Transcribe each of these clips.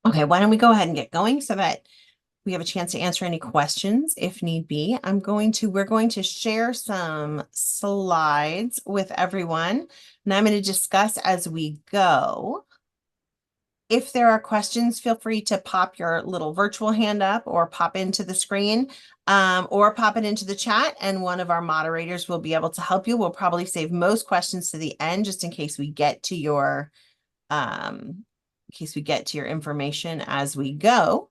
Okay, why don't we go ahead and get going so that we have a chance to answer any questions if need be. We're going to share some slides with everyone, and I'm going to discuss as we go. If there are questions, feel free to pop your little virtual hand up or pop into the screen, or pop it into the chat, and one of our moderators will be able to help you. We'll probably save most questions to the end just in case we get to your information as we go.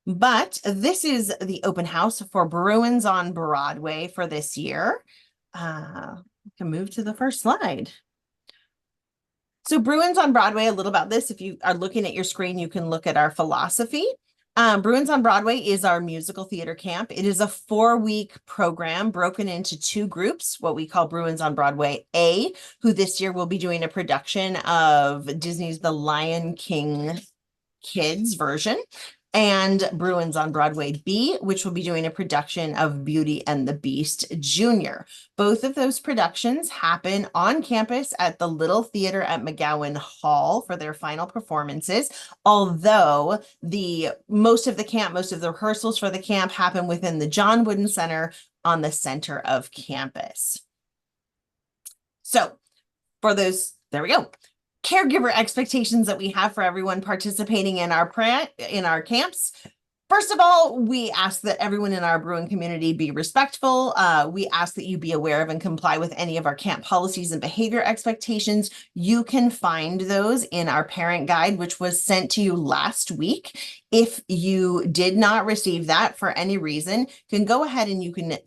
But this is the open house for Bruins on Broadway for this year. We can move to the first slide. So Bruins on Broadway, a little about this. If you are looking at your screen, you can look at our philosophy. Bruins on Broadway is our musical theater camp. It is a 4-week program broken into 2 groups, what we call Bruins on Broadway A, who this year will be doing a production of Disney's The Lion King kids version, and Bruins on Broadway B, which will be doing a production of Beauty and the Beast Jr. Both of those productions happen on campus at the Little Theater at McGowan Hall for their final performances, although most of the rehearsals for the camp happen within the John Wooden Center on the center of campus. So there we go. Caregiver expectations that we have for everyone participating in our camps. First of all, we ask that everyone in our Bruin community be respectful. We ask that you be aware of and comply with any of our camp policies and behavior expectations. You can find those in our parent guide, which was sent to you last week. If you did not receive that for any reason, you can go ahead and you can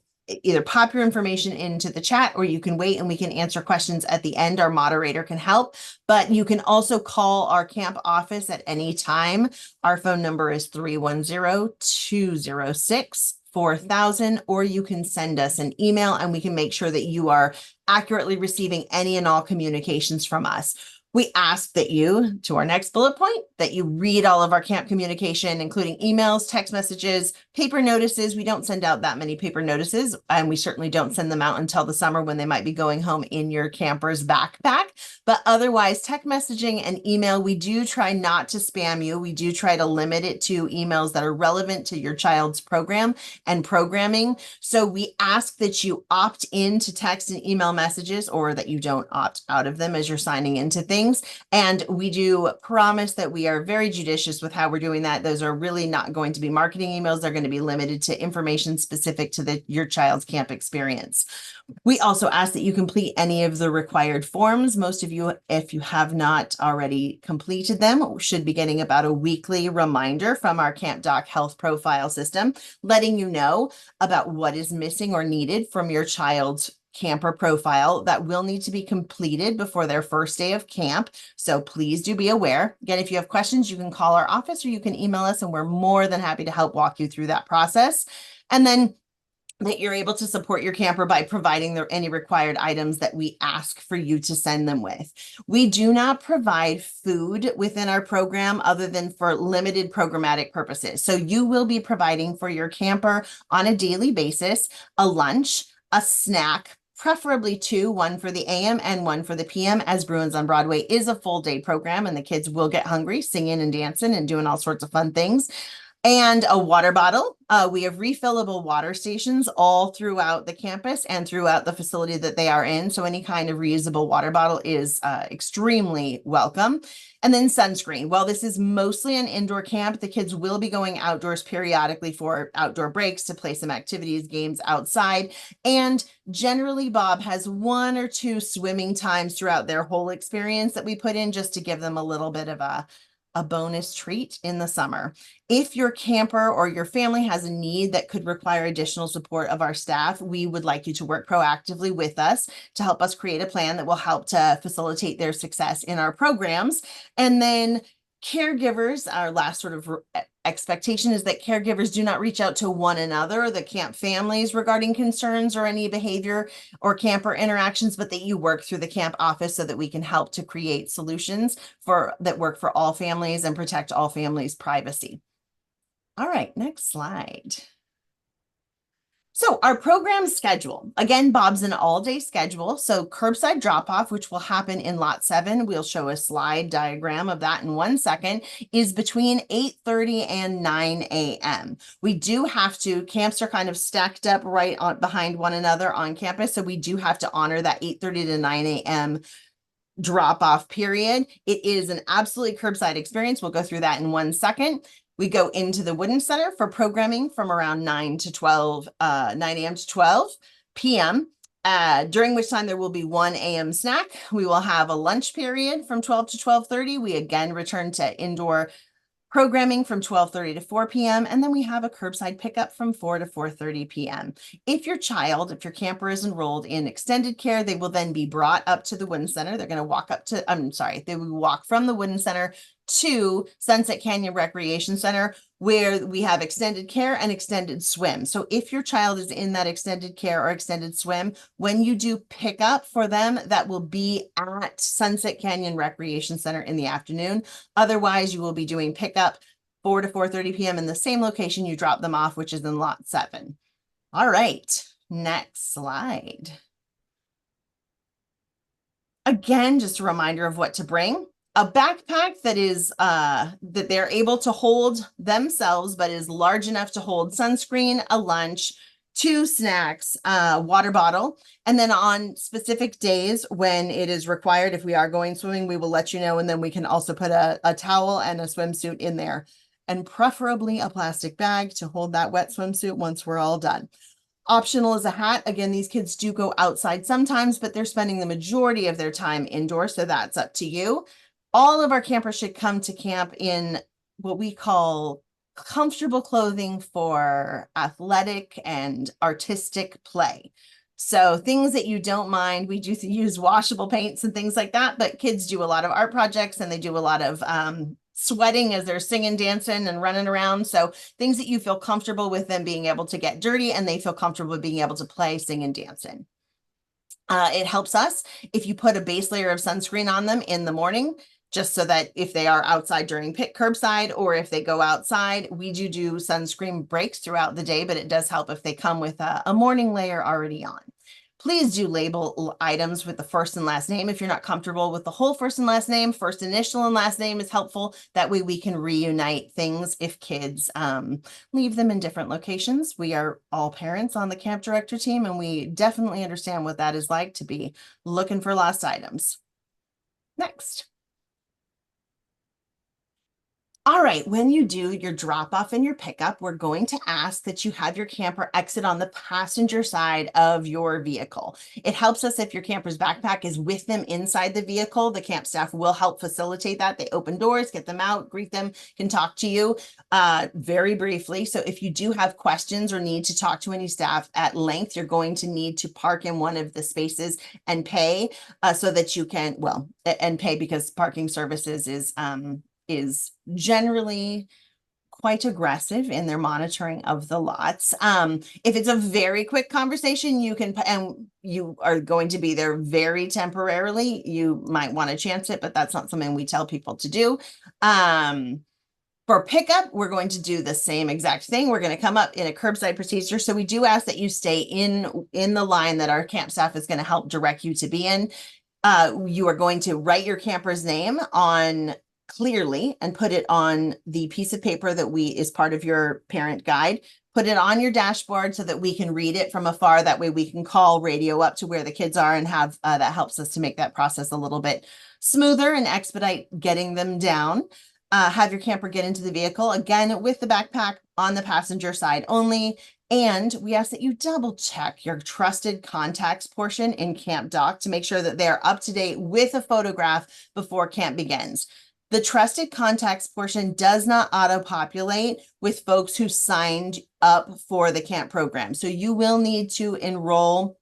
either pop your information into the chat, or you can wait and we can answer questions at the end. Our moderator can help, but you can also call our camp office at any time. Our phone number is 310-206-4000, or you can send us an email and we can make sure that you are accurately receiving any and all communications from us. We ask that you, to our next bullet point, that you read all of our camp communication, including emails, text messages, paper notices. We don't send out that many paper notices, and we certainly don't send them out until the summer when they might be going home in your camper's backpack. But otherwise, text messaging and email, we do try not to spam you. We do try to limit it to emails that are relevant to your child's program and programming. So we ask that you opt into text and email messages, or that you don't opt out of them as you're signing into things. And we do promise that we are very judicious with how we're doing that. Those are really not going to be marketing emails. They're going to be limited to information specific to your child's camp experience. We also ask that you complete any of the required forms. Most of you, if you have not already completed them, should be getting about a weekly reminder from our Camp Doc Health Profile system, letting you know about what is missing or needed from your child's camper profile that will need to be completed before their first day of camp. So please do be aware. Again, if you have questions, you can call our office or you can email us, and we're more than happy to help walk you through that process. And then that you're able to support your camper by providing any required items that we ask for you to send them with. We do not provide food within our program other than for limited programmatic purposes. So you will be providing for your camper on a daily basis a lunch, a snack, preferably 2, one for the AM and one for the PM, as Bruins on Broadway is a full day program and the kids will get hungry singing and dancing and doing all sorts of fun things. And a water bottle. We have refillable water stations all throughout the campus and throughout the facility that they are in. So any kind of reusable water bottle is extremely welcome. And then sunscreen. While this is mostly an indoor camp, the kids will be going outdoors periodically for outdoor breaks to play some activities, games outside. And generally, Bob has 1 or 2 swimming times throughout their whole experience that we put in just to give them a little bit of a bonus treat in the summer. If your camper or your family has a need that could require additional support of our staff, we would like you to work proactively with us to help us create a plan that will help to facilitate their success in our programs. And then caregivers, our last sort of expectation is that caregivers do not reach out to one another or the camp families regarding concerns or any behavior or camper interactions, but that you work through the camp office so that we can help to create solutions that work for all families and protect all families' privacy. All right, next slide. So our program schedule, again, Bob's an all-day schedule. So curbside drop-off, which will happen in lot 7, we'll show a slide diagram of that in 1 second, is between 8:30 and 9 a.m. We do have to, camps are kind of stacked up right on behind one another on campus. So we do have to honor that 8:30 to 9 a.m. drop-off period. It is an absolutely curbside experience. We'll go through that in 1 second. We go into the Wooden Center for programming from around 9 a.m. to 12 p.m., during which time there will be 1 a.m. snack. We will have a lunch period from 12 to 12:30. We again return to indoor programming from 12:30 to 4 p.m. And then we have a curbside pickup from 4 to 4:30 p.m. If your camper is enrolled in extended care, they will then be brought up to the Wooden Center. They're going to walk they will walk from the Wooden Center to Sunset Canyon Recreation Center, where we have extended care and extended swim. So if your child is in that extended care or extended swim, when you do pick up for them, that will be at Sunset Canyon Recreation Center in the afternoon. Otherwise, you will be doing pickup 4 to 4:30 p.m. in the same location you drop them off, which is in lot 7. All right, next slide. Again, just a reminder of what to bring. A backpack that is that they're able to hold themselves, but is large enough to hold sunscreen, a lunch, 2 snacks, water bottle. And then on specific days when it is required, if we are going swimming, we will let you know. And then we can also put a towel and a swimsuit in there, and preferably a plastic bag to hold that wet swimsuit once we're all done. Optional is a hat. Again, these kids do go outside sometimes, but they're spending the majority of their time indoors, so that's up to you. All of our campers should come to camp in what we call comfortable clothing for athletic and artistic play. So things that you don't mind, we do use washable paints and things like that, but kids do a lot of art projects and they do a lot of sweating as they're singing, dancing, and running around. So things that you feel comfortable with them being able to get dirty and they feel comfortable with being able to play, sing, and dance in. It helps us if you put a base layer of sunscreen on them in the morning, just so that if they are outside during curbside or if they go outside, we do sunscreen breaks throughout the day, but it does help if they come with a morning layer already on. Please do label items with the first and last name. If you're not comfortable with the whole first and last name, first initial and last name is helpful. That way we can reunite things if kids leave them in different locations. We are all parents on the camp director team, and we definitely understand what that is like to be looking for lost items. Next. All right, when you do your drop off and your pickup, we're going to ask that you have your camper exit on the passenger side of your vehicle. It helps us if your camper's backpack is with them inside the vehicle. The camp staff will help facilitate that. They open doors, get them out, greet them, can talk to you very briefly. So if you do have questions or need to talk to any staff at length, you're going to need to park in one of the spaces and pay so that you can, and pay because parking services is generally quite aggressive in their monitoring of the lots. If it's a very quick conversation, and you are going to be there very temporarily, you might want to chance it, but that's not something we tell people to do. For pickup, we're going to do the same exact thing. We're going to come up in a curbside procedure. So we do ask that you stay in the line that our camp staff is going to help direct you to be in. You are going to write your camper's name on clearly and put it on the piece of paper that is part of your parent guide. Put it on your dashboard so that we can read it from afar. That way we can call radio up to where the kids are and have that helps us to make that process a little bit smoother and expedite getting them down. Have your camper get into the vehicle, again, with the backpack on the passenger side only. And we ask that you double check your trusted contacts portion in Camp Doc to make sure that they're up to date with a photograph before camp begins. The trusted contacts portion does not auto-populate with folks who signed up for the camp program. So you will need to enroll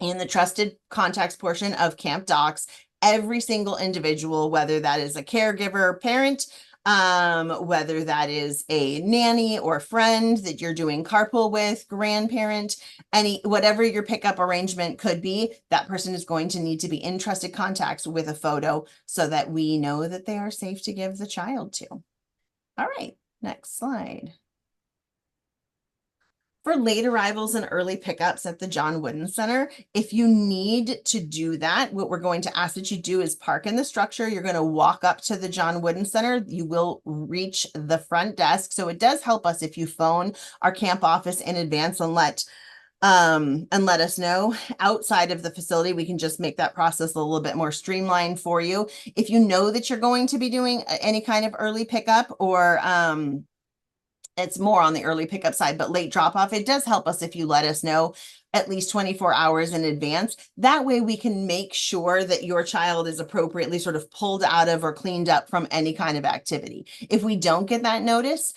in the trusted contacts portion of Camp Docs, every single individual, whether that is a caregiver, parent, whether that is a nanny or friend that you're doing carpool with, grandparent, whatever your pickup arrangement could be, that person is going to need to be in trusted contacts with a photo so that we know that they are safe to give the child to. All right, next slide. For late arrivals and early pickups at the John Wooden Center, if you need to do that, what we're going to ask that you do is park in the structure. You're going to walk up to the John Wooden Center. You will reach the front desk. So it does help us if you phone our camp office in advance and let us know. Outside of the facility, we can just make that process a little bit more streamlined for you. If you know that you're going to be doing any kind of early pickup, or it's more on the early pickup side, but late drop off, it does help us if you let us know at least 24 hours in advance. That way we can make sure that your child is appropriately sort of pulled out of or cleaned up from any kind of activity. If we don't get that notice,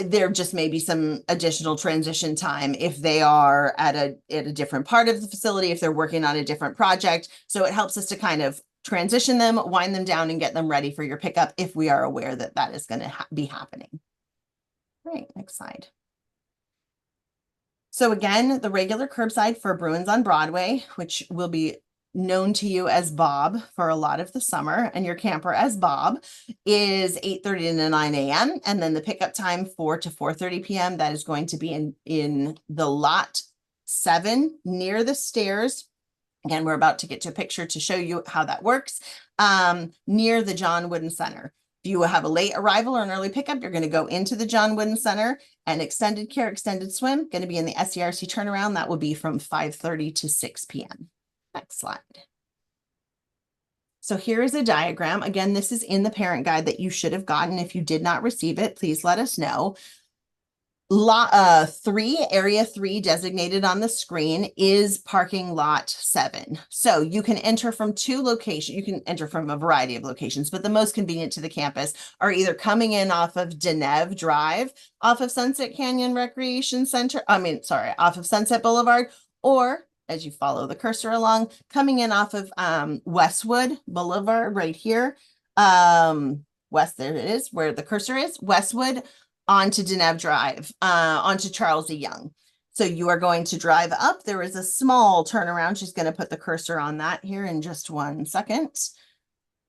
there just may be some additional transition time if they are at a different part of the facility, if they're working on a different project. So it helps us to kind of transition them, wind them down, and get them ready for your pickup if we are aware that that is going to be happening. Great, next slide. So again, the regular curbside for Bruins on Broadway, which will be known to you as Bob for a lot of the summer, and your camper as Bob, is 8:30 to 9 a.m. And then the pickup time 4 to 4:30 p.m. That is going to be in the lot 7 near the stairs. Again, we're about to get to a picture to show you how that works, near the John Wooden Center. If you have a late arrival or an early pickup, you're going to go into the John Wooden Center, and extended care, extended swim, going to be in the SCRC turnaround. That will be from 5:30 to 6 p.m. Next slide. So here is a diagram. Again, this is in the parent guide that you should have gotten. If you did not receive it, please let us know. Area 3 designated on the screen is parking lot 7. So you can enter from 2 locations. You can enter from a variety of locations, but the most convenient to the campus are either coming in off of Deneve Drive, off of Sunset Canyon Recreation Center, off of Sunset Boulevard, or as you follow the cursor along, coming in off of Westwood Boulevard right here. There it is, where the cursor is, Westwood, onto Deneve Drive, onto Charles E. Young. So you are going to drive up. There is a small turnaround. She's going to put the cursor on that here in just 1 second.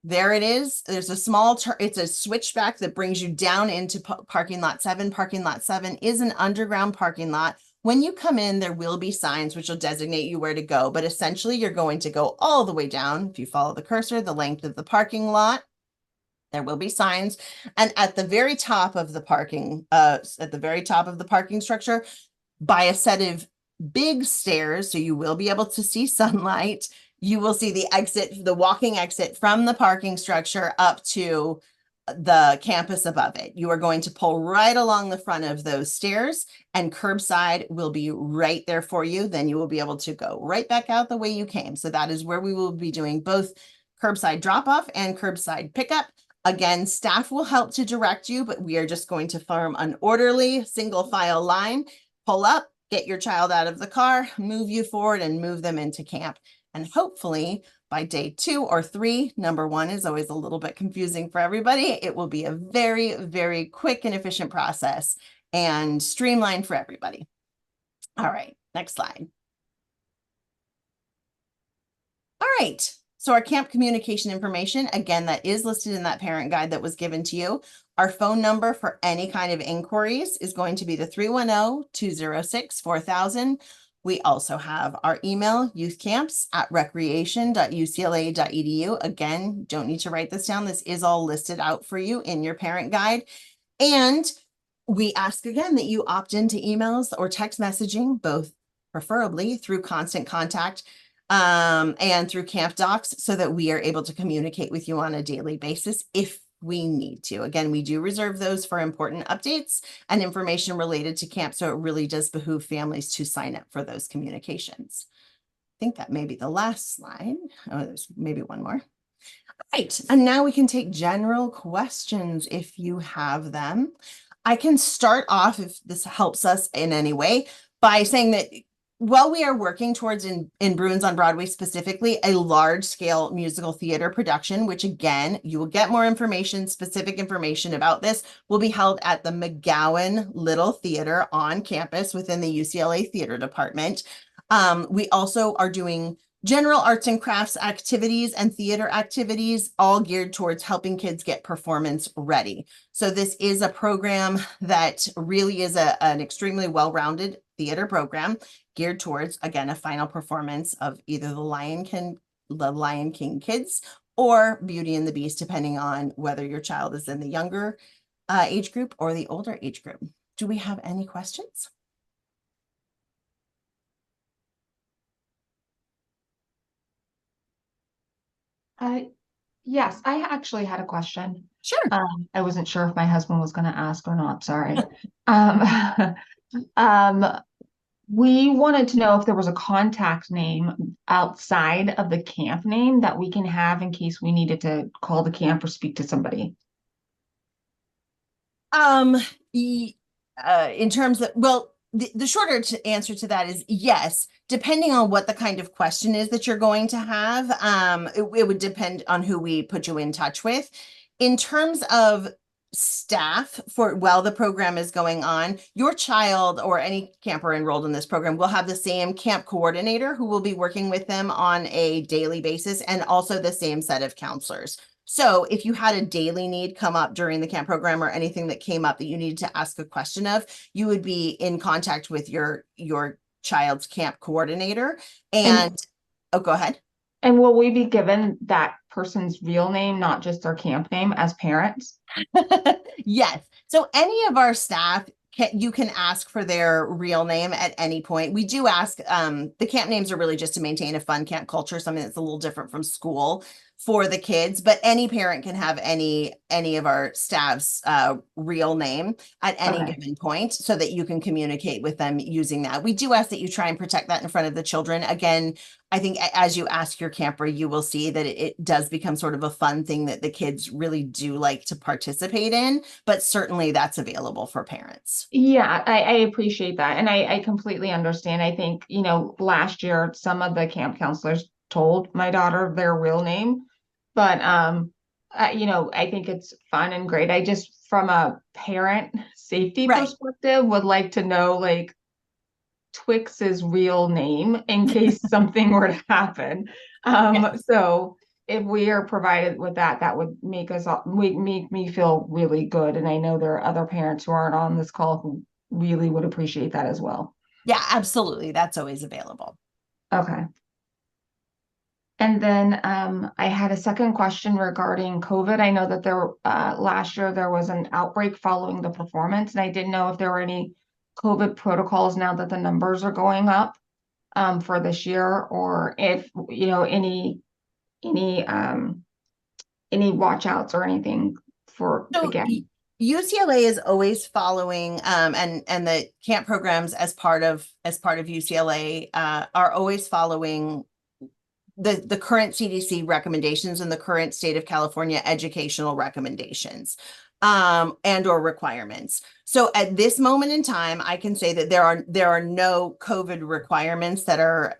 There it is. There's a small, it's a switchback that brings you down into parking lot 7. Parking lot 7 is an underground parking lot. When you come in, there will be signs which will designate you where to go, but essentially you're going to go all the way down. If you follow the cursor, the length of the parking lot, there will be signs. And at the very top of the parking, structure, by a set of big stairs, so you will be able to see sunlight, you will see the walking exit from the parking structure up to the campus above it. You are going to pull right along the front of those stairs, and curbside will be right there for you. Then you will be able to go right back out the way you came. So that is where we will be doing both curbside drop off and curbside pickup. Again, staff will help to direct you, but we are just going to form an orderly single file line, pull up, get your child out of the car, move you forward, and move them into camp. And hopefully by day 2 or 3, number 1 is always a little bit confusing for everybody. It will be a very, very quick and efficient process and streamlined for everybody. All right, next slide. All right. So our camp communication information, again, that is listed in that parent guide that was given to you. Our phone number for any kind of inquiries is going to be the 310-206-4000. We also have our email, youthcamps@recreation.ucla.edu. Again, don't need to write this down. This is all listed out for you in your parent guide. And we ask again that you opt into emails or text messaging, both preferably through Constant Contact and through Camp Docs, so that we are able to communicate with you on a daily basis if we need to. Again, we do reserve those for important updates and information related to camp, so it really does behoove families to sign up for those communications. I think that may be the last slide. Oh, there's maybe one more. All right, and now we can take general questions if you have them. I can start off, if this helps us in any way, by saying that while we are working towards, in Bruins on Broadway specifically, a large-scale musical theater production, which again, you will get more information, specific information about this, will be held at the McGowan Little Theater on campus within the UCLA Theater Department. We also are doing general arts and crafts activities and theater activities, all geared towards helping kids get performance ready. So this is a program that really is an extremely well-rounded theater program geared towards, again, a final performance of either the Lion King Kids or Beauty and the Beast, depending on whether your child is in the younger age group or the older age group. Do we have any questions? Yes, I actually had a question. Sure. I wasn't sure if my husband was going to ask or not. Sorry. Um, um, we wanted to know if there was a contact name outside of the camp name that we can have in case we needed to call the camp or speak to somebody. Um, in terms of, well, the shorter answer to that is yes, depending on what the kind of question is that you're going to have. It would depend on who we put you in touch with. In terms of staff for while the program is going on, your child or any camper enrolled in this program will have the same camp coordinator who will be working with them on a daily basis, and also the same set of counselors. So if you had a daily need come up during the camp program or anything that came up that you needed to ask a question of, you would be in contact with your child's camp coordinator. And oh, go ahead. And will we be given that person's real name, not just their camp name as parents? Yes. So any of our staff you can ask for their real name at any point. We do ask, the camp names are really just to maintain a fun camp culture, something that's a little different from school for the kids, but any parent can have any of our staff's real name at any given point so that you can communicate with them using that. We do ask that you try and protect that in front of the children. Again, I think as you ask your camper, you will see that it does become sort of a fun thing that the kids really do like to participate in, but certainly that's available for parents. Yeah, I appreciate that. And I completely understand. I think, last year, some of the camp counselors told my daughter their real name, but, I think it's fun and great. I just, from a parent safety Right. perspective, would like to know, like, Twix's real name in case something were to happen. Yes. So if we are provided with that, that would make me feel really good. And I know there are other parents who aren't on this call who really would appreciate that as well. Yeah, absolutely. That's always available. Okay. And then I had a second question regarding COVID. I know that last year there was an outbreak following the performance, and I didn't know if there were any COVID protocols now that the numbers are going up for this year, or if any um any watch outs or anything for So again. UCLA is always following, and the camp programs as part of UCLA are always following the current CDC recommendations and the current state of California educational recommendations and or requirements. So at this moment in time, I can say that there are no COVID requirements that are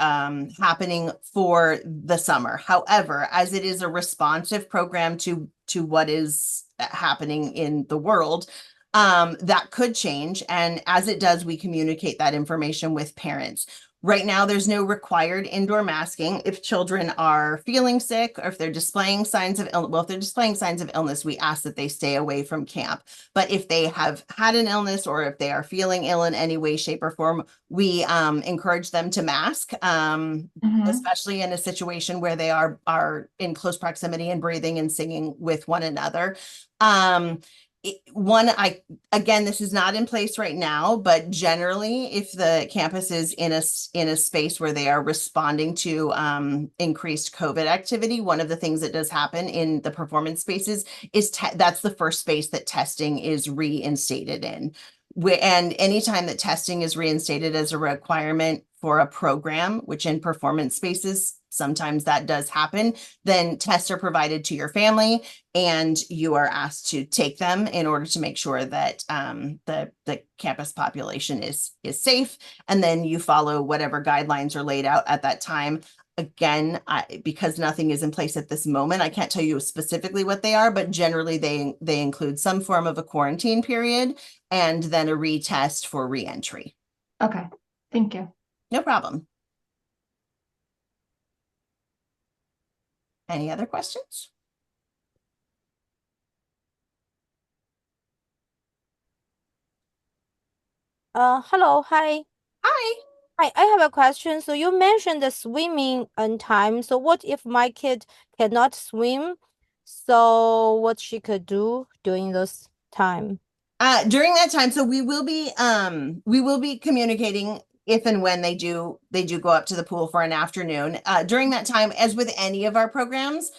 happening for the summer. However, as it is a responsive program to what is happening in the world, that could change. And as it does, we communicate that information with parents. Right now, there's no required indoor masking. If children are feeling sick or if they're displaying signs of if they're displaying signs of illness, we ask that they stay away from camp. But if they have had an illness or if they are feeling ill in any way, shape, or form, we encourage them to mask, especially in a situation where they are in close proximity and breathing and singing with one another. Um, Again, this is not in place right now, but generally, if the campus is in a space where they are responding to increased COVID activity, one of the things that does happen in the performance spaces is that's the first space that testing is reinstated in. And anytime that testing is reinstated as a requirement for a program, which in performance spaces, sometimes that does happen, then tests are provided to your family and you are asked to take them in order to make sure that the campus population is safe. And then you follow whatever guidelines are laid out at that time. Again, because nothing is in place at this moment, I can't tell you specifically what they are, but generally they include some form of a quarantine period and then a retest for reentry. Okay, thank you. No problem. Any other questions? Hello, hi. Hi. I have a question. So you mentioned the swimming time. So what if my kid cannot swim? So what she could do during this time? During that time, so we will be communicating if and when they do go up to the pool for an afternoon. During that time, as with any of our programs,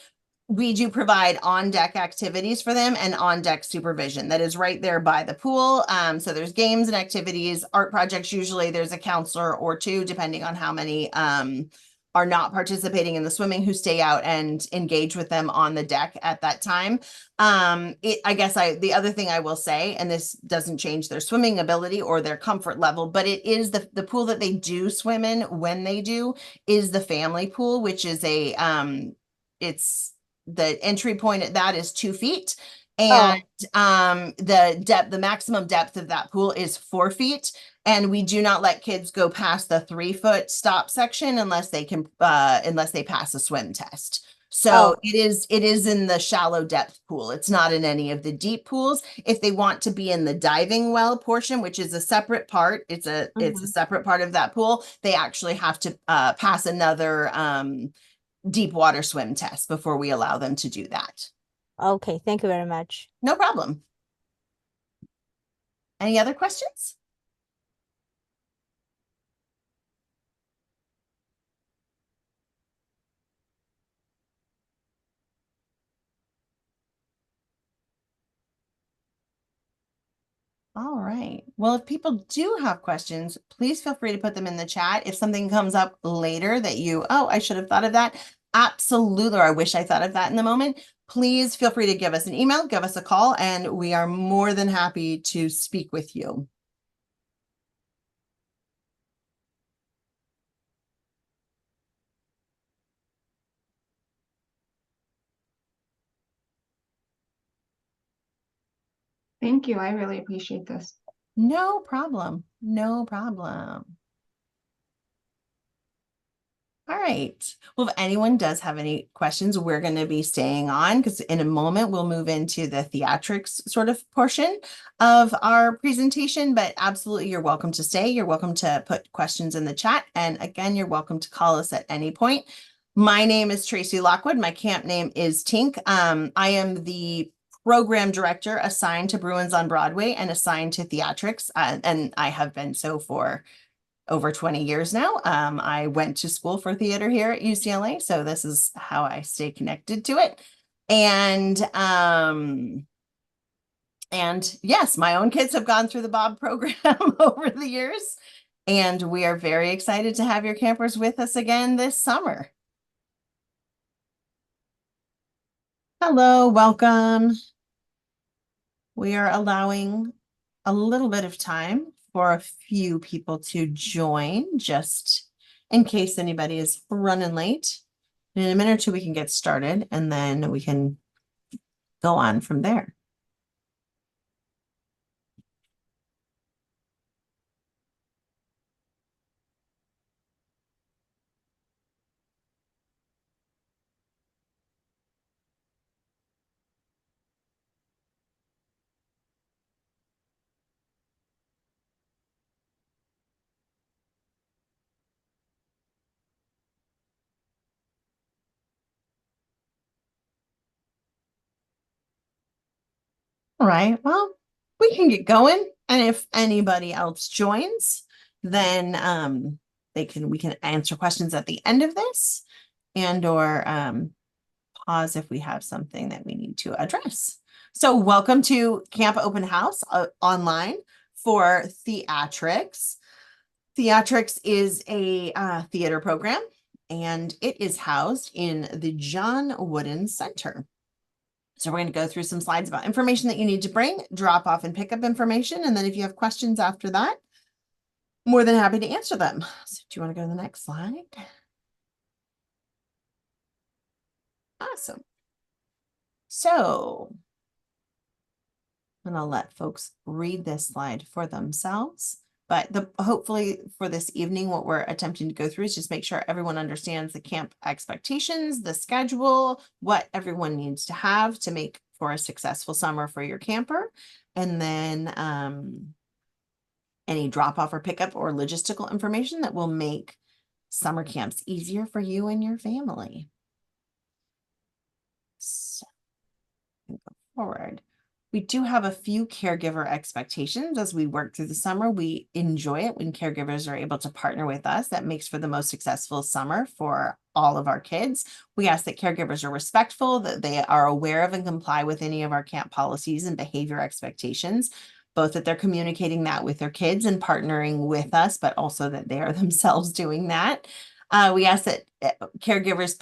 we do provide on deck activities for them and on deck supervision that is right there by the pool. So there's games and activities, art projects. Usually there's a counselor or two, depending on how many are not participating in the swimming, who stay out and engage with them on the deck at that time. The other thing I will say, and this doesn't change their swimming ability or their comfort level, but it is the pool that they do swim in when they do is the family pool, which is it's the entry point at that is 2 feet. And the maximum depth of that pool is 4 feet. And we do not let kids go past the 3-foot stop section unless they pass a swim test. So it is in the shallow depth pool. It's not in any of the deep pools. If they want to be in the diving well portion, which is a separate part, it's a separate part of that pool, they actually have to pass another deep water swim test before we allow them to do that. Okay, thank you very much. No problem. Any other questions? All right. Well, if people do have questions, please feel free to put them in the chat. If something comes up later that I should have thought of that. Absolutely. Or I wish I thought of that in the moment. Please feel free to give us an email, give us a call, and we are more than happy to speak with you. Thank you. I really appreciate this. No problem. No problem. All right. Well, if anyone does have any questions, we're going to be staying on because in a moment we'll move into the theatrics sort of portion of our presentation. But absolutely, you're welcome to stay. You're welcome to put questions in the chat. And again, you're welcome to call us at any point. My name is Tracy Lockwood. My camp name is Tink. I am the program director assigned to Bruins on Broadway and assigned to Theatrix. And I have been so for over 20 years now. I went to school for theater here at UCLA, so this is how I stay connected to it. And yes, my own kids have gone through the Bob program over the years, and we are very excited to have your campers with us again this summer. Hello, welcome. We are allowing a little bit of time for a few people to join, just in case anybody is running late. In a minute or two, we can get started, and then we can go on from there. All right, well, we can get going. And if anybody else joins, then we can answer questions at the end of this or pause if we have something that we need to address. So welcome to Camp Open House online for Theatrix. Theatrix is a theater program, and it is housed in the John Wooden Center. So we're going to go through some slides about information that you need to bring, drop off and pick up information. And then if you have questions after that, more than happy to answer them. So do you want to go to the next slide? Awesome. So I'm going to let folks read this slide for themselves. But hopefully for this evening, what we're attempting to go through is just make sure everyone understands the camp expectations, the schedule, what everyone needs to have to make for a successful summer for your camper. And then any drop-off or pickup or logistical information that will make summer camps easier for you and your family. So, go forward. We do have a few caregiver expectations as we work through the summer. We enjoy it when caregivers are able to partner with us. That makes for the most successful summer for all of our kids. We ask that caregivers are respectful, that they are aware of and comply with any of our camp policies and behavior expectations, both that they're communicating that with their kids and partnering with us, but also that they are themselves doing that. We ask that caregivers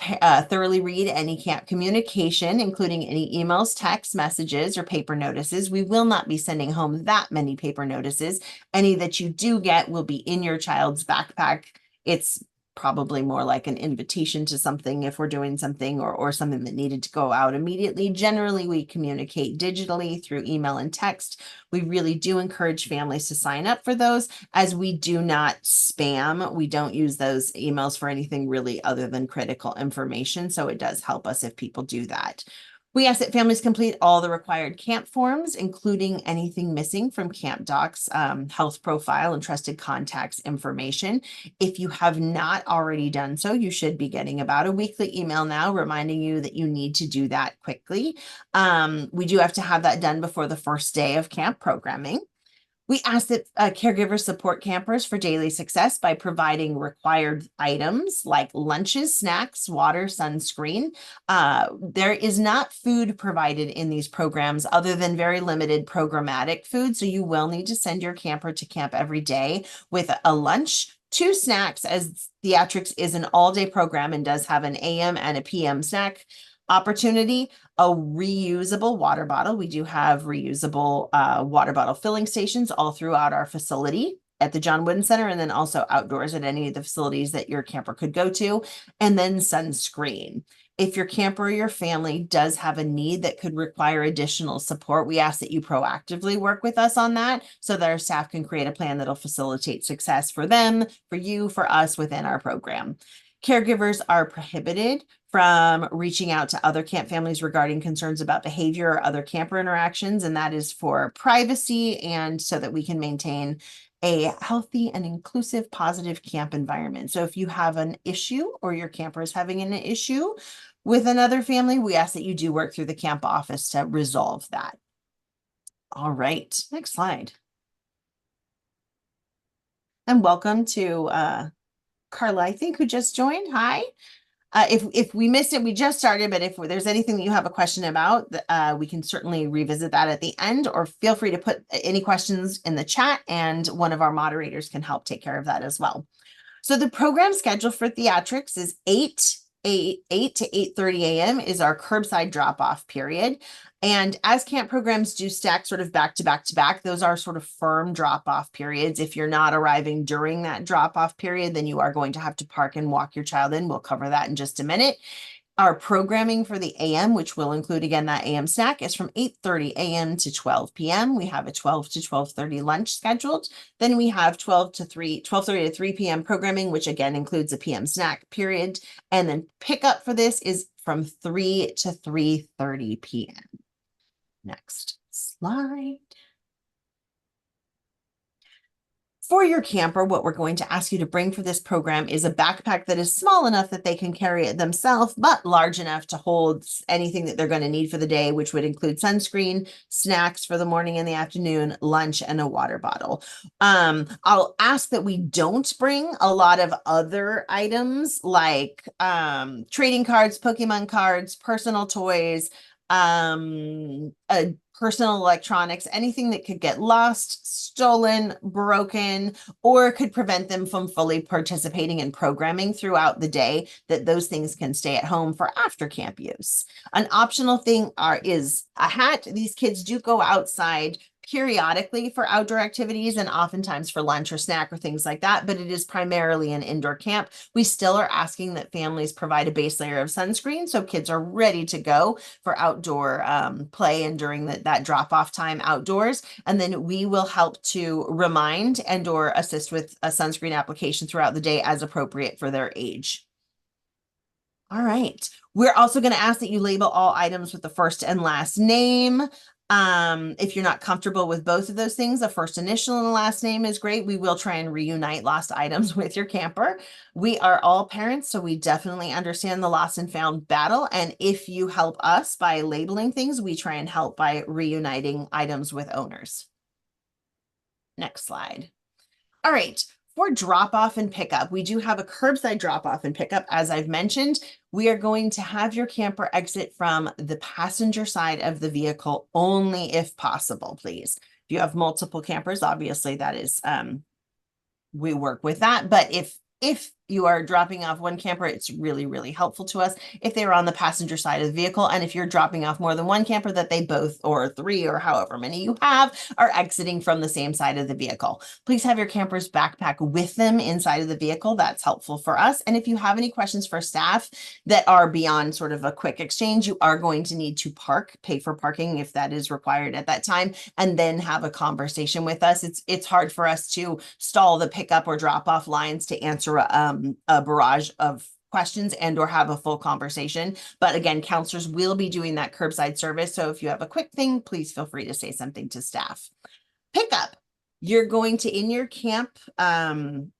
thoroughly read any camp communication, including any emails, text messages, or paper notices. We will not be sending home that many paper notices. Any that you do get will be in your child's backpack. It's probably more like an invitation to something if we're doing something or something that needed to go out immediately. Generally, we communicate digitally through email and text. We really do encourage families to sign up for those, as we do not spam. We don't use those emails for anything really other than critical information. So it does help us if people do that. We ask that families complete all the required camp forms, including anything missing from camp docs, health profile, and trusted contacts information. If you have not already done so, you should be getting about a weekly email now reminding you that you need to do that quickly. We do have to have that done before the first day of camp programming. We ask that caregivers support campers for daily success by providing required items like lunches, snacks, water, sunscreen. There is not food provided in these programs other than very limited programmatic food. So you will need to send your camper to camp every day with a lunch, 2 snacks, as Theatrix is an all-day program and does have an AM and a PM snack opportunity, a reusable water bottle. We do have reusable water bottle filling stations all throughout our facility at the John Wooden Center, and then also outdoors at any of the facilities that your camper could go to, and then sunscreen. If your camper or your family does have a need that could require additional support, we ask that you proactively work with us on that so that our staff can create a plan that'll facilitate success for them, for you, for us within our program. Caregivers are prohibited from reaching out to other camp families regarding concerns about behavior or other camper interactions, and that is for privacy and so that we can maintain a healthy and inclusive, positive camp environment. So if you have an issue or your camper is having an issue with another family, we ask that you do work through the camp office to resolve that. All right, next slide. And welcome to Carla, I think, who just joined. Hi. If we missed it, we just started, but if there's anything that you have a question about, we can certainly revisit that at the end, or feel free to put any questions in the chat and one of our moderators can help take care of that as well. So the program schedule for Theatrix is 8 to 8:30 a.m. is our curbside drop-off period. And as camp programs do stack sort of back to back to back, those are sort of firm drop-off periods. If you're not arriving during that drop-off period, then you are going to have to park and walk your child in. We'll cover that in just a minute. Our programming for the AM, which will include, again, that AM snack, is from 8:30 a.m. to 12 p.m. We have a 12 to 12:30 lunch scheduled. Then we have 12:30 to 3 p.m. programming, which again includes a PM snack period. And then pickup for this is from 3 to 3:30 p.m. Next slide. For your camper, what we're going to ask you to bring for this program is a backpack that is small enough that they can carry it themselves, but large enough to hold anything that they're going to need for the day, which would include sunscreen, snacks for the morning and the afternoon, lunch, and a water bottle. I'll ask that we don't bring a lot of other items like trading cards, Pokemon cards, personal toys, personal electronics, anything that could get lost, stolen, broken, or could prevent them from fully participating in programming throughout the day, that those things can stay at home for after camp use. An optional thing is a hat. These kids do go outside periodically for outdoor activities and oftentimes for lunch or snack or things like that, but it is primarily an indoor camp. We still are asking that families provide a base layer of sunscreen so kids are ready to go for outdoor play and during that drop-off time outdoors. And then we will help to remind and or assist with a sunscreen application throughout the day as appropriate for their age. All right. We're also going to ask that you label all items with the first and last name. If you're not comfortable with both of those things, a first initial and a last name is great. We will try and reunite lost items with your camper. We are all parents, so we definitely understand the lost and found battle. And if you help us by labeling things, we try and help by reuniting items with owners. Next slide. All right. For drop off and pickup, we do have a curbside drop off and pickup. As I've mentioned, we are going to have your camper exit from the passenger side of the vehicle only if possible, please. If you have multiple campers, obviously that is, we work with that. But if you are dropping off one camper, it's really, really helpful to us if they are on the passenger side of the vehicle. And if you're dropping off more than one camper, that they both, or three, or however many you have, are exiting from the same side of the vehicle. Please have your camper's backpack with them inside of the vehicle. That's helpful for us. And if you have any questions for staff that are beyond sort of a quick exchange, you are going to need to pay for parking if that is required at that time, and then have a conversation with us. It's hard for us to stall the pickup or drop off lines to answer a barrage of questions and or have a full conversation. But again, counselors will be doing that curbside service. So if you have a quick thing, please feel free to say something to staff. Pickup, you're going to, in your camp, and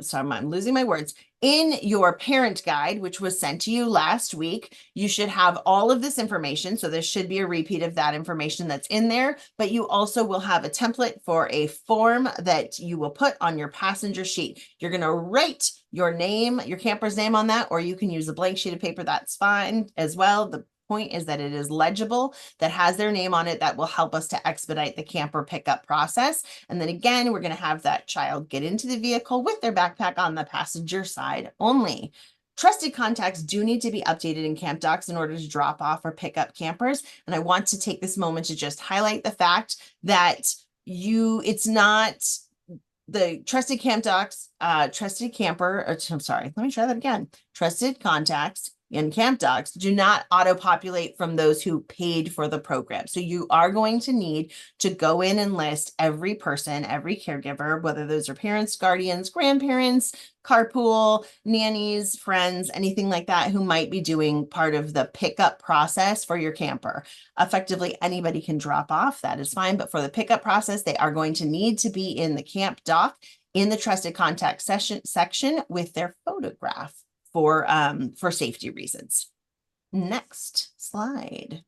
sorry, I'm losing my words. In your parent guide, which was sent to you last week, you should have all of this information. So there should be a repeat of that information that's in there, but you also will have a template for a form that you will put on your passenger sheet. You're going to write your name, your camper's name on that, or you can use a blank sheet of paper. That's fine as well. The point is that it is legible, that has their name on it. That will help us to expedite the camper pickup process. And then again, we're going to have that child get into the vehicle with their backpack on the passenger side only. Trusted contacts do need to be updated in camp docs in order to drop off or pick up campers. And I want to take this moment to just highlight the fact that it's not the trusted camp docs, trusted camper, I'm sorry, let me try that again. Trusted contacts in camp docs do not auto-populate from those who paid for the program. So you are going to need to go in and list every person, every caregiver, whether those are parents, guardians, grandparents, carpool, nannies, friends, anything like that, who might be doing part of the pickup process for your camper. Effectively, anybody can drop off, that is fine. But for the pickup process, they are going to need to be in the camp doc in the trusted contact section with their photograph for safety reasons. Next slide.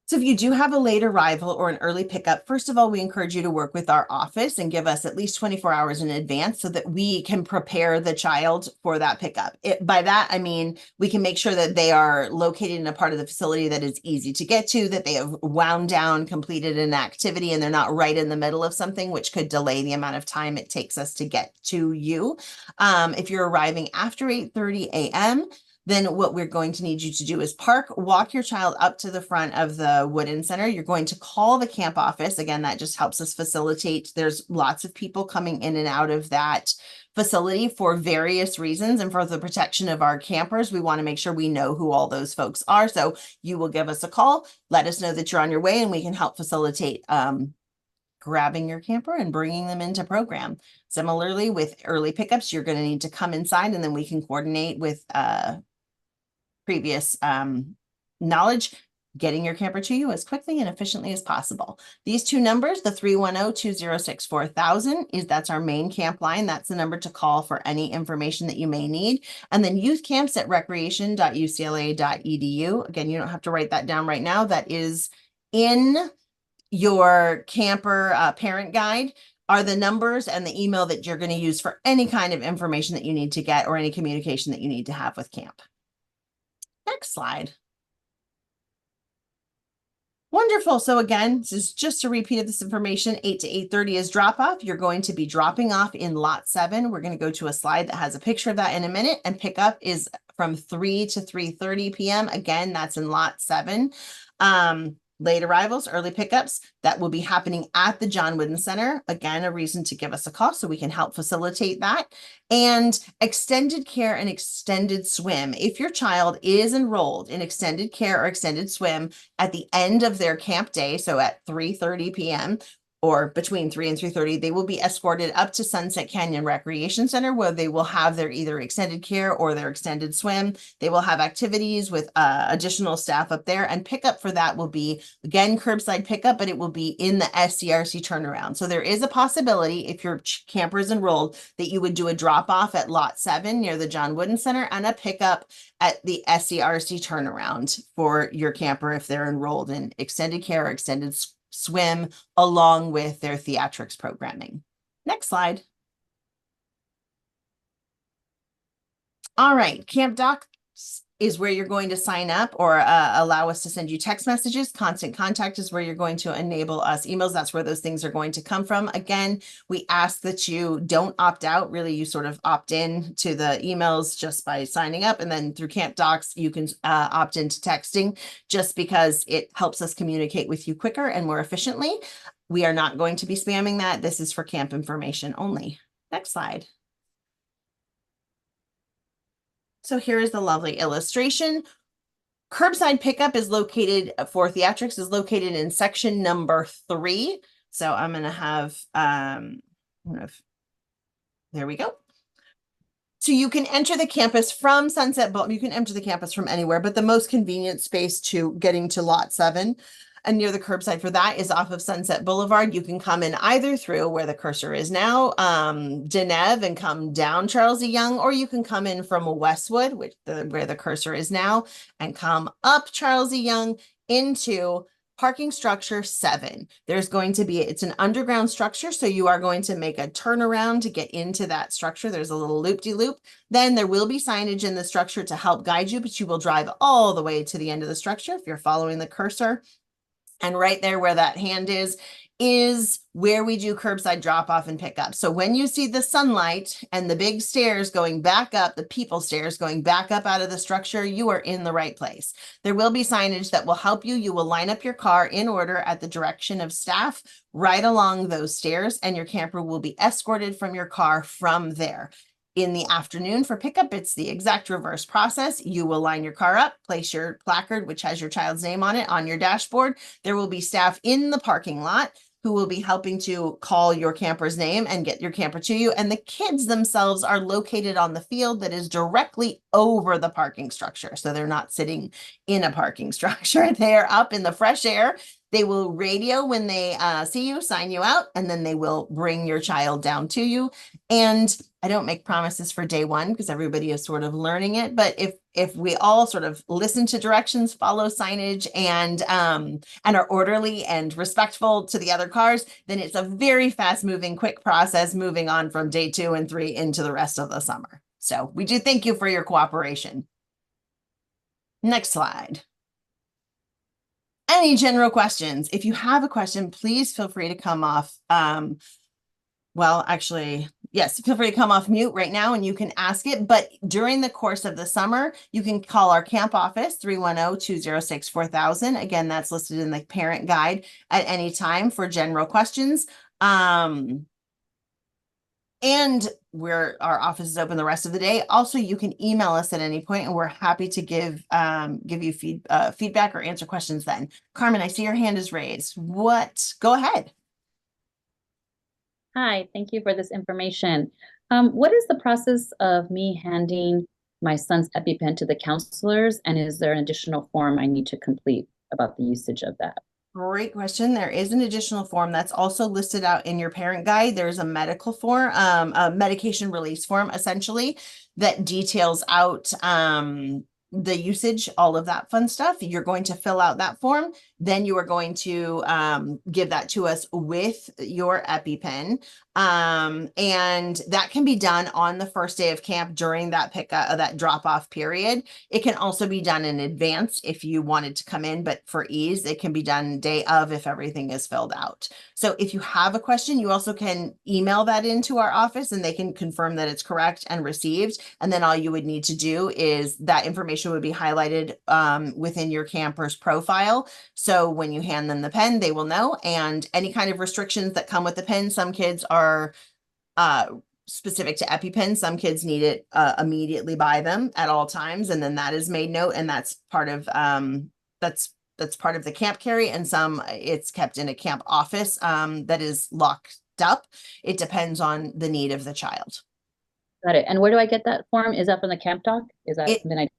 So if you do have a late arrival or an early pickup, first of all, we encourage you to work with our office and give us at least 24 hours in advance so that we can prepare the child for that pickup. By that, I mean, we can make sure that they are located in a part of the facility that is easy to get to, that they have wound down, completed an activity, and they're not right in the middle of something, which could delay the amount of time it takes us to get to you. If you're arriving after 8:30 a.m., then what we're going to need you to do is walk your child up to the front of the Wooden Center. You're going to call the camp office. Again, that just helps us facilitate. There's lots of people coming in and out of that facility for various reasons. And for the protection of our campers, we want to make sure we know who all those folks are. So you will give us a call, let us know that you're on your way, and we can help facilitate grabbing your camper and bringing them into program. Similarly, with early pickups, you're going to need to come inside, and then we can coordinate with previous knowledge, getting your camper to you as quickly and efficiently as possible. These two numbers, the 310-206-4000, that's our main camp line. That's the number to call for any information that you may need. And then youth camps at recreation.ucla.edu. Again, you don't have to write that down right now. That is in your camper parent guide, are the numbers and the email that you're going to use for any kind of information that you need to get or any communication that you need to have with camp. Next slide. Wonderful. So again, this is just a repeat of this information. 8 to 8:30 is drop off. You're going to be dropping off in lot 7. We're going to go to a slide that has a picture of that in a minute, and pickup is from 3 to 3:30 p.m. Again, that's in lot 7. Late arrivals, early pickups, that will be happening at the John Wooden Center. Again, a reason to give us a call so we can help facilitate that. And extended care and extended swim. If your child is enrolled in extended care or extended swim at the end of their camp day, so at 3:30 p.m., or between 3 and 3:30, they will be escorted up to Sunset Canyon Recreation Center, where they will have their either extended care or their extended swim. They will have activities with additional staff up there, and pickup for that will be, again, curbside pickup, but it will be in the SCRC turnaround. So there is a possibility, if your camper is enrolled, that you would do a drop off at lot 7 near the John Wooden Center and a pickup at the SCRC turnaround for your camper if they're enrolled in extended care or extended swim, along with their Theatrix programming. Next slide. All right, Camp Docs is where you're going to sign up or allow us to send you text messages. Constant Contact is where you're going to enable us emails. That's where those things are going to come from. Again, we ask that you don't opt out. Really, you sort of opt in to the emails just by signing up. And then through Camp Docs, you can opt into texting, just because it helps us communicate with you quicker and more efficiently. We are not going to be spamming that. This is for camp information only. Next slide. So here is the lovely illustration. Curbside pickup is located for Theatrix is located in section number 3. So I'm going to have, there we go. So you can enter the campus from Sunset Boulevard. You can enter the campus from anywhere, but the most convenient space to getting to lot 7 and near the curbside for that is off of Sunset Boulevard. You can come in either through where the cursor is now, Deneve, and come down Charles E. Young, or you can come in from Westwood, where the cursor is now, and come up Charles E. Young into parking structure 7. There's going to be, it's an underground structure, so you are going to make a turnaround to get into that structure. There's a little loop-de-loop. Then there will be signage in the structure to help guide you, but you will drive all the way to the end of the structure if you're following the cursor. And right there where that hand is where we do curbside drop off and pick up. So when you see the sunlight and the big stairs going back up, the people stairs going back up out of the structure, you are in the right place. There will be signage that will help you. You will line up your car in order at the direction of staff right along those stairs, and your camper will be escorted from your car from there. In the afternoon for pickup, it's the exact reverse process. You will line your car up, place your placard, which has your child's name on it, on your dashboard. There will be staff in the parking lot who will be helping to call your camper's name and get your camper to you. And the kids themselves are located on the field that is directly over the parking structure. So they're not sitting in a parking structure. They are up in the fresh air. They will radio when they see you, sign you out, and then they will bring your child down to you. And I don't make promises for day one because everybody is sort of learning it. But if we all sort of listen to directions, follow signage, and are orderly and respectful to the other cars, then it's a very fast moving, quick process moving on from day 2 and 3 into the rest of the summer. So we do thank you for your cooperation. Next slide. Any general questions? If you have a question, please feel free to come off. Well, actually, yes, feel free to come off mute right now and you can ask it. But during the course of the summer, you can call our camp office, 310-206-4000. Again, that's listed in the parent guide at any time for general questions. And our office is open the rest of the day. Also, you can email us at any point, and we're happy to give you feedback or answer questions then. Carmen, I see your hand is raised. Go ahead. Hi, thank you for this information. What is the process of me handing my son's EpiPen to the counselors, and is there an additional form I need to complete about the usage of that? Great question. There is an additional form that's also listed out in your parent guide. There's a medical form, a medication release form, essentially, that details out the usage, all of that fun stuff. You're going to fill out that form. Then you are going to give that to us with your EpiPen. And that can be done on the first day of camp during that that drop-off period. It can also be done in advance if you wanted to come in, but for ease, it can be done day of if everything is filled out. So if you have a question, you also can email that into our office and they can confirm that it's correct and received. And then all you would need to do is that information would be highlighted within your camper's profile. So when you hand them the pen, they will know. And any kind of restrictions that come with the pen, some kids are specific to EpiPen. Some kids need it immediately by them at all times. And then that is made note. And that's part of that's part of the camp carry, and some it's kept in a camp office that is locked up. It depends on the need of the child. Got it. And where do I get that form? Is that from the camp doc? Is that It- something I?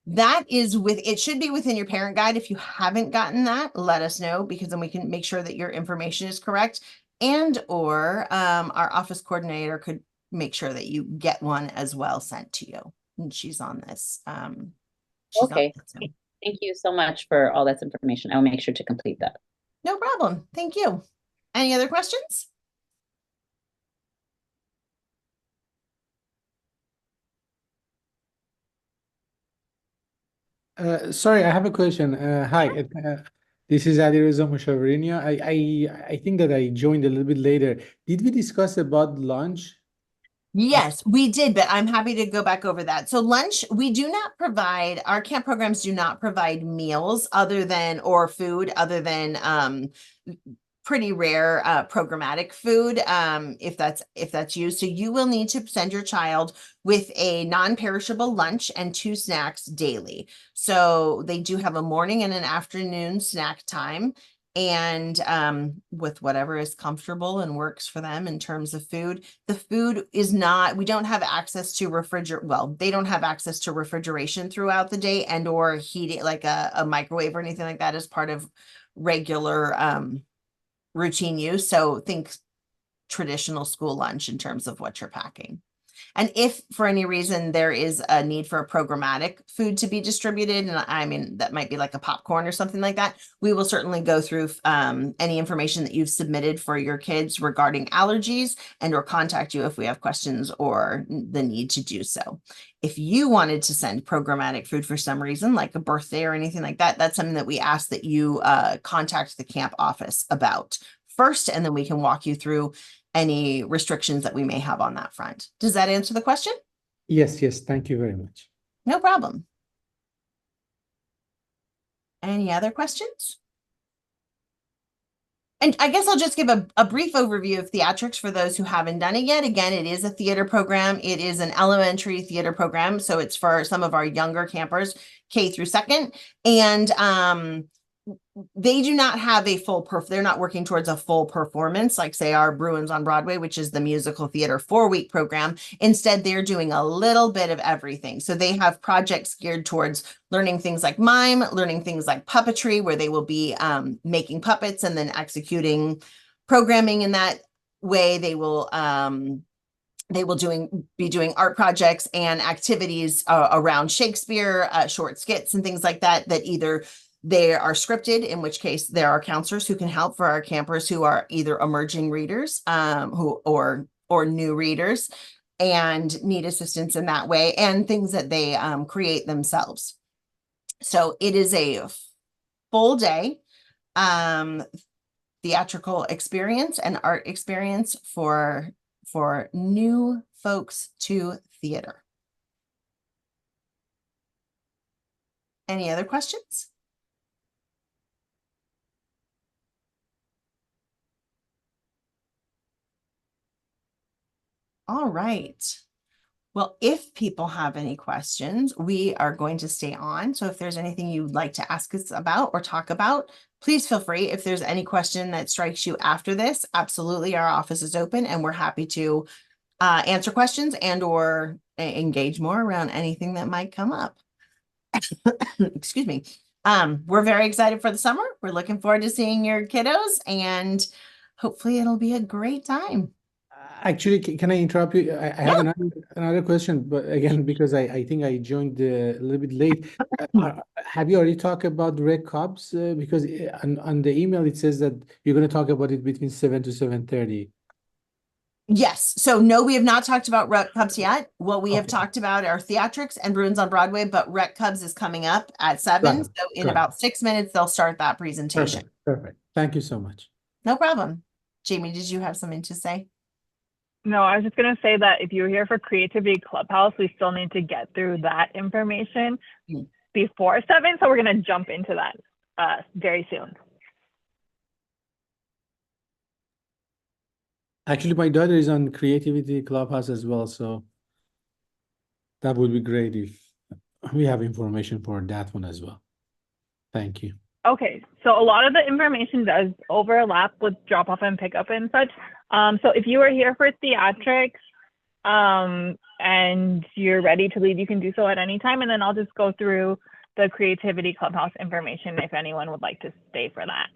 That is it should be within your parent guide. If you haven't gotten that, let us know, because then we can make sure that your information is correct, and or our office coordinator could make sure that you get one as well sent to you. And she's on this. She's on Okay. this Zoom. Thank you so much for all that information. I'll make sure to complete that. No problem. Thank you. Any other questions? Sorry, I have a question. Hi, this is Alireza Mushavarinian. I think that I joined a little bit later. Did we discuss about lunch? Yes, we did, but I'm happy to go back over that. So lunch, we do not provide, our camp programs do not provide meals other than, or food other than pretty rare programmatic food if that's used. So you will need to send your child with a non-perishable lunch and 2 snacks daily. So they do have a morning and an afternoon snack time, and with whatever is comfortable and works for them in terms of food. The food is not, we don't have access to they don't have access to refrigeration throughout the day, and or heating, like a microwave or anything like that as part of regular routine use. So think traditional school lunch in terms of what you're packing. And if for any reason there is a need for a programmatic food to be distributed, and I mean, that might be like a popcorn or something like that, we will certainly go through any information that you've submitted for your kids regarding allergies, and or contact you if we have questions or the need to do so. If you wanted to send programmatic food for some reason, like a birthday or anything like that, that's something that we ask that you contact the camp office about first, and then we can walk you through any restrictions that we may have on that front. Does that answer the question? Yes, thank you very much. No problem. Any other questions? And I guess I'll just give a brief overview of Theatrix for those who haven't done it yet. Again, it is a theater program. It is an elementary theater program, so it's for some of our younger campers, K through 2nd. And they do not have a they're not working towards a full performance like, say, our Bruins on Broadway, which is the musical theater 4-week program. Instead, they're doing a little bit of everything. So they have projects geared towards learning things like mime, learning things like puppetry, where they will be making puppets and then executing programming in that way. They will be doing art projects and activities around Shakespeare, short skits and things like that, that either they are scripted, in which case there are counselors who can help for our campers who are either emerging readers or new readers and need assistance in that way, and things that they create themselves. So it is a full day theatrical experience and art experience for new folks to theater. Any other questions? All right. Well, if people have any questions, we are going to stay on. So if there's anything you'd like to ask us about or talk about, please feel free. If there's any question that strikes you after this, absolutely, our office is open and we're happy to answer questions and or engage more around anything that might come up. Excuse me. We're very excited for the summer. We're looking forward to seeing your kiddos, and hopefully it'll be a great time. Actually, can I interrupt you? I have another question, but again, because I think I joined a little bit late. Have you already talked about Red Cups? Because on the email it says that you're going to talk about it between 7 to 7:30. Yes. So no, we have not talked about Rec Cubs yet. What we have talked about are Theatrix and Bruins on Broadway, but Rec Cubs is coming up at 7. So in about 6 minutes, they'll start that presentation. Perfect. Thank you so much. No problem. Jamie, did you have something to say? No, I was just going to say that if you're here for Creativity Clubhouse, we still need to get through that information before 7. So we're going to jump into that very soon. Actually, my daughter is on Creativity Clubhouse as well, so that would be great if we have information for that one as well. Thank you. Okay, so a lot of the information does overlap with drop off and pickup and such. So if you are here for Theatrix, and you're ready to leave, you can do so at any time. And then I'll just go through the Creativity Clubhouse information if anyone would like to stay for that.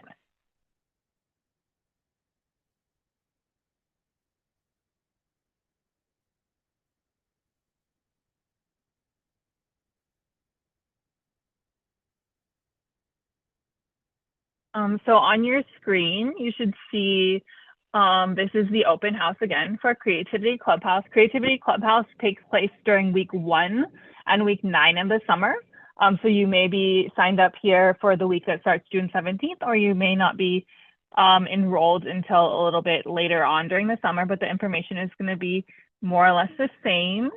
So on your screen, you should see this is the open house again for Creativity Clubhouse. Creativity Clubhouse takes place during week 1 and week 9 in the summer. So you may be signed up here for the week that starts June 17th, or you may not be enrolled until a little bit later on during the summer, but the information is going to be more or less the same.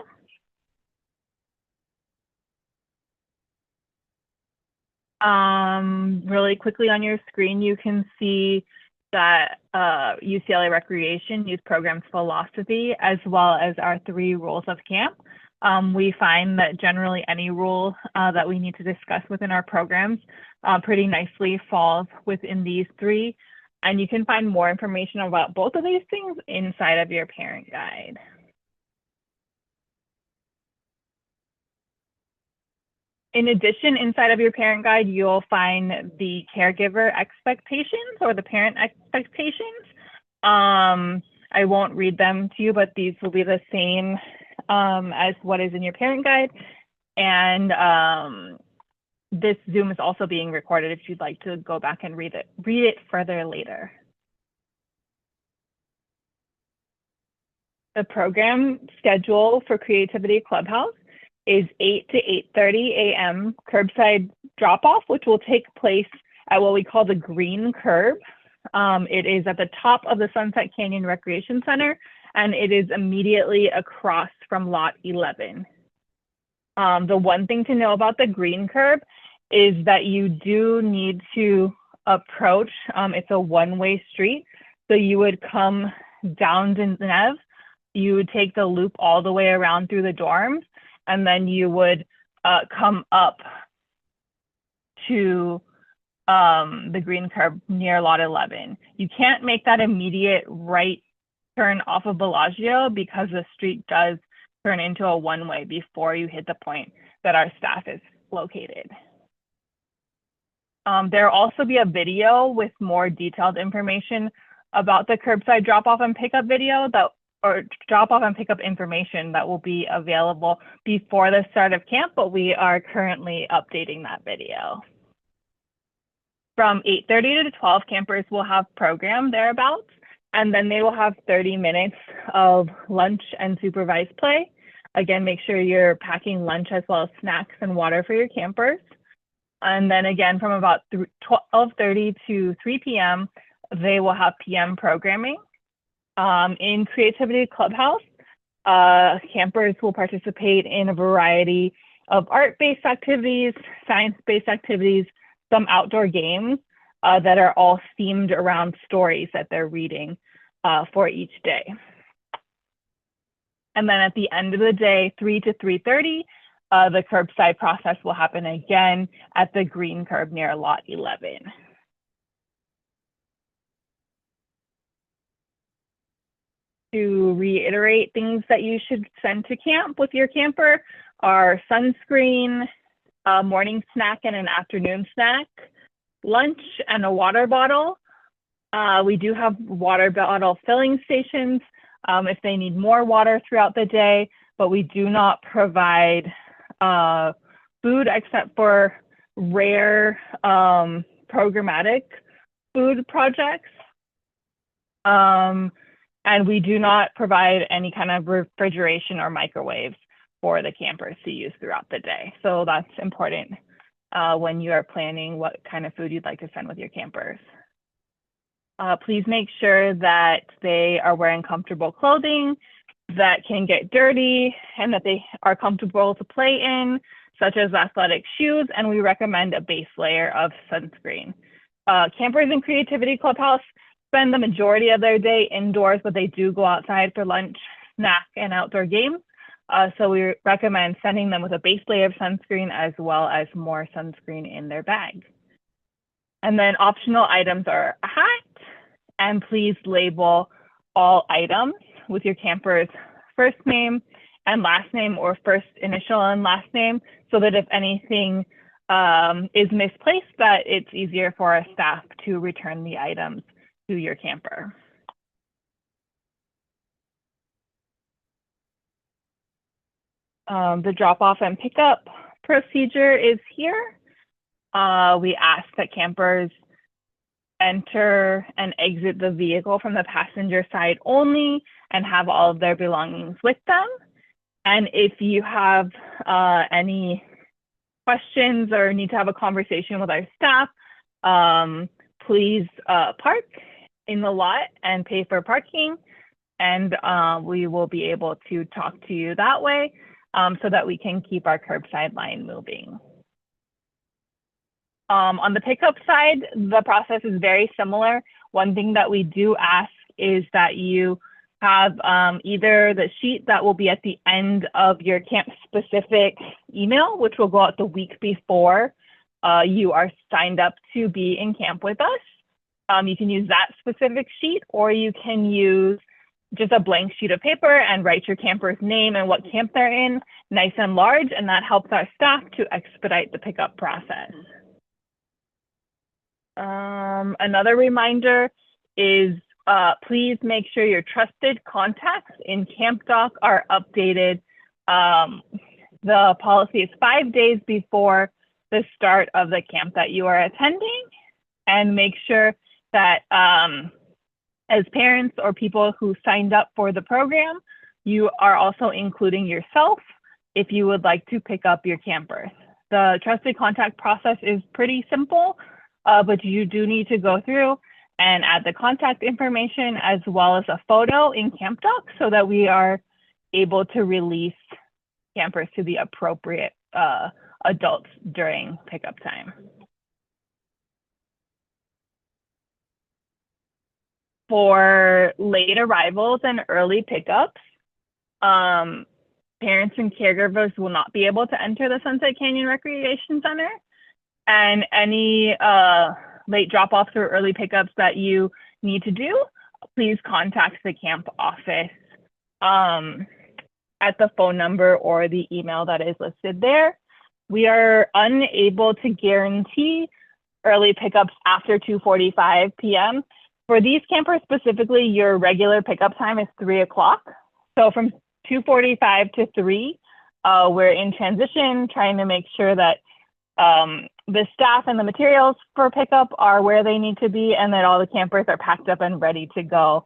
Really quickly on your screen, you can see that UCLA Recreation Youth Programs Philosophy, as well as our 3 rules of camp. We find that generally any rule that we need to discuss within our programs pretty nicely falls within these 3. And you can find more information about both of these things inside of your parent guide. In addition, inside of your parent guide, you'll find the caregiver expectations or the parent expectations. I won't read them to you, but these will be the same as what is in your parent guide. And this Zoom is also being recorded if you'd like to go back and read it further later. The program schedule for Creativity Clubhouse is 8 to 8:30 a.m. curbside drop-off, which will take place at what we call the Green Curb. It is at the top of the Sunset Canyon Recreation Center, and it is immediately across from Lot 11. The one thing to know about the Green Curb is that you do need to approach, it's a one-way street, so you would come down to Nev, you would take the loop all the way around through the dorms, and then you would come up to the Green Curb near Lot 11. You can't make that immediate right turn off of Bellagio because the street does turn into a one-way before you hit the point that our staff is located. There will also be a video with more detailed information about the curbside drop-off and pickup video or drop-off and pickup information that will be available before the start of camp, but we are currently updating that video. From 8:30 to 12, campers will have program thereabouts, and then they will have 30 minutes of lunch and supervised play. Again, make sure you're packing lunch as well as snacks and water for your campers. And then again, from about 12:30 to 3 p.m., they will have PM programming. In Creativity Clubhouse, campers will participate in a variety of art-based activities, science-based activities, some outdoor games that are all themed around stories that they're reading for each day. And then at the end of the day, 3 to 3:30, the curbside process will happen again at the Green Curb near Lot 11. To reiterate things that you should send to camp with your camper are sunscreen, a morning snack and an afternoon snack, lunch, and a water bottle. We do have water bottle filling stations if they need more water throughout the day, but we do not provide food except for rare programmatic food projects. And we do not provide any kind of refrigeration or microwaves for the campers to use throughout the day. So that's important when you are planning what kind of food you'd like to send with your campers. Please make sure that they are wearing comfortable clothing that can get dirty and that they are comfortable to play in, such as athletic shoes, and we recommend a base layer of sunscreen. Campers in Creativity Clubhouse spend the majority of their day indoors, but they do go outside for lunch, snack, and outdoor games. So we recommend sending them with a base layer of sunscreen as well as more sunscreen in their bag. And then optional items are a hat, and please label all items with your camper's first name and last name, or first initial and last name, so that if anything is misplaced, that it's easier for our staff to return the items to your camper. The drop-off and pickup procedure is here. We ask that campers enter and exit the vehicle from the passenger side only and have all of their belongings with them. And if you have any questions or need to have a conversation with our staff, please park in the lot and pay for parking, and we will be able to talk to you that way, so that we can keep our curbside line moving. On the pickup side, the process is very similar. One thing that we do ask is that you have either the sheet that will be at the end of your camp specific email, which will go out the week before you are signed up to be in camp with us. You can use that specific sheet, or you can use just a blank sheet of paper and write your camper's name and what camp they're in, nice and large, and that helps our staff to expedite the pickup process. Another reminder is please make sure your trusted contacts in CampDoc are updated. The policy is 5 days before the start of the camp that you are attending, and make sure that as parents or people who signed up for the program, you are also including yourself if you would like to pick up your camper. The trusted contact process is pretty simple, but you do need to go through and add the contact information as well as a photo in CampDoc, so that we are able to release campers to the appropriate adults during pickup time. For late arrivals and early pickups, parents and caregivers will not be able to enter the Sunset Canyon Recreation Center, and any late drop-offs or early pickups that you need to do, please contact the camp office at the phone number or the email that is listed there. We are unable to guarantee early pickups after 2:45 p.m. For these campers specifically, your regular pickup time is 3 o'clock. So from 2:45 to 3, we're in transition, trying to make sure that the staff and the materials for pickup are where they need to be, and that all the campers are packed up and ready to go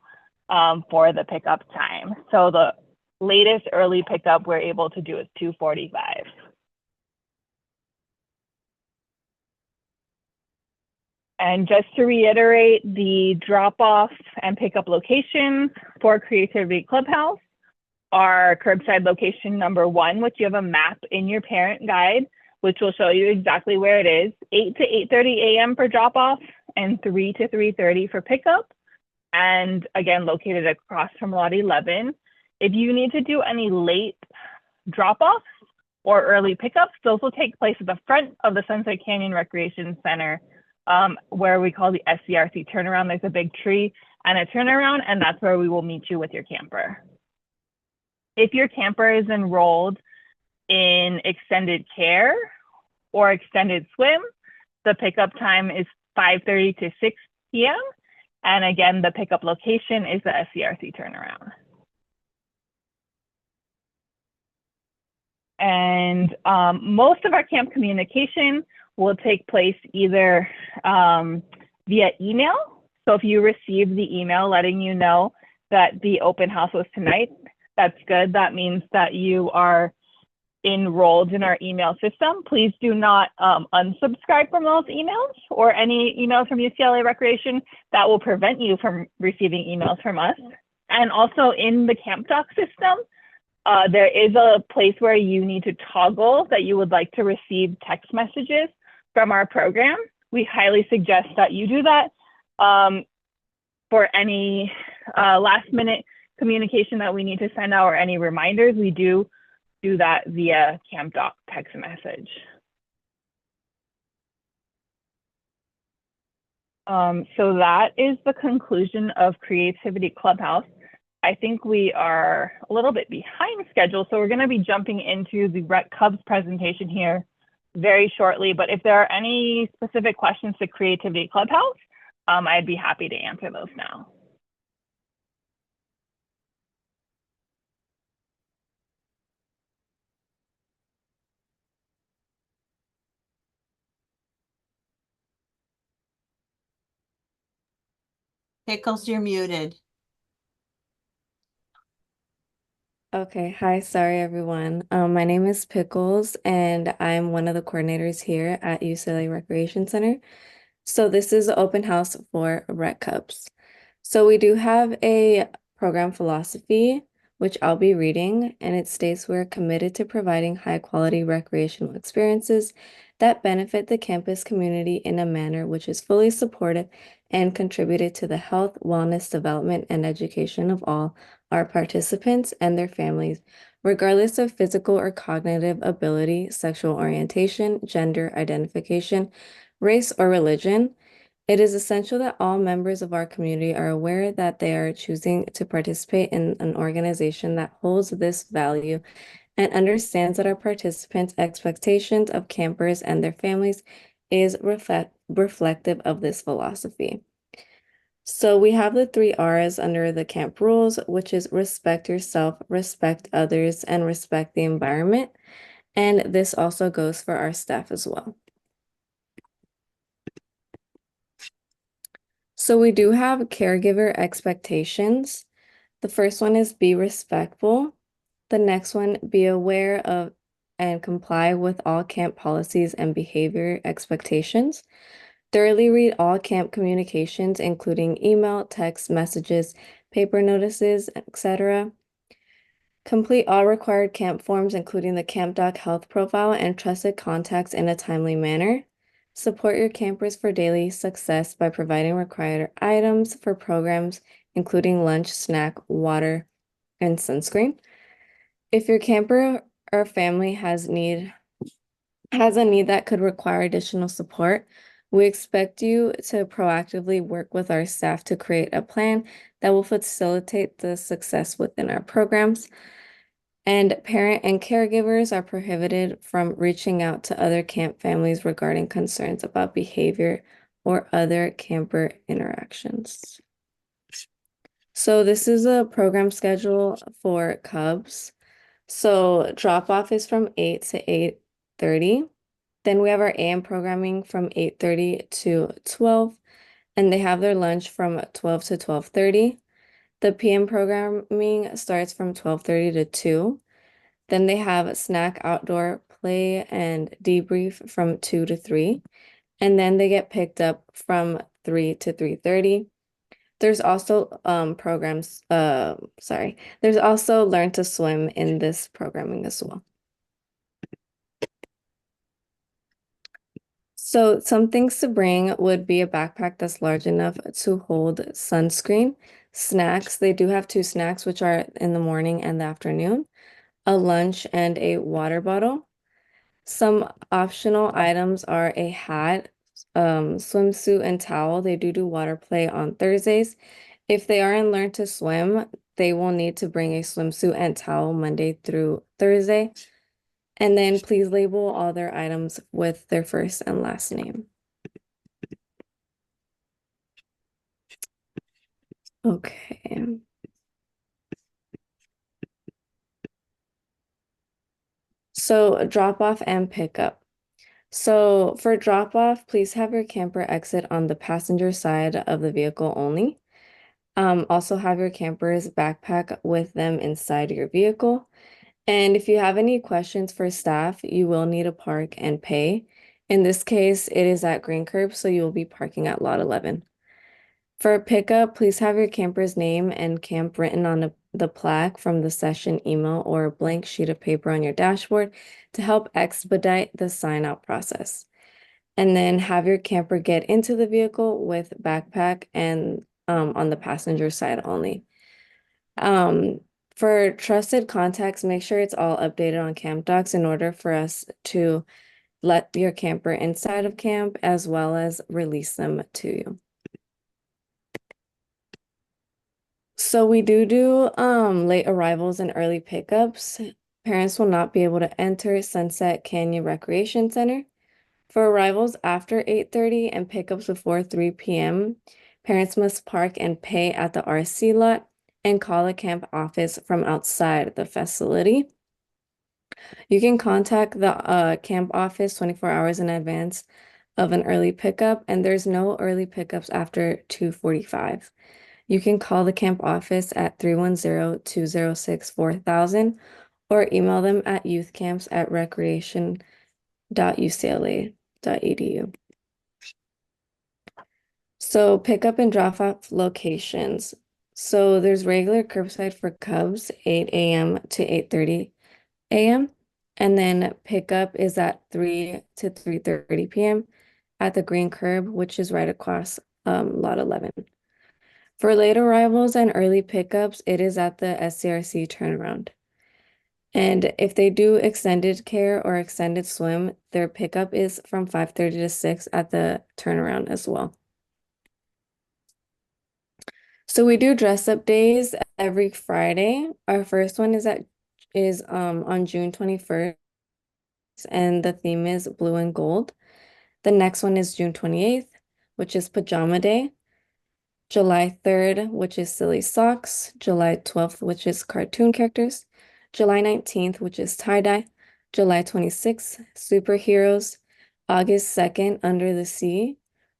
for the pickup time. So the latest early pickup we're able to do is 2:45. And just to reiterate, the drop-off and pickup locations for Creativity Clubhouse are curbside location number 1, which you have a map in your parent guide, which will show you exactly where it is, 8 to 8:30 a.m. for drop-off and 3 to 3:30 for pickup. And again, located across from Lot 11. If you need to do any late drop-offs or early pickups, those will take place at the front of the Sunset Canyon Recreation Center, where we call the SCRC turnaround. There's a big tree and a turnaround, and that's where we will meet you with your camper. If your camper is enrolled in extended care or extended swim, the pickup time is 5:30 to 6 p.m. And again, the pickup location is the SCRC turnaround. And most of our camp communication will take place either via email. So if you receive the email letting you know that the open house was tonight, that's good. That means that you are enrolled in our email system. Please do not unsubscribe from those emails or any emails from UCLA Recreation. That will prevent you from receiving emails from us. And also in the CampDoc system, there is a place where you need to toggle that you would like to receive text messages from our program. We highly suggest that you do that for any last minute communication that we need to send out or any reminders. We do that via CampDoc text message. So that is the conclusion of Creativity Clubhouse. I think we are a little bit behind schedule, so we're going to be jumping into the Rec Cubs presentation here very shortly. But if there are any specific questions to Creativity Clubhouse, I'd be happy to answer those now. Pickles, you're muted. Okay, hi, sorry everyone. My name is Pickles and I'm one of the coordinators here at UCLA Recreation Center. So this is an open house for Rec Cubs. So we do have a program philosophy, which I'll be reading, and it states we're committed to providing high quality recreational experiences that benefit the campus community in a manner which is fully supportive and contributed to the health, wellness, development, and education of all our participants and their families, regardless of physical or cognitive ability, sexual orientation, gender identification, race, or religion. It is essential that all members of our community are aware that they are choosing to participate in an organization that holds this value and understands that our participants' expectations of campers and their families is reflective of this philosophy. So we have the 3 R's under the camp rules, which is respect yourself, respect others, and respect the environment. And this also goes for our staff as well. So we do have caregiver expectations. The first one is be respectful. The next one, be aware of and comply with all camp policies and behavior expectations. Thoroughly read all camp communications, including email, text messages, paper notices, etc. Complete all required camp forms, including the Camp Doc health profile and trusted contacts in a timely manner. Support your campers for daily success by providing required items for programs, including lunch, snack, water, and sunscreen. If your camper or family has a need that could require additional support, we expect you to proactively work with our staff to create a plan that will facilitate the success within our programs. And parent and caregivers are prohibited from reaching out to other camp families regarding concerns about behavior or other camper interactions. So this is a program schedule for Cubs. So drop-off is from 8 to 8:30. Then we have our AM programming from 8:30 to 12, and they have their lunch from 12 to 12:30. The PM programming starts from 12:30 to 2. Then they have a snack, outdoor play, and debrief from 2 to 3. And then they get picked up from 3 to 3:30. There's also there's also Learn to Swim in this programming as well. So some things to bring would be a backpack that's large enough to hold sunscreen. Snacks, they do have 2 snacks, which are in the morning and the afternoon, a lunch, and a water bottle. Some optional items are a hat, swimsuit, and towel. They do water play on Thursdays. If they are in Learn to Swim, they will need to bring a swimsuit and towel Monday through Thursday. And then please label all their items with their first and last name. Okay. So drop off and pickup. So for drop off, please have your camper exit on the passenger side of the vehicle only. Also have your camper's backpack with them inside your vehicle. And if you have any questions for staff, you will need to park and pay. In this case, it is at Green Curb, so you will be parking at lot 11. For pickup, please have your camper's name and camp written on the plaque from the session email or a blank sheet of paper on your dashboard to help expedite the sign-out process. And then have your camper get into the vehicle with backpack and on the passenger side only. For trusted contacts, make sure it's all updated on Camp Docs in order for us to let your camper inside of camp as well as release them to you. So we do late arrivals and early pickups. Parents will not be able to enter Sunset Canyon Recreation Center. For arrivals after 8:30 and pickups before 3 p.m., parents must park and pay at the RC lot and call the camp office from outside the facility. You can contact the camp office 24 hours in advance of an early pickup, and there's no early pickups after 2:45. You can call the camp office at 310-206-4000 or email them at youthcamps@recreation.ucla.edu. So pickup and drop off locations. So there's regular curbside for Cubs, 8 a.m. to 8:30 a.m. And then pickup is at 3 to 3:30 p.m. at the green curb, which is right across lot 11. For late arrivals and early pickups, it is at the SCRC turnaround. And if they do extended care or extended swim, their pickup is from 5:30 to 6 at the turnaround as well. So we do dress up days every Friday. Our first one is on June 21st, and the theme is blue and gold. The next one is June 28th, which is pajama day. July 3rd, which is silly socks. July 12th, which is cartoon characters. July 19th, which is tie-dye. July 26th, superheroes. August 2nd, under the sea.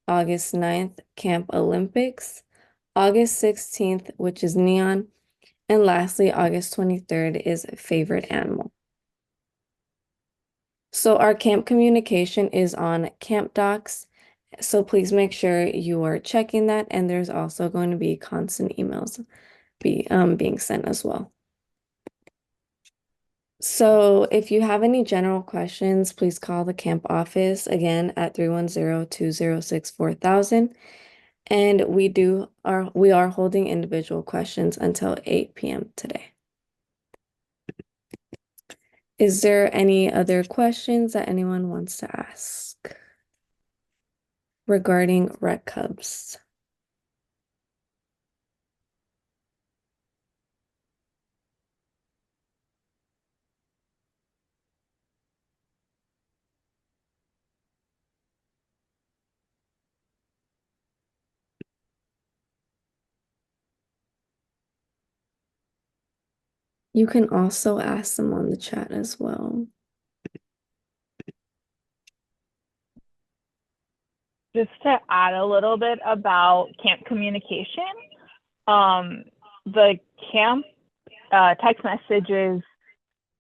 August 9th, Camp Olympics. August 16th, which is neon. And lastly, August 23rd is favorite animal. So our camp communication is on Camp Docs. So please make sure you are checking that. And there's also going to be constant emails being sent as well. So if you have any general questions, please call the camp office again at 310-206-4000. And we are holding individual questions until 8 p.m. today. Is there any other questions that anyone wants to ask regarding Rec Cubs? You can also ask them on the chat as well. Just to add a little bit about camp communication, the camp text messages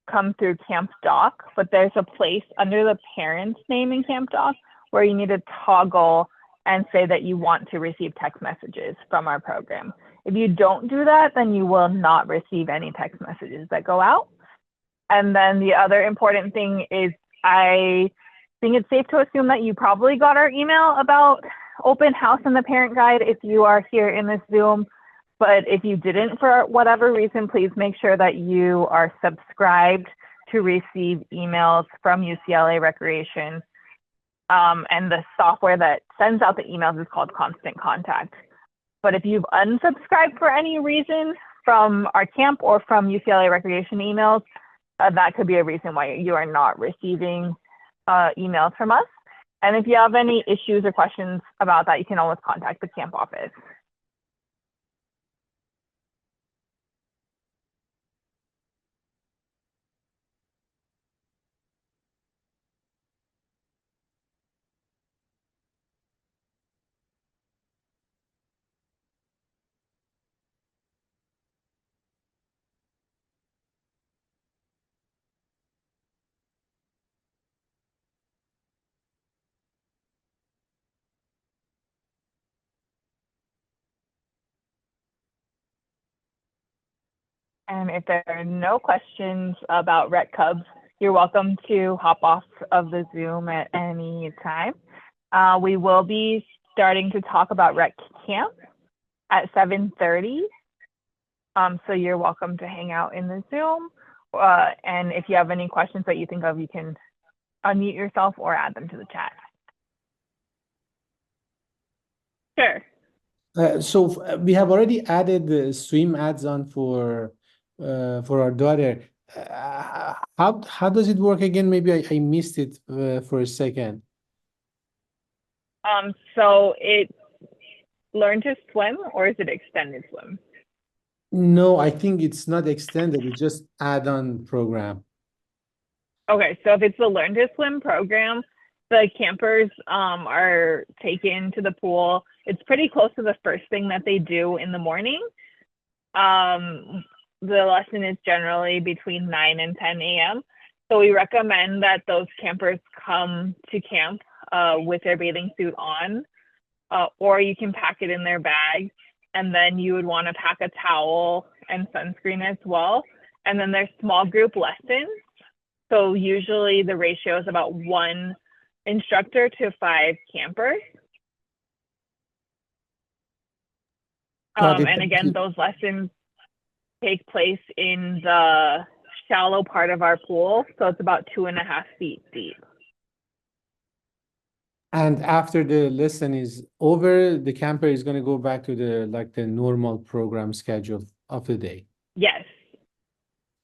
come through Camp Doc, but there's a place under the parent's name in Camp Doc where you need to toggle and say that you want to receive text messages from our program. If you don't do that, then you will not receive any text messages that go out. And then the other important thing is I think it's safe to assume that you probably got our email about open house and the parent guide if you are here in this Zoom. But if you didn't, for whatever reason, please make sure that you are subscribed to receive emails from UCLA Recreation. And the software that sends out the emails is called Constant Contact. But if you've unsubscribed for any reason from our camp or from UCLA Recreation emails, that could be a reason why you are not receiving emails from us. And if you have any issues or questions about that, you can always contact the camp office. And if there are no questions about Rec Cubs, you're welcome to hop off of the Zoom at any time. We will be starting to talk about Rec Camp at 7:30. So you're welcome to hang out in the Zoom. And if you have any questions that you think of, you can unmute yourself or add them to the chat. Sure. We have already added the swim ads on for our daughter. How does it work again? Maybe I missed it for a second. So it learn to swim, or is it extended swim? No, I think it's not extended. It's just add-on program. Okay, so if it's the Learn to Swim program, the campers are taken to the pool. It's pretty close to the first thing that they do in the morning. The lesson is generally between 9 and 10 a.m. So we recommend that those campers come to camp with their bathing suit on, or you can pack it in their bag. And then you would want to pack a towel and sunscreen as well. And then there's small group lessons. So usually the ratio is about 1 instructor to 5 campers. Got it. And Thank again, you. those lessons take place in the shallow part of our pool. So it's about 2.5 feet deep. And after the lesson is over, the camper is going to go back to the normal program schedule of the day. Yes.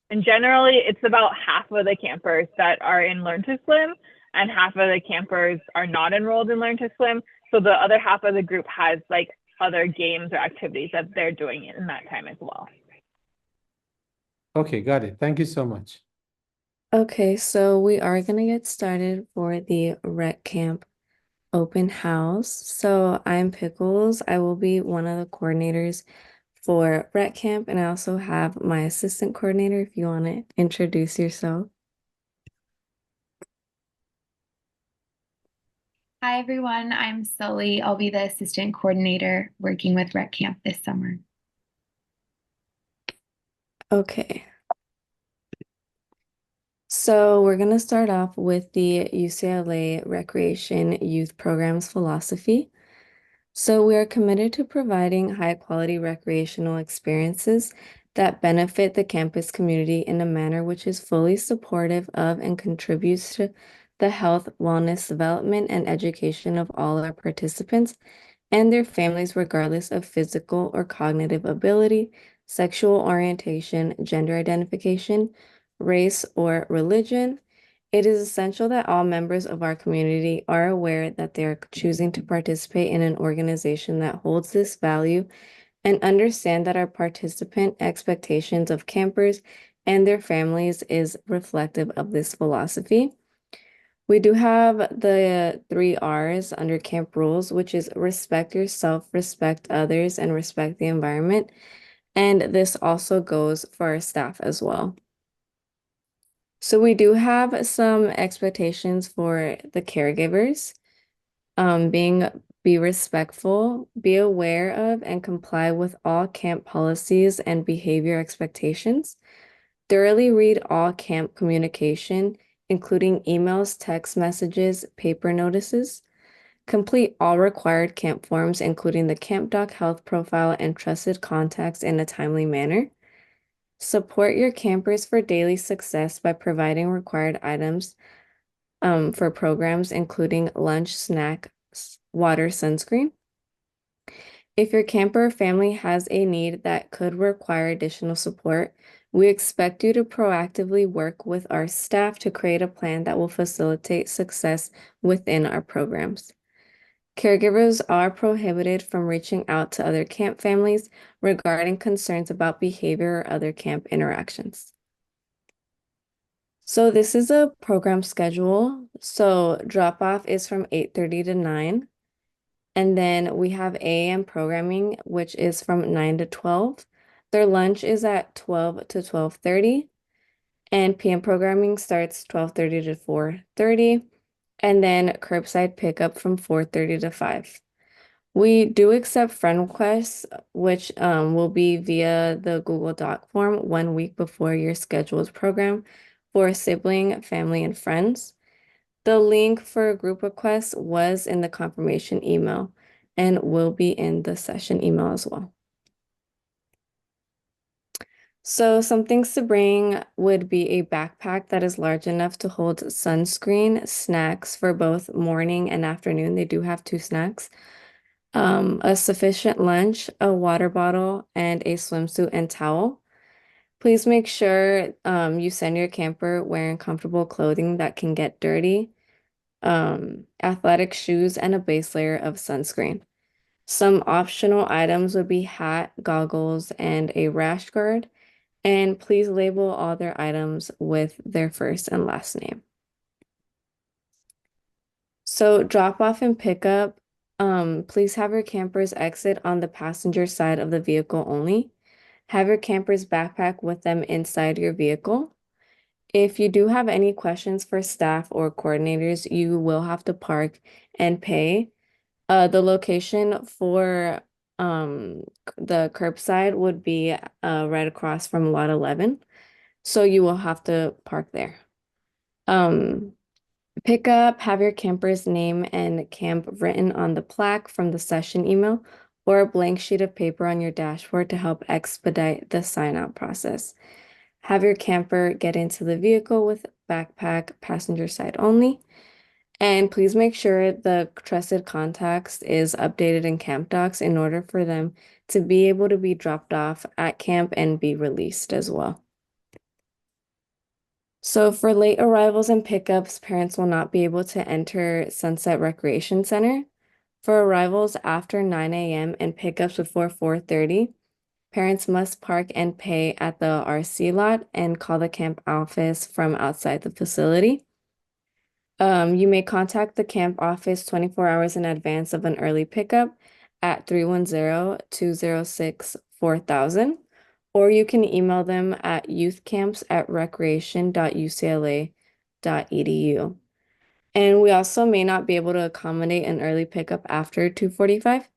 And generally, it's about half of the campers that are in Learn to Swim, and half of the campers are not enrolled in Learn to Swim. So the other half of the group has like other games or activities that they're doing in that time as well. Okay, got it. Thank you so much. Okay, so we are going to get started for the rec camp open house. So I'm Pickles. I will be one of the coordinators for rec camp, and I also have my assistant coordinator if you want to introduce yourself. Hi, everyone. I'm Sully. I'll be the assistant coordinator working with Rec Camp this summer. Okay. So we're going to start off with the UCLA Recreation Youth Programs philosophy. So we are committed to providing high-quality recreational experiences that benefit the campus community in a manner which is fully supportive of and contributes to the health, wellness, development, and education of all our participants and their families, regardless of physical or cognitive ability, sexual orientation, gender identification, race, or religion. It is essential that all members of our community are aware that they are choosing to participate in an organization that holds this value and understand that our participant expectations of campers and their families is reflective of this philosophy. We do have the 3 R's under camp rules, which is respect yourself, respect others, and respect the environment. And this also goes for our staff as well. So we do have some expectations for the caregivers. Be respectful, be aware of and comply with all camp policies and behavior expectations. Thoroughly read all camp communication, including emails, text messages, paper notices. Complete all required camp forms, including the Camp Doc health profile and trusted contacts in a timely manner. Support your campers for daily success by providing required items for programs, including lunch, snack, water, sunscreen. If your camper or family has a need that could require additional support, we expect you to proactively work with our staff to create a plan that will facilitate success within our programs. Caregivers are prohibited from reaching out to other camp families regarding concerns about behavior or other camp interactions. So this is a program schedule. So drop-off is from 8:30 to 9. And then we have AM programming, which is from 9 to 12. Their lunch is at 12 to 12:30. And PM programming starts 12:30 to 4:30. And then curbside pickup from 4:30 to 5. We do accept friend requests, which will be via the Google Doc form 1 week before your scheduled program for a sibling, family, and friends. The link for group requests was in the confirmation email and will be in the session email as well. So some things to bring would be a backpack that is large enough to hold sunscreen, snacks for both morning and afternoon. They do have 2 snacks. a sufficient lunch, a water bottle, and a swimsuit and towel. Please make sure you send your camper wearing comfortable clothing that can get dirty, athletic shoes, and a base layer of sunscreen. Some optional items would be hat, goggles, and a rash guard. And please label all their items with their first and last name. So drop off and pick up, please have your campers exit on the passenger side of the vehicle only. Have your camper's backpack with them inside your vehicle. If you do have any questions for staff or coordinators, you will have to park and pay. The location for the curbside would be right across from lot 11. So you will have to park there. Pick up, have your camper's name and camp written on the plaque from the session email or a blank sheet of paper on your dashboard to help expedite the sign-out process. Have your camper get into the vehicle with backpack passenger side only. And please make sure the trusted contacts is updated in camp docs in order for them to be able to be dropped off at camp and be released as well. So for late arrivals and pickups, parents will not be able to enter Sunset Recreation Center. For arrivals after 9 a.m. and pickups before 4:30, parents must park and pay at the RC lot and call the camp office from outside the facility. You may contact the camp office 24 hours in advance of an early pickup at 310-206-4000, or you can email them at youthcamps@recreation.ucla.edu. And we also may not be able to accommodate an early pickup after 2:45.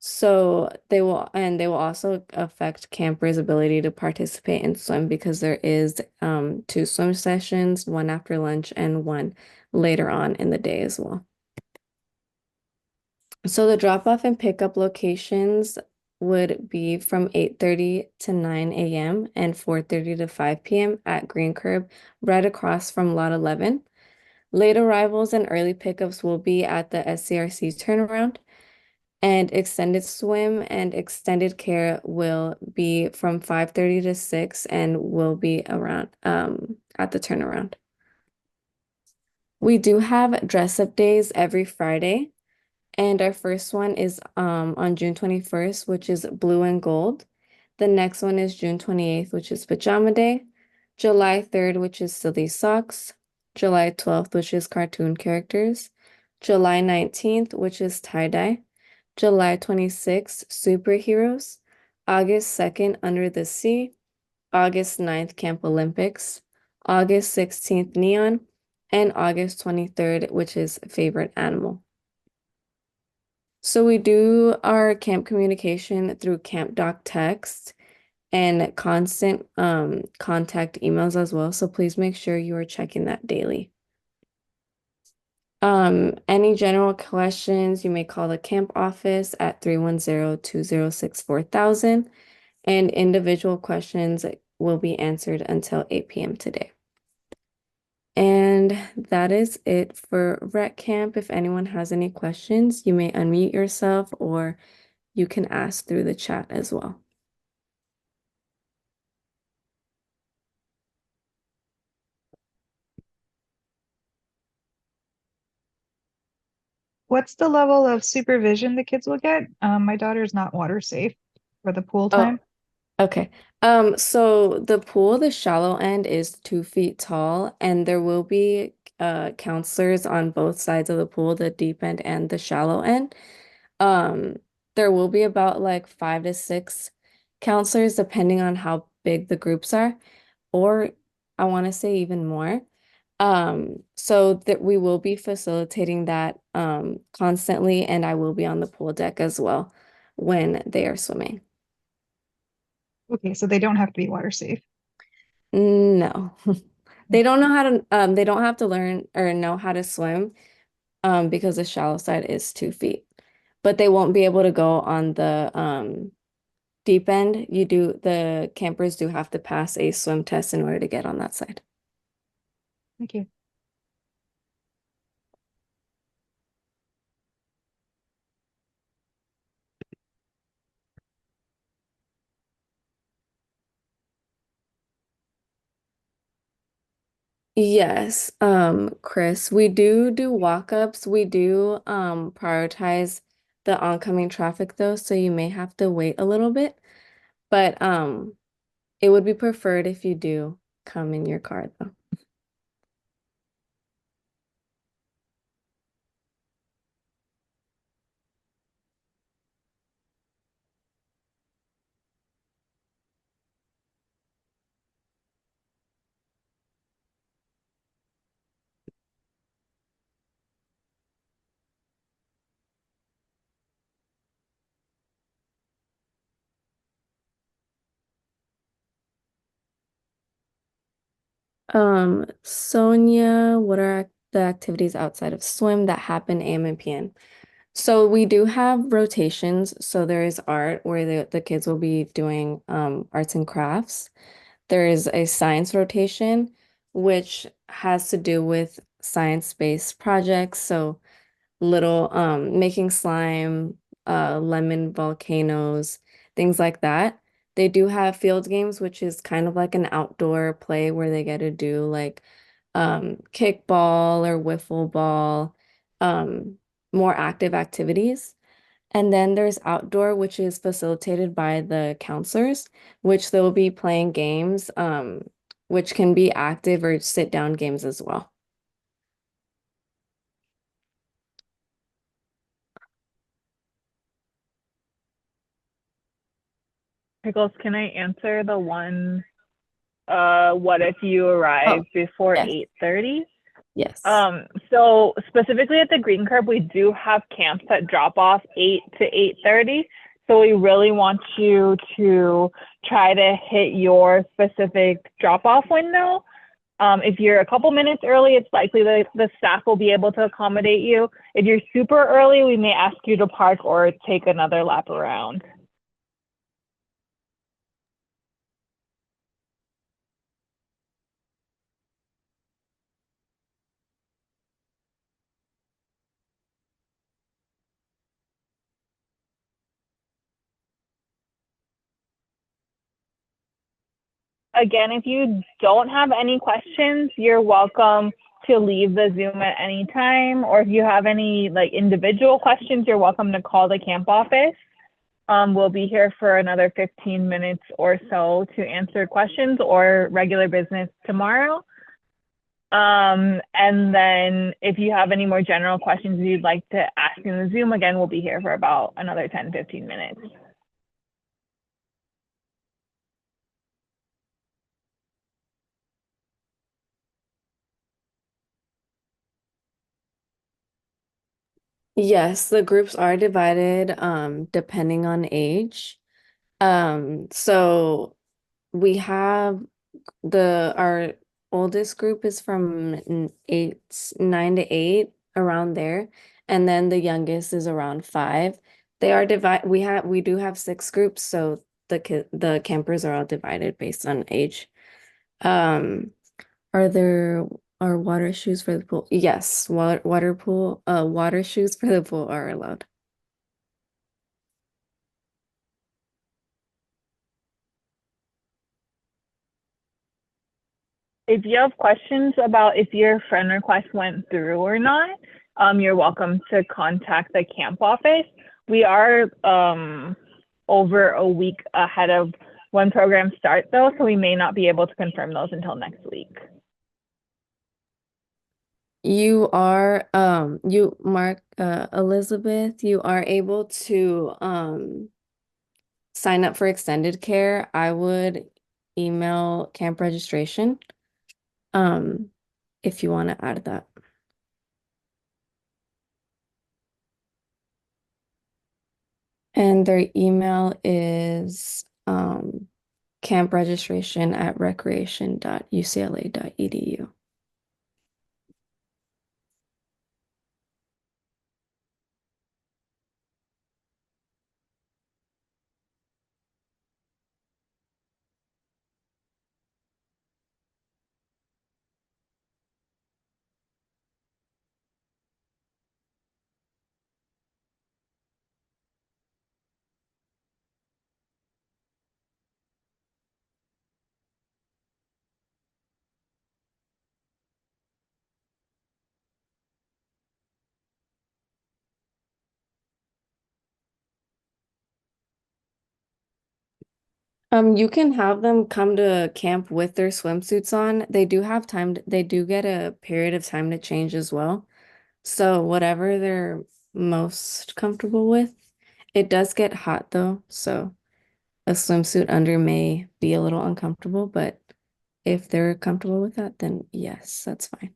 So they will also affect campers' ability to participate in swim because there is 2 swim sessions, one after lunch and one later on in the day as well. So the drop-off and pickup locations would be from 8:30 to 9 a.m. and 4:30 to 5 p.m. at Green Curb, right across from Lot 11. Late arrivals and early pickups will be at the SCRC turnaround. And extended swim and extended care will be from 5:30 to 6 and will be around at the turnaround. We do have dress up days every Friday, and our first one is on June 21st, which is blue and gold. The next one is June 28th, which is pajama day. July 3rd, which is silly socks. July 12th, which is cartoon characters. July 19th, which is tie-dye. July 26th, superheroes. August 2nd, Under the Sea. August 9th, Camp Olympics. August 16th, Neon. And August 23rd, which is favorite animal. So we do our camp communication through Camp Doc text and constant contact emails as well. So please make sure you are checking that daily. Any general questions, you may call the camp office at 310-206-4000, and individual questions will be answered until 8 p.m. today. And that is it for Rec Camp. If anyone has any questions, you may unmute yourself or you can ask through the chat as well. What's the level of supervision the kids will get? My daughter's not water safe for the pool time. Okay. So the pool, the shallow end is 2 feet tall, and there will be counselors on both sides of the pool, the deep end and the shallow end. There will be about like 5 to 6 counselors depending on how big the groups are, or I want to say even more. So that we will be facilitating that constantly, and I will be on the pool deck as well when they are swimming. Okay, so they don't have to be water safe. No, they don't know how to, they don't have to learn or know how to swim because the shallow side is 2 feet, but they won't be able to go on the deep end. The campers do have to pass a swim test in order to get on that side. Thank you. Yes, Chris, we do walk-ups. We do prioritize the oncoming traffic though, so you may have to wait a little bit. But it would be preferred if you do come in your car though. Sonia, what are the activities outside of swim that happen AM and PM? So we do have rotations. So there is art where the kids will be doing arts and crafts. There is a science rotation, which has to do with science-based projects. So little making slime, lemon volcanoes, things like that. They do have field games, which is kind of like an outdoor play where they get to do like kickball or wiffle ball, um, more active activities. And then there's outdoor, which is facilitated by the counselors, which they'll be playing games, which can be active or sit down games as well. Pickles, can I answer the one, what if you arrive before yes. 8:30? Yes. So specifically at the Green Curb, we do have camps that drop off 8 to 8:30. So we really want you to try to hit your specific drop-off window. If you're a couple minutes early, it's likely that the staff will be able to accommodate you. If you're super early, we may ask you to park or take another lap around. Again, if you don't have any questions, you're welcome to leave the Zoom at any time. Or if you have any like individual questions, you're welcome to call the camp office. We'll be here for another 15 minutes or so to answer questions or regular business tomorrow. And then if you have any more general questions you'd like to ask in the Zoom, again, we'll be here for about another 10, 15 minutes. Yes, the groups are divided depending on age. So we have our oldest group is from 9 to 8 around there, and then the youngest is around 5. They are divided. We do have 6 groups, so the campers are all divided based on age. Um, are water shoes for the pool? Yes, water shoes for the pool are allowed. If you have questions about if your friend request went through or not, you're welcome to contact the camp office. We are over a week ahead of when programs start though, so we may not be able to confirm those until next week. You are Elizabeth, you are able to sign up for extended care. I would email camp registration if you want to add that. And their email is campregistration@recreation.ucla.edu. You can have them come to camp with their swimsuits on. They do have time, they do get a period of time to change as well. So whatever they're most comfortable with. It does get hot though, so a swimsuit under may be a little uncomfortable, but if they're comfortable with that, then yes, that's fine.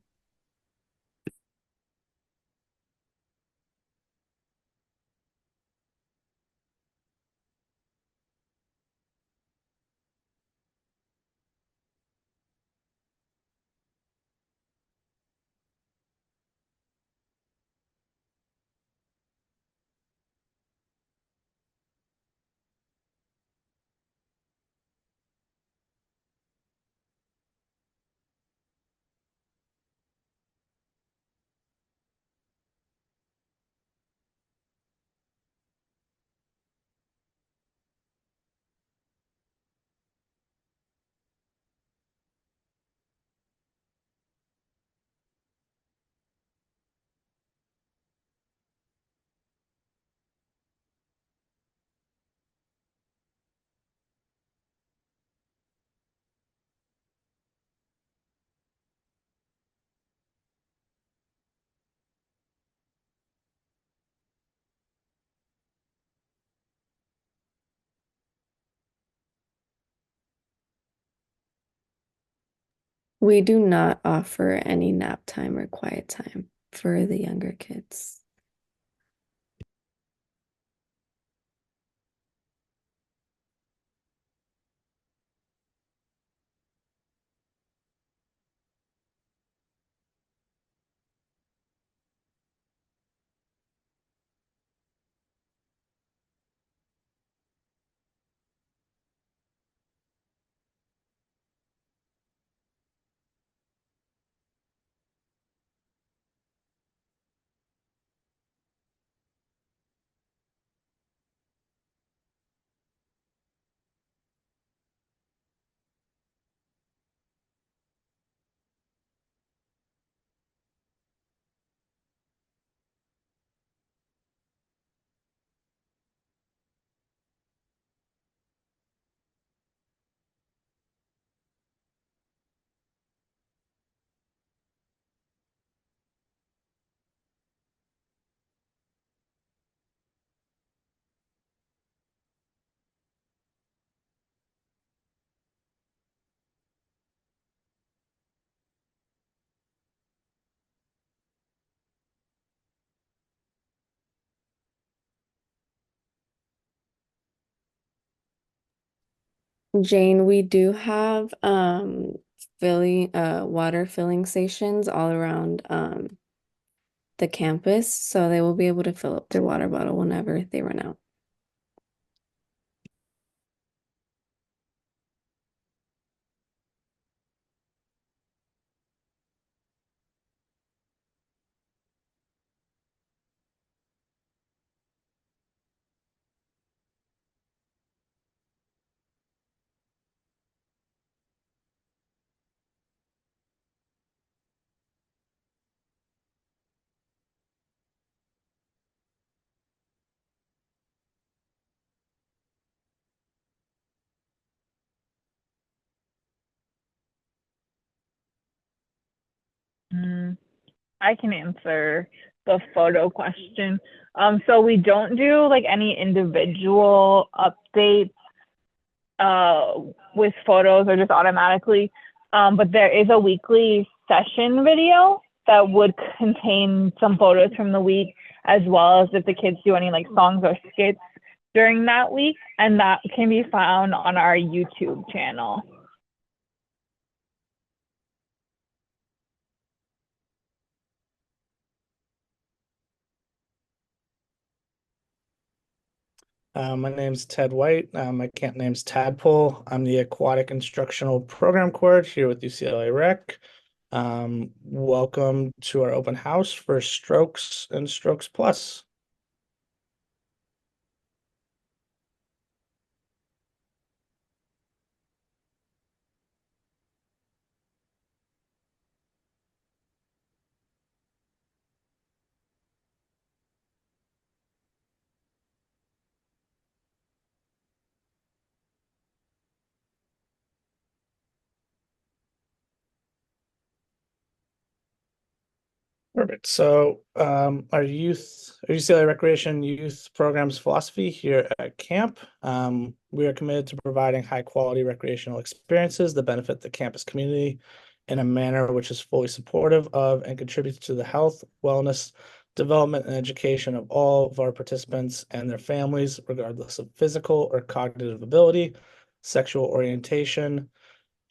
We do not offer any nap time or quiet time for the younger kids. Jane, we do have filling water filling stations all around the campus, so they will be able to fill up their water bottle whenever they run out. I can answer the photo question. So we don't do like any individual updates with photos or just automatically. But there is a weekly session video that would contain some photos from the week, as well as if the kids do any like songs or skits during that week, and that can be found on our YouTube channel. My name's Ted White. My camp name's Tadpole. I'm the Aquatic Instructional Program Coach here with UCLA Rec. Welcome to our open house for Strokes and Strokes Plus. Perfect. So our UCLA Recreation Youth Programs philosophy here at camp, we are committed to providing high quality recreational experiences that benefit the campus community in a manner which is fully supportive of and contributes to the health, wellness, development, and education of all of our participants and their families, regardless of physical or cognitive ability, sexual orientation,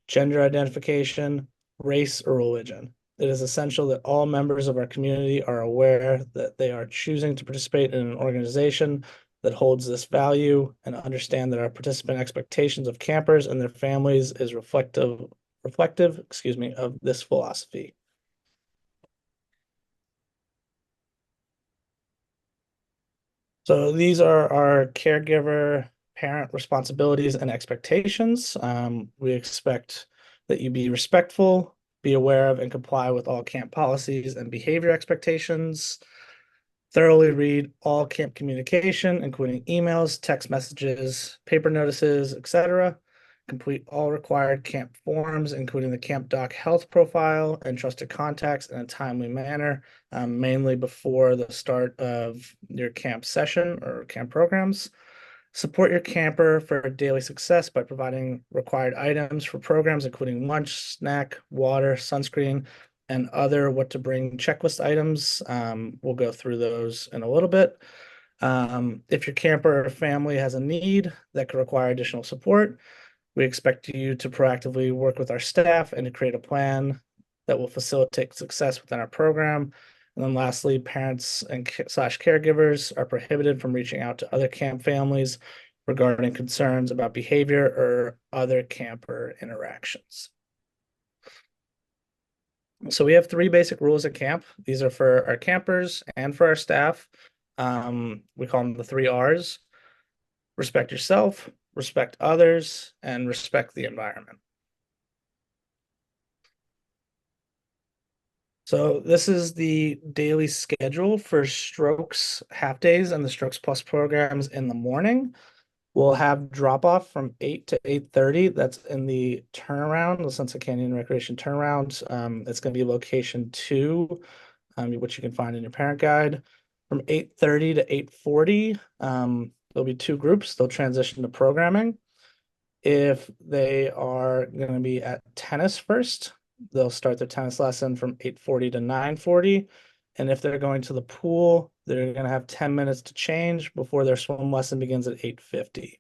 gender identification, race, or religion. It is essential that all members of our community are aware that they are choosing to participate in an organization that holds this value and understand that our participant expectations of campers and their families is reflective, of this philosophy. So these are our caregiver parent responsibilities and expectations. We expect that you be respectful, be aware of and comply with all camp policies and behavior expectations, thoroughly read all camp communication, including emails, text messages, paper notices, etc. Complete all required camp forms, including the camp doc health profile and trusted contacts in a timely manner, mainly before the start of your camp session or camp programs. Support your camper for daily success by providing required items for programs, including lunch, snack, water, sunscreen, and other what to bring checklist items. We'll go through those in a little bit. If your camper or family has a need that could require additional support, we expect you to proactively work with our staff and to create a plan that will facilitate success within our program. And then lastly, parents and slash caregivers are prohibited from reaching out to other camp families regarding concerns about behavior or other camper interactions. So we have 3 basic rules at camp. These are for our campers and for our staff. We call them the 3 R's: respect yourself, respect others, and respect the environment. So this is the daily schedule for Strokes half days and the Strokes Plus programs in the morning. We'll have drop off from 8 to 8:30. That's in the turnaround, the Sunset Canyon Recreation turnaround. It's going to be location 2, which you can find in your parent guide. From 8:30 to 8:40, there'll be 2 groups. They'll transition to programming. If they are going to be at tennis first, they'll start their tennis lesson from 8:40 to 9:40. And if they're going to the pool, they're going to have 10 minutes to change before their swim lesson begins at 8:50.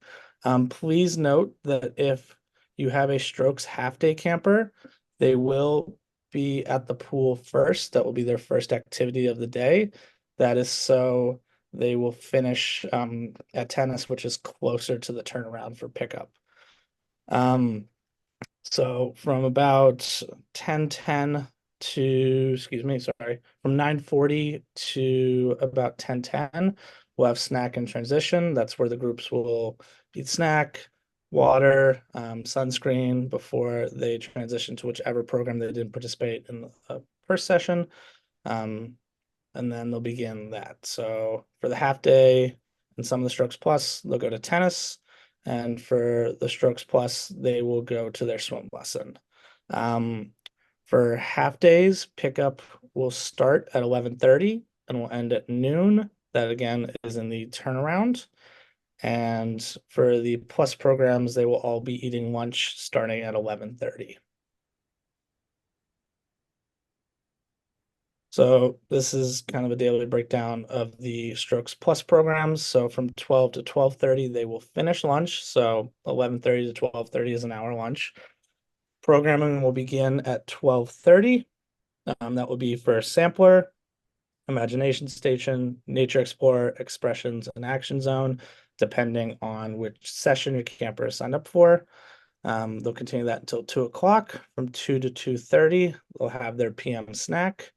Please note that if you have a Strokes half-day camper, they will be at the pool first. That will be their first activity of the day. That is so they will finish at tennis, which is closer to the turnaround for pickup. So from about 10:10 to, from 9:40 to about 10:10, we'll have snack and transition. That's where the groups will eat snack, water, sunscreen before they transition to whichever program they didn't participate in the first session. And then they'll begin that. So for the half day and some of the Strokes Plus, they'll go to tennis. And for the Strokes Plus, they will go to their swim lesson. For half days, pickup will start at 11:30 and will end at noon. That again is in the turnaround. And for the Plus programs, they will all be eating lunch starting at 11:30. So this is kind of a daily breakdown of the Strokes Plus programs. So from 12 to 12:30, they will finish lunch. So 11:30 to 12:30 is an hour lunch. Programming will begin at 12:30. That will be for Sampler, Imagination Station, Nature Explorer, Expressions, and Action Zone, depending on which session your camper is signed up for. They'll continue that until 2 o'clock. From 2 to 2:30, they'll have their PM snack.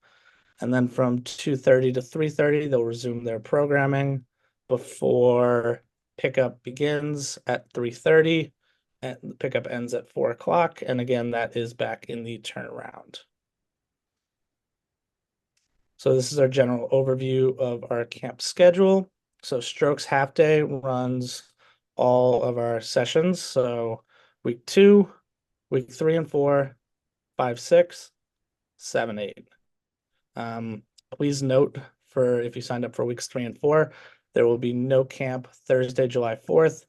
And then from 2:30 to 3:30, they'll resume their programming before pickup begins at 3:30. And the pickup ends at 4 o'clock. And again, that is back in the turnaround. So this is our general overview of our camp schedule. So Strokes half day runs all of our sessions. So week 2, week 3 and 4, 5, 6, 7, 8. Please note for if you signed up for weeks 3 and 4, there will be no camp Thursday, July 4th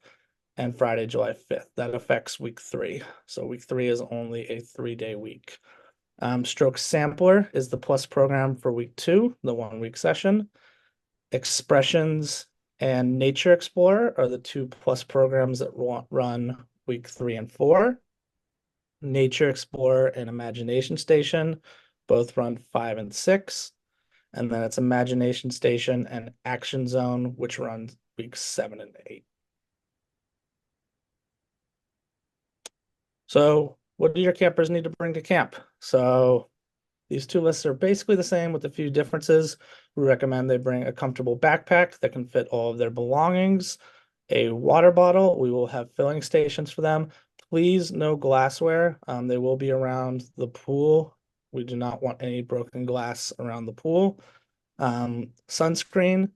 and Friday, July 5th. That affects week 3. So week 3 is only a 3-day week. Stroke Sampler is the plus program for week 2, the 1-week session. Expressions and Nature Explorer are the 2 plus programs that run week 3 and 4. Nature Explorer and Imagination Station both run 5 and 6. And then it's Imagination Station and Action Zone, which runs weeks 7 and 8. So what do your campers need to bring to camp? So these 2 lists are basically the same with a few differences. We recommend they bring a comfortable backpack that can fit all of their belongings, a water bottle. We will have filling stations for them. Please, no glassware. They will be around the pool. We do not want any broken glass around the pool. Sunscreen.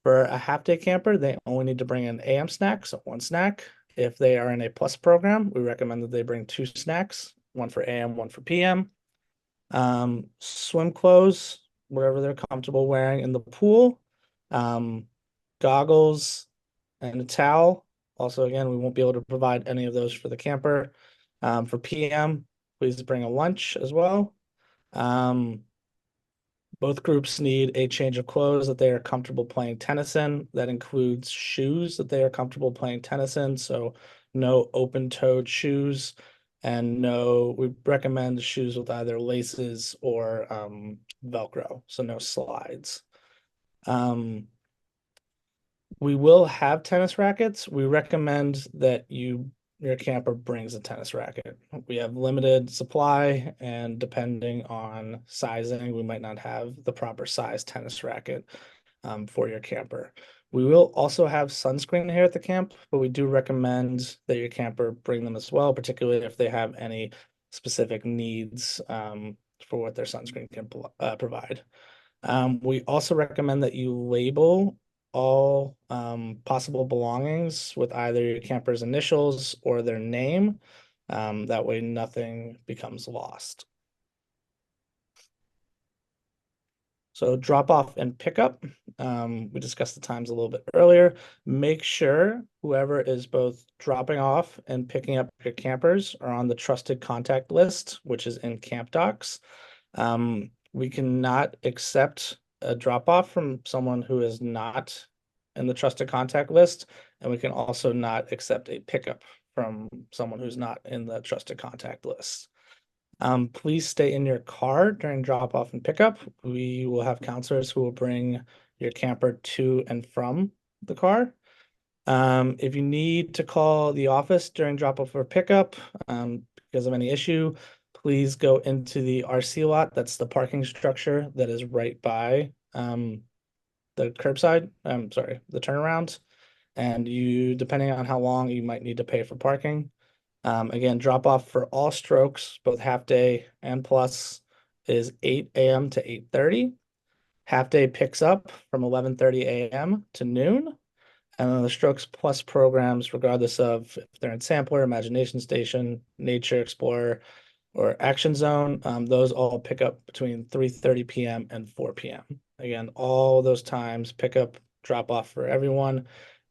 For a half-day camper, they only need to bring an AM snack, so 1 snack. If they are in a plus program, we recommend that they bring 2 snacks, 1 for AM, 1 for PM. Swim clothes, whatever they're comfortable wearing in the pool. Goggles and a towel. Also, again, we won't be able to provide any of those for the camper. For PM, please bring a lunch as well. Both groups need a change of clothes that they are comfortable playing tennis in. That includes shoes that they are comfortable playing tennis in. So no open-toed shoes, and we recommend shoes with either laces or Velcro, so no slides. We will have tennis rackets. We recommend that your camper brings a tennis racket. We have limited supply, and depending on sizing, we might not have the proper size tennis racket for your camper. We will also have sunscreen here at the camp, but we do recommend that your camper bring them as well, particularly if they have any specific needs for what their sunscreen can provide. We also recommend that you label all possible belongings with either your camper's initials or their name. That way nothing becomes lost. So drop off and pickup. We discussed the times a little bit earlier. Make sure whoever is both dropping off and picking up your campers are on the trusted contact list, which is in Camp Docs. We cannot accept a drop off from someone who is not in the trusted contact list, and we can also not accept a pickup from someone who's not in the trusted contact list. Please stay in your car during drop off and pickup. We will have counselors who will bring your camper to and from the car. If you need to call the office during drop off or pickup because of any issue, please go into the RC lot. That's the parking structure that is right by the curbside, the turnaround. And depending on how long, you might need to pay for parking. Again, drop off for all strokes, both half day and plus, is 8 a.m. to 8:30. Half day picks up from 11:30 a.m. to noon. And then the strokes plus programs, regardless of if they're in Sampler, Imagination Station, Nature Explorer, or Action Zone, those all pick up between 3:30 p.m. and 4 p.m. Again, all those times, pickup, drop off for everyone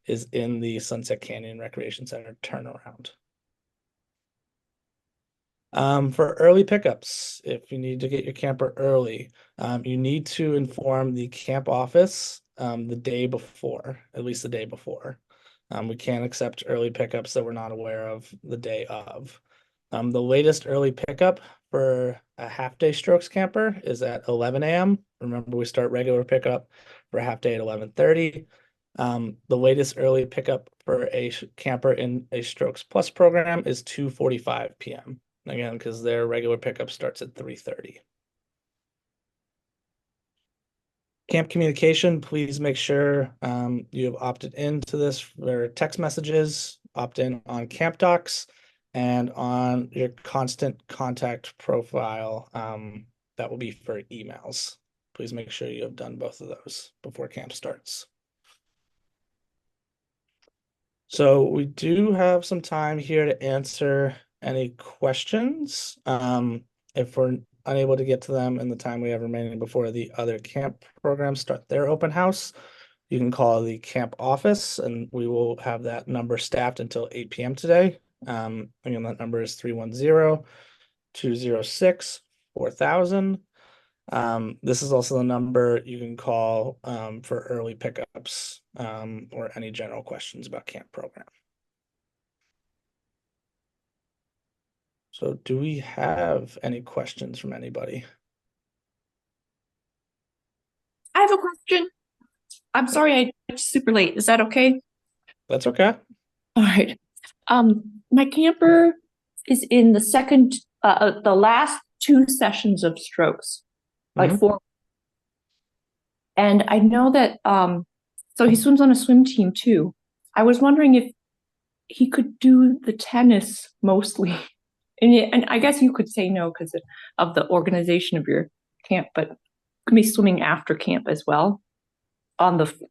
is in the Sunset Canyon Recreation Center turnaround. For early pickups, if you need to get your camper early, you need to inform the camp office the day before, at least the day before. We can't accept early pickups that we're not aware of the day of. The latest early pickup for a half-day strokes camper is at 11 a.m. Remember, we start regular pickup for a half-day at 11:30. The latest early pickup for a camper in a Strokes Plus program is 2:45 p.m. Again, because their regular pickup starts at 3:30. Camp communication, please make sure you have opted into this for text messages, opt in on Camp Docs, and on your constant contact profile, that will be for emails. Please make sure you have done both of those before camp starts. So we do have some time here to answer any questions. If we're unable to get to them in the time we have remaining before the other camp programs start their open house, you can call the camp office and we will have that number staffed until 8 p.m. today. Again, that number is 310-206-4000. This is also the number you can call for early pickups or any general questions about camp program. So do we have any questions from anybody? I have a question. I'm sorry I it's super late. Is that okay? That's okay. All right. My camper is in the last 2 sessions of strokes, like 4. And I know that so he swims on a swim team too. I was wondering if he could do the tennis mostly. And I guess you could say no because of the organization of your camp, but could be swimming after camp as well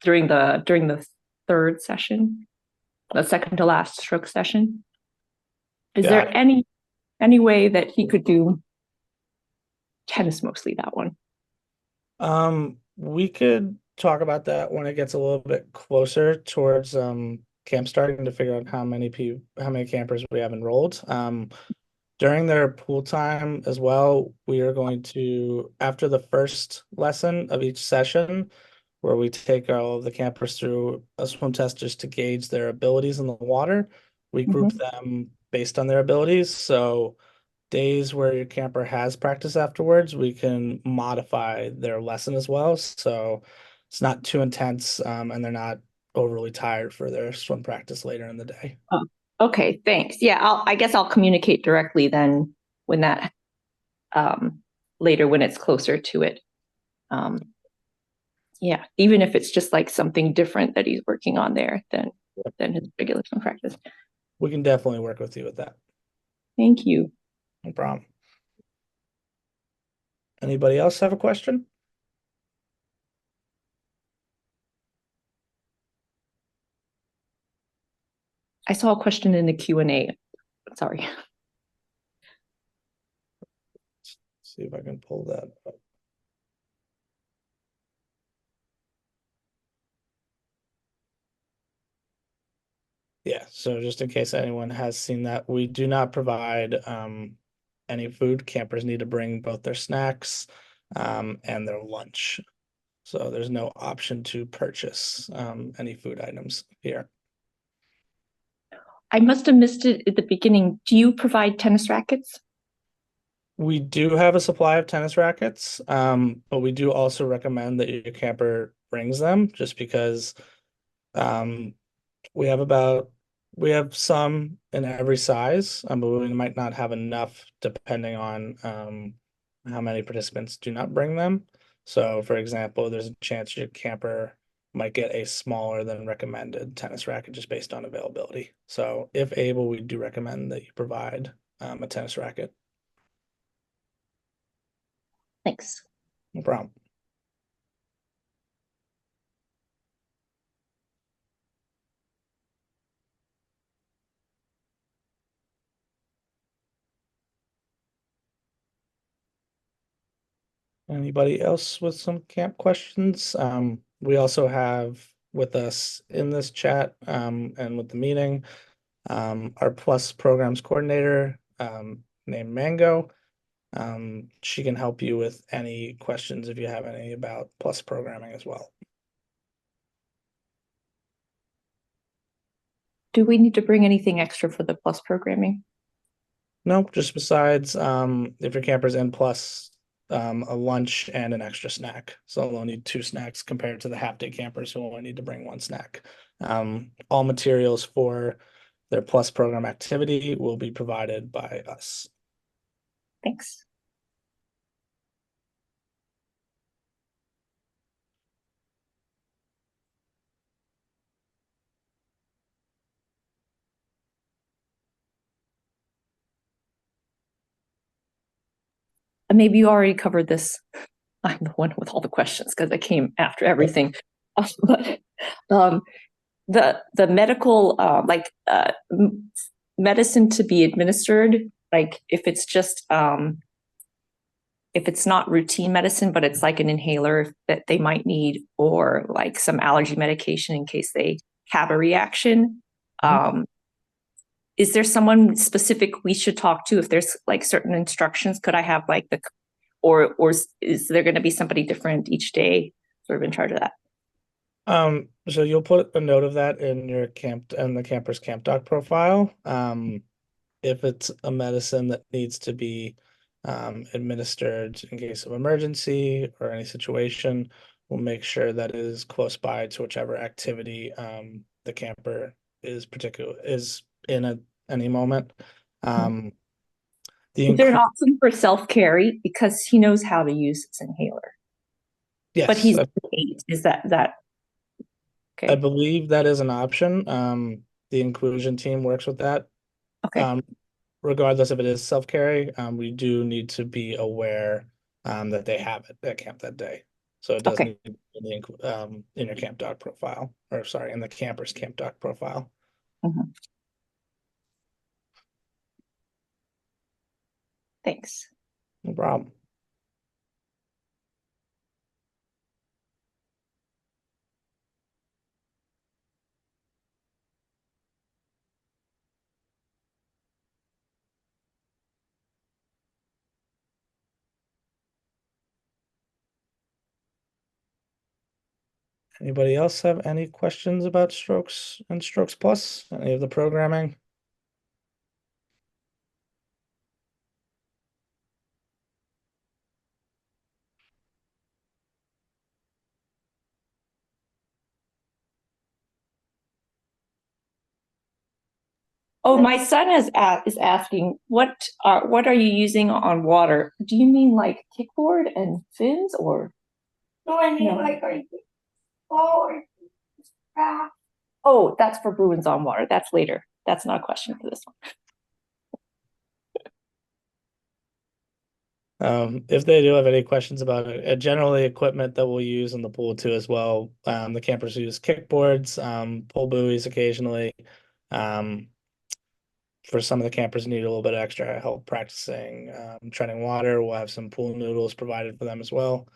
during the 3rd session, the second to last stroke session. Is there any way that he could do tennis mostly, that one? We could talk about that when it gets a little bit closer towards camp starting to figure out how many campers we have enrolled. During their pool time as well, we are going to, after the first lesson of each session, where we take all of the campers through a swim test just to gauge their abilities in the water, we group them based on their abilities. So days where your camper has practice afterwards, we can modify their lesson as well. So it's not too intense and they're not overly tired for their swim practice later in the day. Oh, okay, thanks. Yeah, I guess I'll communicate directly then when that later when it's closer to it. Yeah, even if it's just like something different that he's working on there than his regular swim practice. We can definitely work with you with that. Thank you. No problem. Anybody else have a question? I saw a question in the Q&A. Sorry. Let's see if I can pull that up. Yeah, so just in case anyone has seen that, we do not provide any food. Campers need to bring both their snacks and their lunch. So there's no option to purchase any food items here. I must have missed it at the beginning. Do you provide tennis rackets? We do have a supply of tennis rackets, but we do also recommend that your camper brings them just because we have some in every size, but we might not have enough depending on how many participants do not bring them. So for example, there's a chance your camper might get a smaller than recommended tennis racket just based on availability. So if able, we do recommend that you provide a tennis racket. Thanks. No problem. Anybody else with some camp questions? We also have with us in this chat and with the meeting, our Plus Programs Coordinator named Mango. She can help you with any questions if you have any about Plus programming as well. Do we need to bring anything extra for the Plus programming? No, just besides if your camper's in Plus, a lunch and an extra snack. So they'll need 2 snacks compared to the half-day campers who only need to bring 1 snack. All materials for their Plus program activity will be provided by us. Thanks. Maybe you already covered this. I'm the one with all the questions because I came after everything. But the medical medicine to be administered, like if it's just if it's not routine medicine, but it's like an inhaler that they might need, or like some allergy medication in case they have a reaction. Is there someone specific we should talk to if there's like certain instructions? Could I have like or is there going to be somebody different each day sort of in charge of that? So you'll put a note of that in your the camper's camp doc profile. If it's a medicine that needs to be administered in case of emergency or any situation, we'll make sure that it is close by to whichever activity the camper is in at any moment. Is there an option for self-carry, because he knows how to use his inhaler? Yes, but he's 8. Is that okay? I believe that is an option. The inclusion team works with that. Okay. Regardless if it is self-carry, we do need to be aware that they have it at camp that day. So it does need to be in your camp doc profile, or sorry, in the camper's camp doc profile. Thanks. No problem. Anybody else have any questions about Strokes and Strokes Plus? Any of the programming? Oh, my son is asking, what are you using on water? Do you mean like kickboard and fins, or? No, I mean like oh, that's for Bruins on water. That's later. That's not a question for this one. If they do have any questions about it, generally equipment that we'll use in the pool too as well. The campers use kickboards, pull buoys occasionally. For some of the campers need a little bit of extra help practicing treading water. We'll have some pool noodles provided for them as well.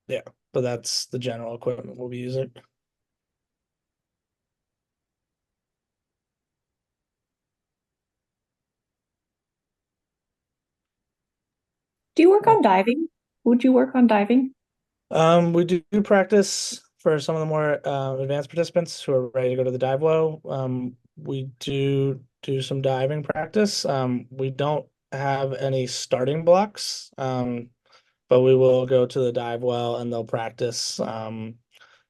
Yeah, but that's the general equipment we'll be using. Do you work on diving? Would you work on diving? We do practice for some of the more advanced participants who are ready to go to the dive well. We do some diving practice. We don't have any starting blocks, but we will go to the dive well and they'll practice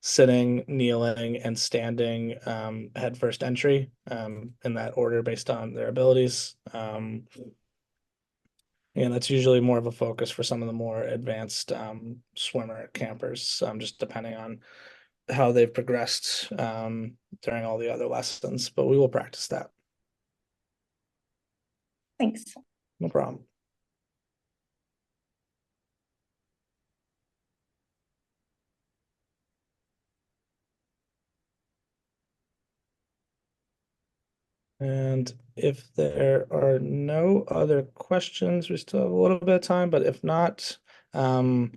sitting, kneeling, and standing head first entry in that order based on their abilities. And that's usually more of a focus for some of the more advanced swimmer campers, just depending on how they've progressed during all the other lessons, but we will practice that. Thanks. No problem. And if there are no other questions, we still have a little bit of time, but if not, the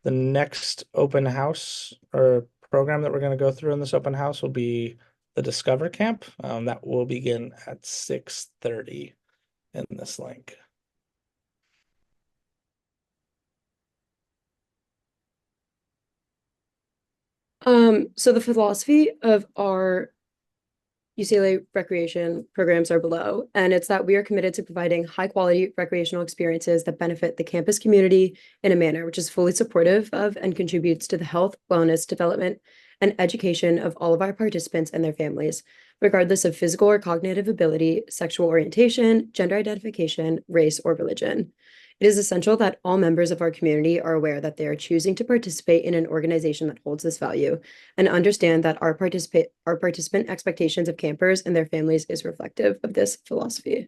next open house or program that we're going to go through in this open house will be the Discover Camp. That will begin at 6:30 in this link. So the philosophy of our UCLA recreation programs are below, and it's that we are committed to providing high quality recreational experiences that benefit the campus community in a manner which is fully supportive of and contributes to the health, wellness, development, and education of all of our participants and their families, regardless of physical or cognitive ability, sexual orientation, gender identification, race, or religion. It is essential that all members of our community are aware that they are choosing to participate in an organization that holds this value and understand that our participant expectations of campers and their families is reflective of this philosophy.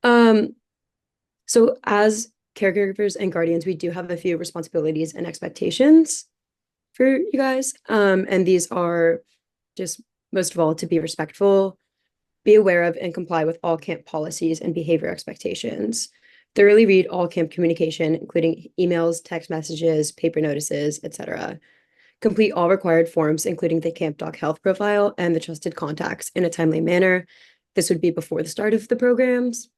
So as caregivers and guardians, we do have a few responsibilities and expectations for you guys. And these are just most of all to be respectful Be aware of and comply with all camp policies and behavior expectations. Thoroughly read all camp communication, including emails, text messages, paper notices, etc. Complete all required forms, including the camp doc health profile and the trusted contacts in a timely manner. This would be before the start of the programs.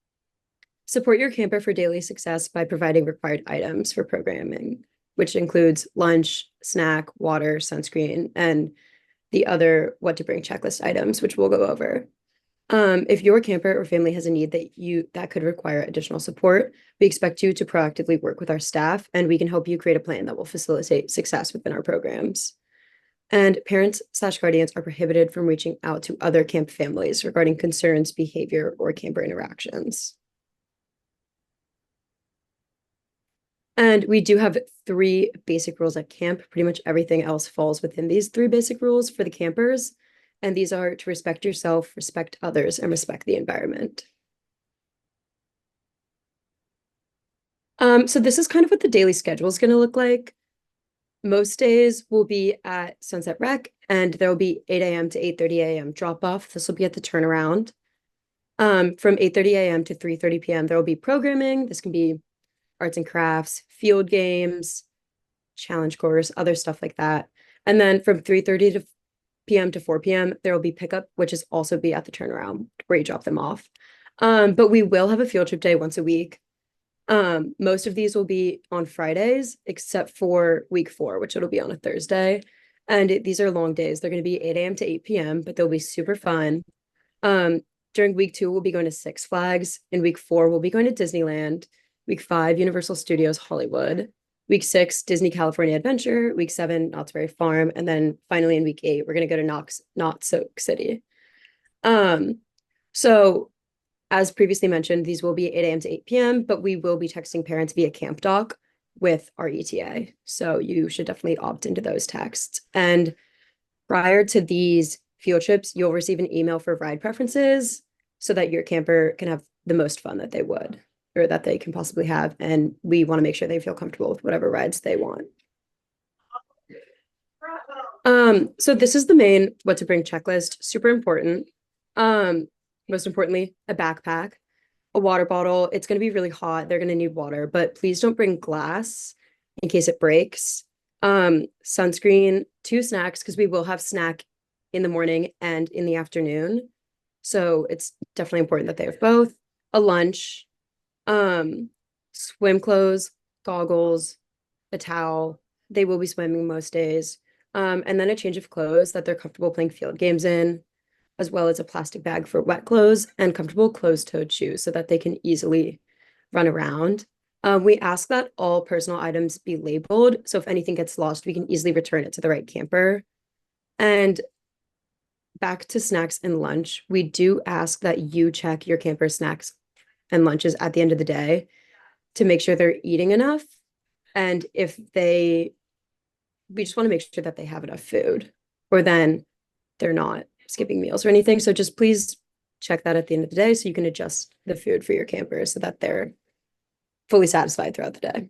Support your camper for daily success by providing required items for programming, which includes lunch, snack, water, sunscreen, and the other what to bring checklist items, which we'll go over. If your camper or family has a need that could require additional support, we expect you to proactively work with our staff, and we can help you create a plan that will facilitate success within our programs. And parents/guardians are prohibited from reaching out to other camp families regarding concerns, behavior, or camper interactions. And we do have 3 basic rules at camp. Pretty much everything else falls within these 3 basic rules for the campers. And these are to respect yourself, respect others, and respect the environment. So this is kind of what the daily schedule is going to look like. Most days will be at Sunset Rec, and there will be 8 a.m. to 8:30 a.m. drop-off. This will be at the turnaround. From 8:30 a.m. to 3:30 p.m., there will be programming. This can be arts and crafts, field games, challenge course, other stuff like that. And then from 3:30 p.m. to 4 p.m., there will be pickup, which is also be at the turnaround where you drop them off. But we will have a field trip day once a week. Most of these will be on Fridays, except for week 4, which it'll be on a Thursday. And these are long days. They're going to be 8 a.m. to 8 p.m., but they'll be super fun. During week 2, we'll be going to Six Flags. In week 4, we'll be going to Disneyland. Week 5, Universal Studios Hollywood. Week 6, Disney California Adventure. Week 7, Knott's Berry Farm. And then finally in week 8, we're going to go to Not Soak City. So as previously mentioned, these will be 8 a.m. to 8 p.m., but we will be texting parents via Camp Doc with our ETA. So you should definitely opt into those texts. And prior to these field trips, you'll receive an email for ride preferences so that your camper can have the most fun that they would, or that they can possibly have. And we want to make sure they feel comfortable with whatever rides they want. So this is the main what to bring checklist, super important. Most importantly, a backpack, a water bottle. It's going to be really hot. They're going to need water, but please don't bring glass in case it breaks. Sunscreen, 2 snacks, because we will have snack in the morning and in the afternoon. So it's definitely important that they have both. A lunch, swim clothes, goggles, a towel. They will be swimming most days. And then a change of clothes that they're comfortable playing field games in, as well as a plastic bag for wet clothes and comfortable closed-toed shoes so that they can easily run around. We ask that all personal items be labeled, so if anything gets lost, we can easily return it to the right camper. And back to snacks and lunch, we do ask that you check your camper snacks and lunches at the end of the day to make sure they're eating enough. And we just want to make sure that they have enough food, or then they're not skipping meals or anything. So just please check that at the end of the day so you can adjust the food for your campers so that they're fully satisfied throughout the day.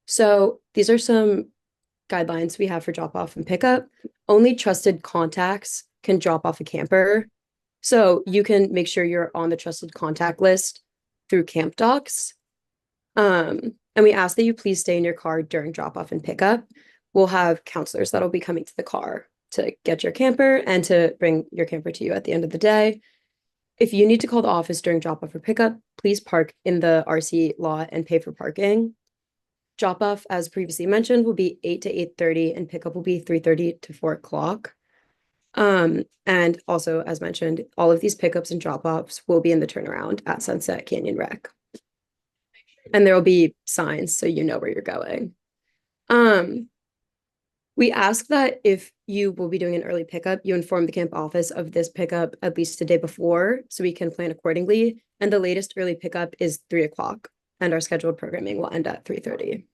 So these are some guidelines we have for drop off and pickup. Only trusted contacts can drop off a camper. So you can make sure you're on the trusted contact list through Camp Docs. And we ask that you please stay in your car during drop off and pickup. We'll have counselors that'll be coming to the car to get your camper and to bring your camper to you at the end of the day. If you need to call the office during drop off or pickup, please park in the RC lot and pay for parking. Drop off, as previously mentioned, will be 8 to 8:30 and pickup will be 3:30 to 4 o'clock. And also, as mentioned, all of these pickups and drop offs will be in the turnaround at Sunset Canyon Rec. And there will be signs so you know where you're going. We ask that if you will be doing an early pickup, you inform the camp office of this pickup at least the day before so we can plan accordingly. And the latest early pickup is 3 o'clock and our scheduled programming will end at 3:30.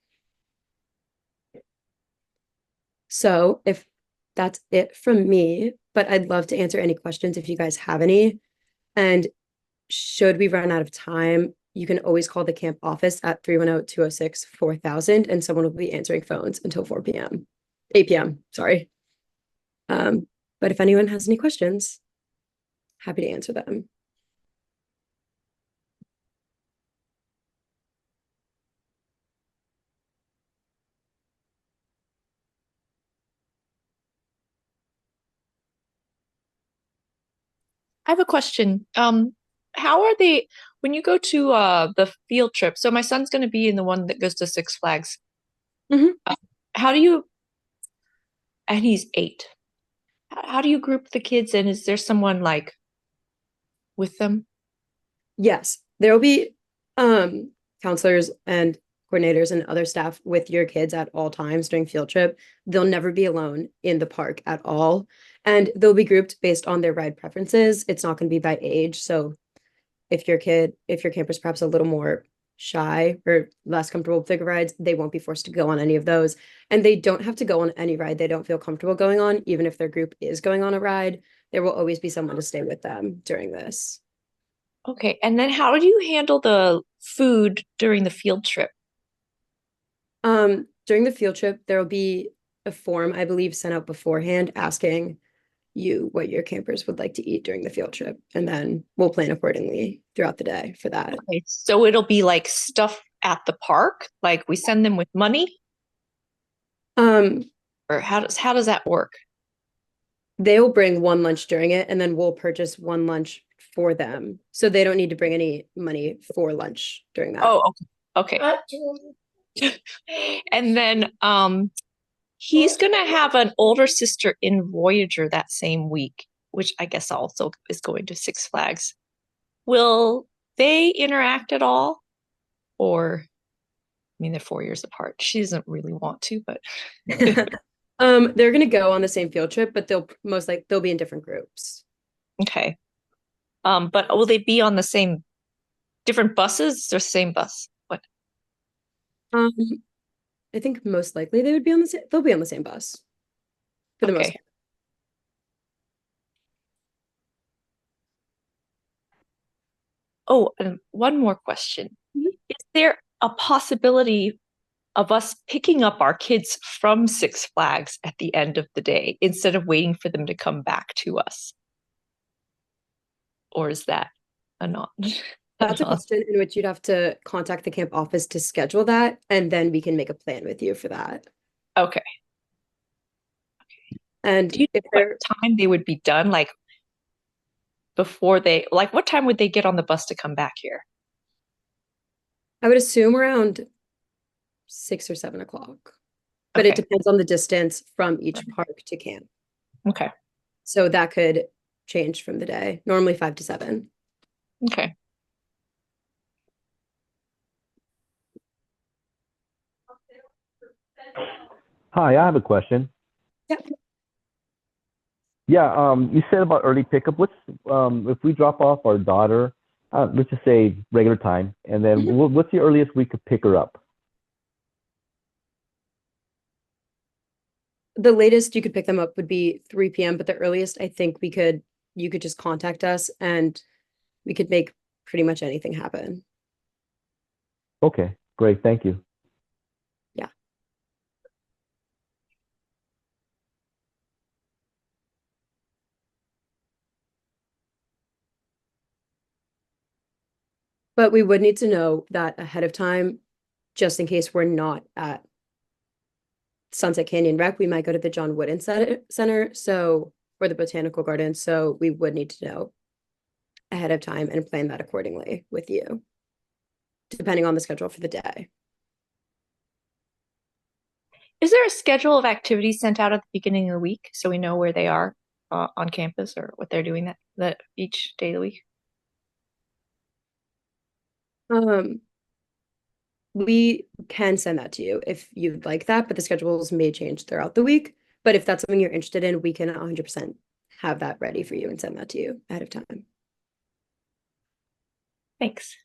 So if that's it from me, but I'd love to answer any questions if you guys have any. And should we run out of time, you can always call the camp office at 310-206-4000 and someone will be answering phones until 8 p.m. Sorry. But if anyone has any questions, happy to answer them. I have a question. How are they when you go to the field trip? So my son's going to be in the one that goes to Six Flags. Mhm. How do you? And he's 8. How do you group the kids? And is there someone like with them? Yes, there will be counselors and coordinators and other staff with your kids at all times during field trip. They'll never be alone in the park at all. And they'll be grouped based on their ride preferences. It's not going to be by age. So if your camper's perhaps a little more shy or less comfortable with bigger rides, they won't be forced to go on any of those. And they don't have to go on any ride they don't feel comfortable going on, even if their group is going on a ride. There will always be someone to stay with them during this. Okay, and then how do you handle the food during the field trip? During the field trip, there will be a form, I believe, sent out beforehand asking you what your campers would like to eat during the field trip, and then we'll plan accordingly throughout the day for that. Okay, so it'll be like stuff at the park, like we send them with money, or how does that work? They will bring one lunch during it, and then we'll purchase one lunch for them, so they don't need to bring any money for lunch during that. Oh, okay. And then he's gonna have an older sister in Voyager that same week, which I guess also is going to Six Flags. Will they interact at all? Or, I mean, they're 4 years apart. She doesn't really want to, but They're gonna go on the same field trip, but they'll be in different groups. okay. But will they be on the same different buses or same bus? What? I think most likely they'll be on the same bus for the most Okay. part. Oh, and one more question. Is there a possibility of us picking up our kids from Six Flags at the end of the day instead of waiting for them to come back to us? Or is that a not? That's a question in which you'd have to contact the camp office to schedule that, and then we can make a plan with you for that. Okay. And do you know what time they would be done? Like before what time would they get on the bus to come back here? I would assume around 6 or 7 o'clock, but it Okay. depends on the distance from each park to camp. Okay. So that could change from the day, normally 5 to 7. Okay. Hi, I have a question. Yep. Yeah, you said about early pickup. What's if we drop off our daughter, let's just say regular time, and then what's the earliest we could pick her up? The latest you could pick them up would be 3 p.m., but the earliest I think you could just contact us and we could make pretty much anything happen. Okay, great. Thank you. Yeah. But we would need to know that ahead of time, just in case we're not at Sunset Canyon Rec. We might go to the John Wooden Center, or the Botanical Garden. So we would need to know ahead of time and plan that accordingly with you, depending on the schedule for the day. Is there a schedule of activities sent out at the beginning of the week so we know where they are on campus or what they're doing that each day of the week? We can send that to you if you'd like that, but the schedules may change throughout the week. But if that's something you're interested in, we can 100% have that ready for you and send that to you ahead of time. Thanks.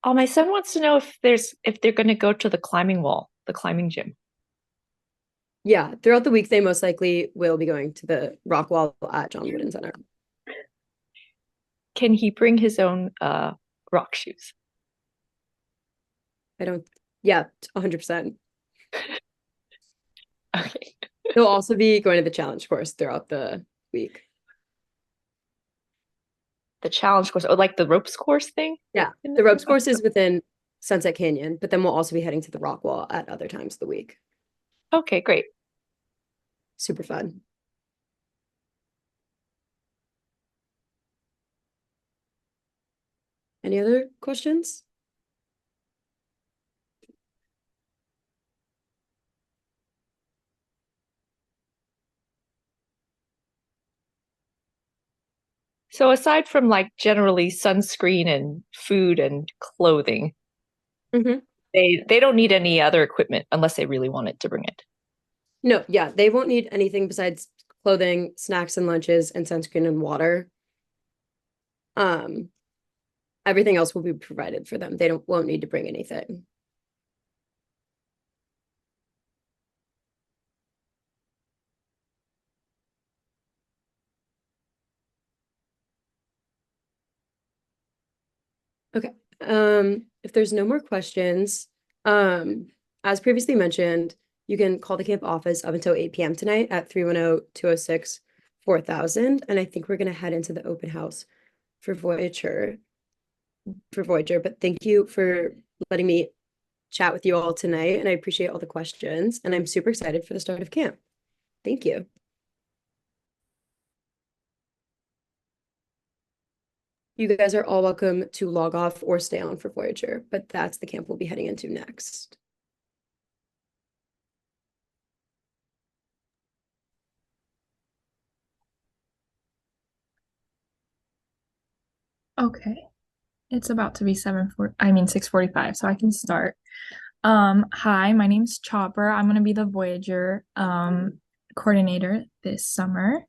My son wants to know if they're going to go to the climbing wall, the climbing gym. Yeah, throughout the week, they most likely will be going to the rock wall at John Wooden Center. Can he bring his own rock shoes? Yeah, 100%. Okay. He'll also be going to the challenge course throughout the week. The challenge course, or like the ropes course thing? Yeah, the ropes course is within Sunset Canyon, but then we'll also be heading to the rock wall at other times of the week. Okay, great. Super fun. Any other questions? So aside from like generally sunscreen and food and clothing, they don't need any other equipment unless they really wanted to bring it. No, yeah, they won't need anything besides clothing, snacks and lunches, and sunscreen and water. Everything else will be provided for them. They won't need to bring anything. Okay. If there's no more questions, as previously mentioned, you can call the camp office up until 8 p.m. tonight at 310-206-4000. And I think we're going to head into the open house for Voyager. But thank you for letting me chat with you all tonight. And I appreciate all the questions. And I'm super excited for the start of camp. Thank you. You guys are all welcome to log off or stay on for Voyager, but that's the camp we'll be heading into next. Okay. It's about to be 6:45, so I can start. Hi, my name's Chopper. I'm gonna be the Voyager coordinator this summer.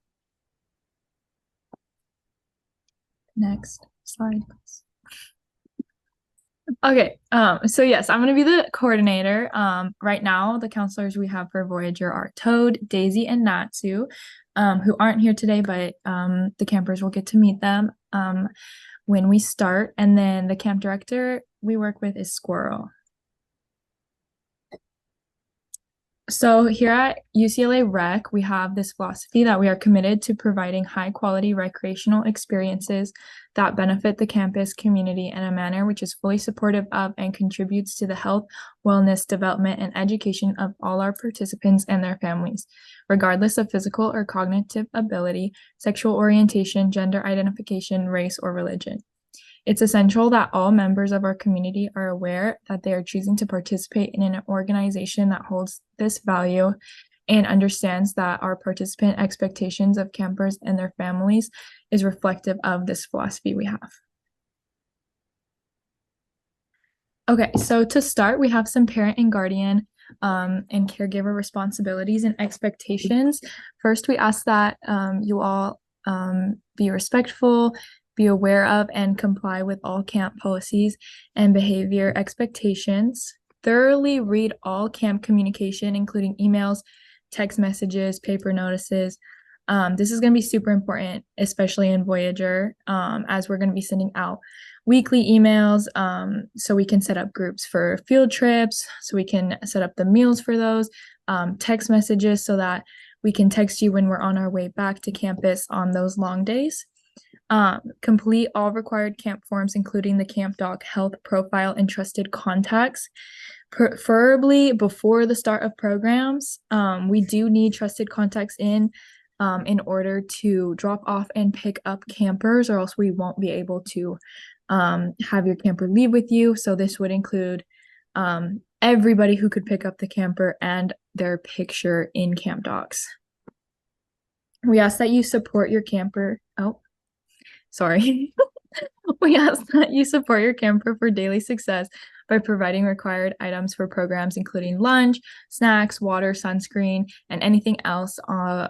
Next slide, please. Okay, so yes, I'm gonna be the coordinator. Right now, the counselors we have for Voyager are Toad, Daisy, and Natsu, who aren't here today, but the campers will get to meet them when we start. And then the camp director we work with is Squirrel. So here at UCLA Rec, we have this philosophy that we are committed to providing high quality recreational experiences that benefit the campus community in a manner which is fully supportive of and contributes to the health, wellness, development, and education of all our participants and their families, regardless of physical or cognitive ability, sexual orientation, gender identification, race, or religion. It's essential that all members of our community are aware that they are choosing to participate in an organization that holds this value and understands that our participant expectations of campers and their families is reflective of this philosophy we have. Okay, so to start, we have some parent and guardian and caregiver responsibilities and expectations. First, we ask that you all be respectful, be aware of and comply with all camp policies and behavior expectations. Thoroughly read all camp communication, including emails, text messages, paper notices. This is going to be super important, especially in Voyager, as we're going to be sending out weekly emails so we can set up groups for field trips, so we can set up the meals for those, text messages so that we can text you when we're on our way back to campus on those long days. Complete all required camp forms, including the camp doc, health profile, and trusted contacts, preferably before the start of programs. We do need trusted contacts in order to drop off and pick up campers, or else we won't be able to have your camper leave with you. So this would include everybody who could pick up the camper and their picture in camp docs. We ask that you support your camper. We ask that you support your camper for daily success by providing required items for programs, including lunch, snacks, water, sunscreen, and anything else on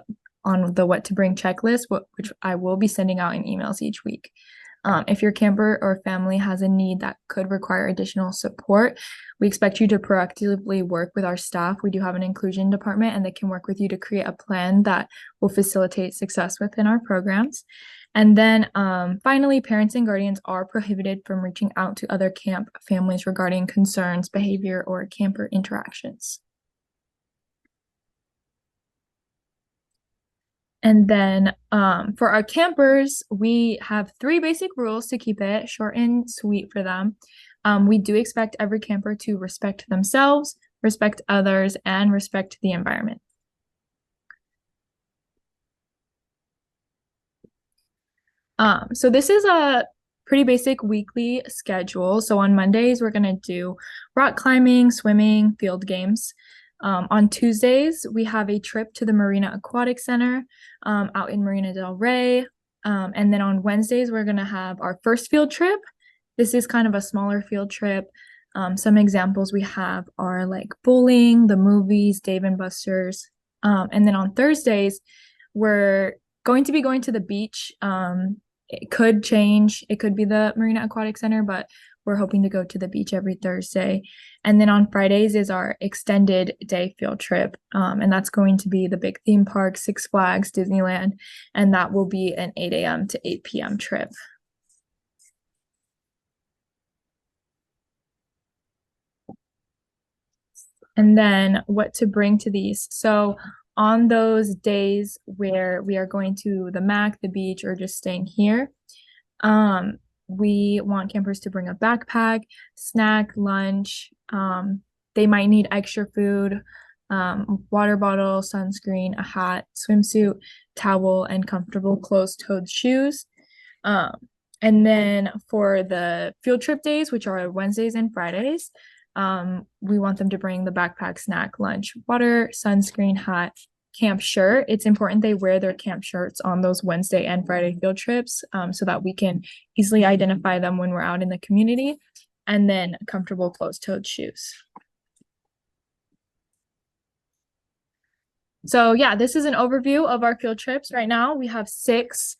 the what to bring checklist, which I will be sending out in emails each week. If your camper or family has a need that could require additional support, we expect you to proactively work with our staff. We do have an inclusion department, and they can work with you to create a plan that will facilitate success within our programs. And then finally, parents and guardians are prohibited from reaching out to other camp families regarding concerns, behavior, or camper interactions. And then for our campers, we have 3 basic rules to keep it short and sweet for them. We do expect every camper to respect themselves, respect others, and respect the environment. So this is a pretty basic weekly schedule. So on Mondays, we're going to do rock climbing, swimming, field games. On Tuesdays, we have a trip to the Marina Aquatic Center out in Marina del Rey. And then on Wednesdays, we're going to have our first field trip. This is kind of a smaller field trip. Some examples we have are like bowling, the movies, Dave and Buster's. And then on Thursdays, we're going to be going to the beach. It could change. It could be the Marina Aquatic Center, but we're hoping to go to the beach every Thursday. And then on Fridays is our extended day field trip. And that's going to be the big theme park, Six Flags, Disneyland. And that will be an 8 a.m. to 8 p.m. trip. And then what to bring to these. So on those days where we are going to the MAC, the beach, or just staying here, we want campers to bring a backpack, snack, lunch. They might need extra food, water bottle, sunscreen, a hat, swimsuit, towel, and comfortable closed-toed shoes. And then for the field trip days, which are Wednesdays and Fridays, we want them to bring the backpack, snack, lunch, water, sunscreen, hat, camp shirt. It's important they wear their camp shirts on those Wednesday and Friday field trips so that we can easily identify them when we're out in the community. And then comfortable closed-toed shoes. So yeah, this is an overview of our field trips. Right now we have 6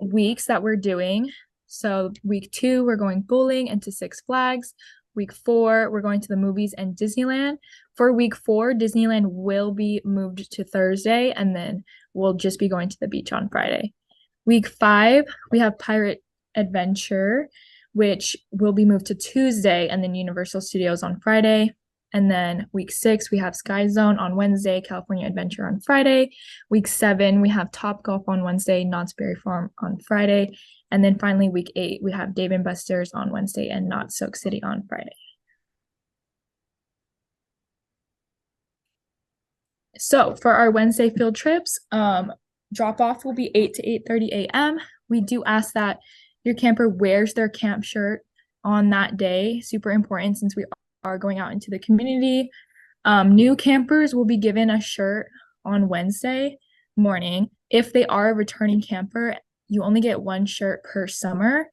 weeks that we're doing. So week 2, we're going bowling and to Six Flags. Week 4, we're going to the movies and Disneyland. For week 4, Disneyland will be moved to Thursday, and then we'll just be going to the beach on Friday. Week 5, we have Pirate Adventure, which will be moved to Tuesday, and then Universal Studios on Friday. And then week 6, we have Sky Zone on Wednesday, California Adventure on Friday. Week 7, we have Top Golf on Wednesday, Knott's Berry Farm on Friday. And then finally, week 8, we have Dave and Buster's on Wednesday and Not Soak City on Friday. So for our Wednesday field trips, drop-off will be 8 to 8:30 a.m. We do ask that your camper wears their camp shirt on that day. Super important since we are going out into the community. New campers will be given a shirt on Wednesday morning. If they are a returning camper, you only get 1 shirt per summer.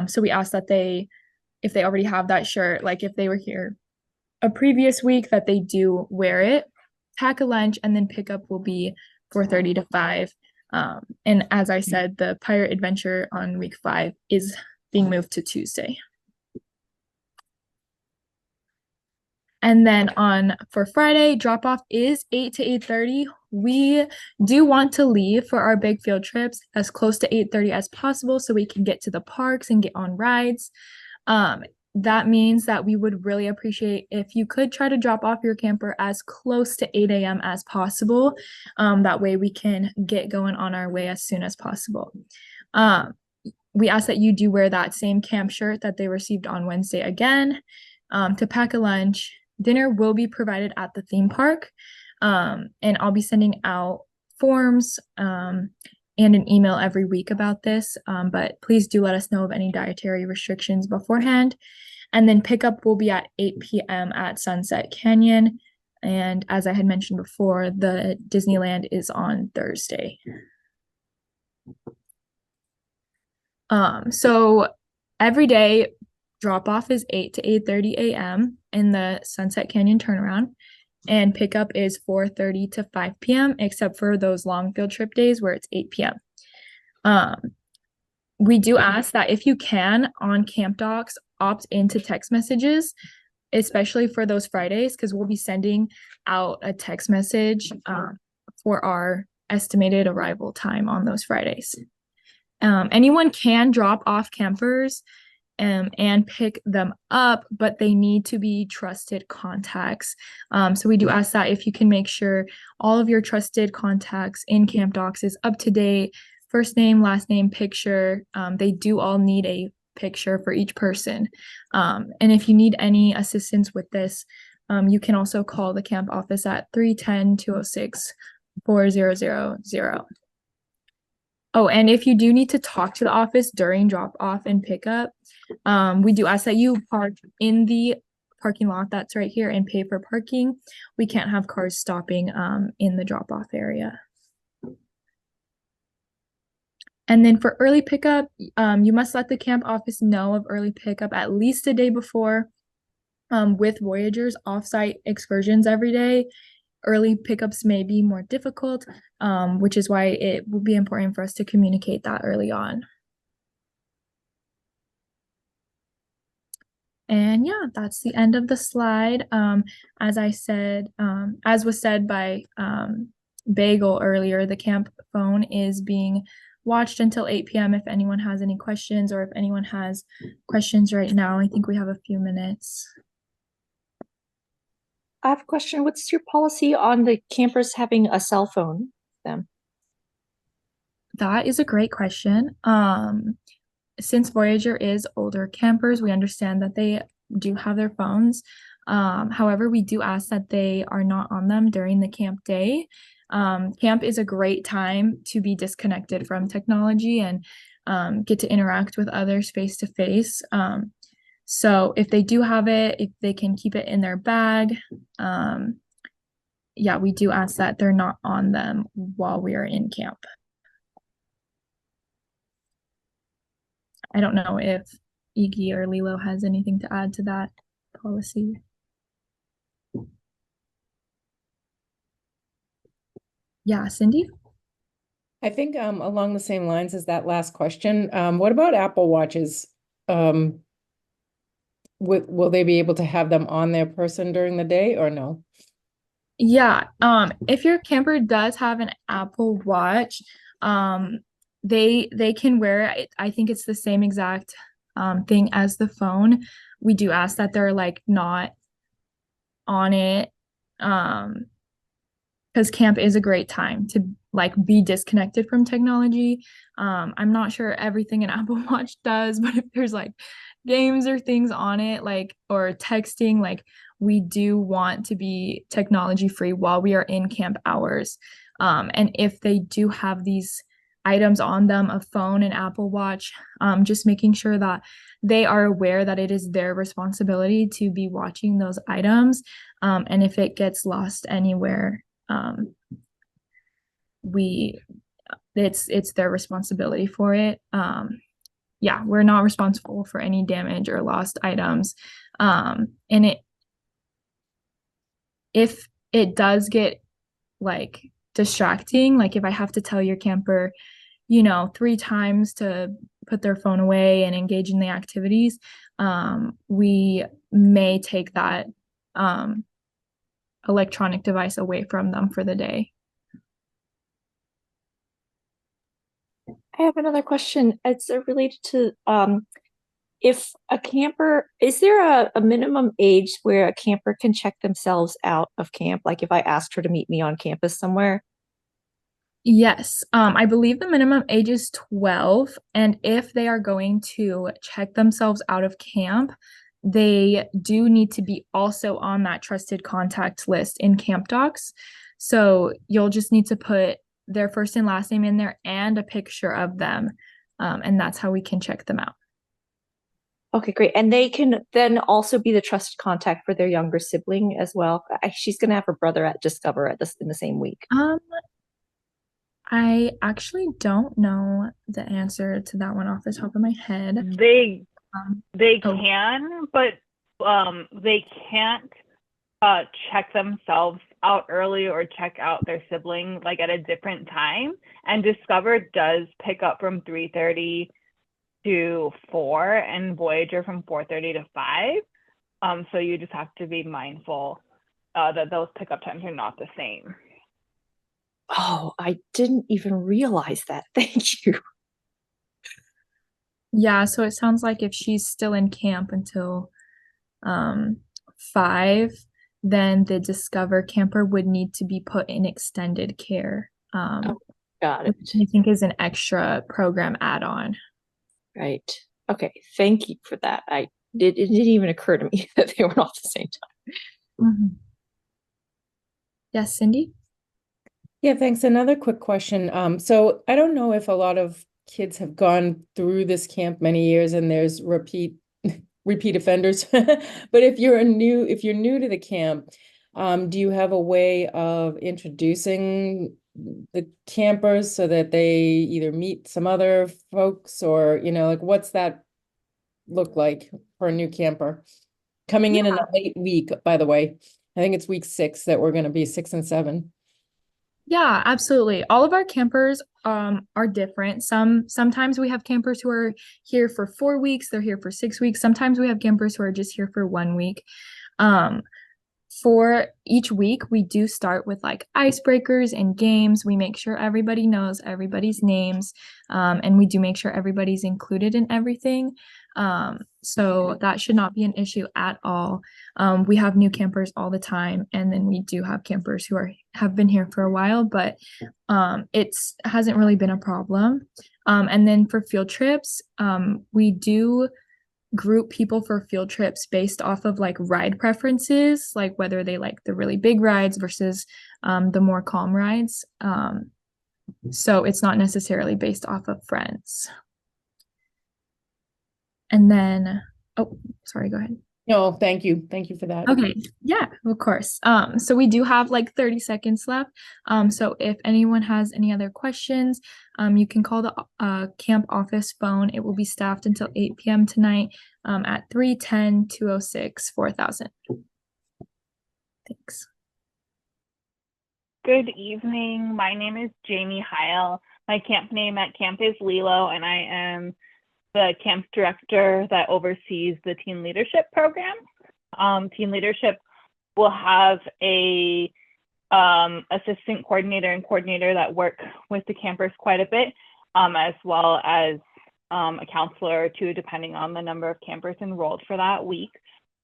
So we ask that if they already have that shirt, like if they were here a previous week, that they do wear it. Pack a lunch, and then pickup will be 4:30 to 5. And as I said, the Pirate Adventure on week 5 is being moved to Tuesday. And then for Friday, drop-off is 8 to 8:30. We do want to leave for our big field trips as close to 8:30 as possible so we can get to the parks and get on rides. That means that we would really appreciate if you could try to drop off your camper as close to 8 a.m. as possible. That way we can get going on our way as soon as possible. We ask that you do wear that same camp shirt that they received on Wednesday again. To pack a lunch. Dinner will be provided at the theme park. And I'll be sending out forms and an email every week about this. But please do let us know of any dietary restrictions beforehand. And then pickup will be at 8 p.m. at Sunset Canyon. And as I had mentioned before, the Disneyland is on Thursday. So every day, drop-off is 8 to 8:30 a.m. in the Sunset Canyon turnaround. And pickup is 4:30 to 5 p.m., except for those long field trip days where it's 8 p.m. we do ask that if you can on Camp Docs, opt into text messages, especially for those Fridays, because we'll be sending out a text message for our estimated arrival time on those Fridays. Anyone can drop off campers and pick them up, but they need to be trusted contacts. So we do ask that if you can make sure all of your trusted contacts in Camp Docs is up to date, first name, last name, picture. They do all need a picture for each person. And if you need any assistance with this, you can also call the camp office at 310-206-4000. Oh, and if you do need to talk to the office during drop off and pickup, we do ask that you park in the parking lot that's right here and pay for parking. We can't have cars stopping in the drop off area. And then for early pickup, you must let the camp office know of early pickup at least a day before. With Voyager's offsite excursions every day, early pickups may be more difficult, which is why it will be important for us to communicate that early on. And yeah, that's the end of the slide. As I said, as was said by Bagel earlier, the camp phone is being watched until 8 p.m. if anyone has any questions, or if anyone has questions right now. I think we have a few minutes. I have a question. What's your policy on the campers having a cell phone with them? That is a great question. Since Voyager is older campers, we understand that they do have their phones. However, we do ask that they are not on them during the camp day. Camp is a great time to be disconnected from technology and get to interact with others face to face. So if they do have it, if they can keep it in their bag, yeah, we do ask that they're not on them while we are in camp. I don't know if Iggy or Lilo has anything to add to that policy. Yeah, Cindy? I think along the same lines as that last question, what about Apple Watches? Will they be able to have them on their person during the day or no? Yeah, if your camper does have an Apple Watch, they can wear it. I think it's the same exact thing as the phone. We do ask that they're like not on it, because camp is a great time to like be disconnected from technology. I'm not sure everything an Apple Watch does, but if there's like games or things on it, like, or texting, like, we do want to be technology free while we are in camp hours. And if they do have these items on them, a phone and Apple Watch, just making sure that they are aware that it is their responsibility to be watching those items. And if it gets lost anywhere, it's their responsibility for it. Yeah, we're not responsible for any damage or lost items. And if it does get like distracting, like if I have to tell your camper, 3 times to put their phone away and engage in the activities, we may take that electronic device away from them for the day. I have another question. It's related to if a camper, is there a minimum age where a camper can check themselves out of camp? Like if I asked her to meet me on campus somewhere? Yes, I believe the minimum age is 12, and if they are going to check themselves out of camp, they do need to be also on that trusted contact list in Camp Docs. So you'll just need to put their first and last name in there and a picture of them, and that's how we can check them out. Okay, great. And they can then also be the trusted contact for their younger sibling as well. She's going to have her brother at Discover in the same week. I actually don't know the answer to that one off the top of my head. They can, but they can't check themselves out early or check out their sibling like at a different time. And Discover does pick up from 3:30 to 4 and Voyager from 4:30 to 5. So you just have to be mindful that those pickup times are not the same. Oh, I didn't even realize that. Thank you. Yeah, so it sounds like if she's still in camp until 5, then the Discover camper would need to be put in extended care. Got it. Which I think is an extra program add-on. Right. Okay. Thank you for that. It didn't even occur to me that they were all at the same time. Yes, Cindy? Yeah, thanks. Another quick question. So I don't know if a lot of kids have gone through this camp many years and there's repeat offenders. But if you're new to the camp, do you have a way of introducing the campers so that they either meet some other folks or, like what's that look like for a new camper? Coming in a late week, by the way. I think it's week 6 that we're going to be 6 and 7. Yeah, absolutely. All of our campers are different. Sometimes we have campers who are here for 4 weeks, they're here for 6 weeks. Sometimes we have campers who are just here for 1 week. For each week, we do start with like icebreakers and games. We make sure everybody knows everybody's names, and we do make sure everybody's included in everything. So that should not be an issue at all. We have new campers all the time, and then we do have campers who have been here for a while, but it hasn't really been a problem. And then for field trips, we do group people for field trips based off of like ride preferences, like whether they like the really big rides versus the more calm rides. So it's not necessarily based off of friends. And then, oh, sorry, go ahead. No, thank you. Thank you for that. Okay, yeah, of course. So we do have like 30 seconds left. So if anyone has any other questions, you can call the camp office phone. It will be staffed until 8 p.m. tonight at 310-206-4000. Thanks. Good evening. My name is Jamie Heil. My camp name at camp is Lilo, and I am the camp director that oversees the teen leadership program. Teen leadership will have a assistant coordinator and coordinator that work with the campers quite a bit, as well as a counselor or two, depending on the number of campers enrolled for that week.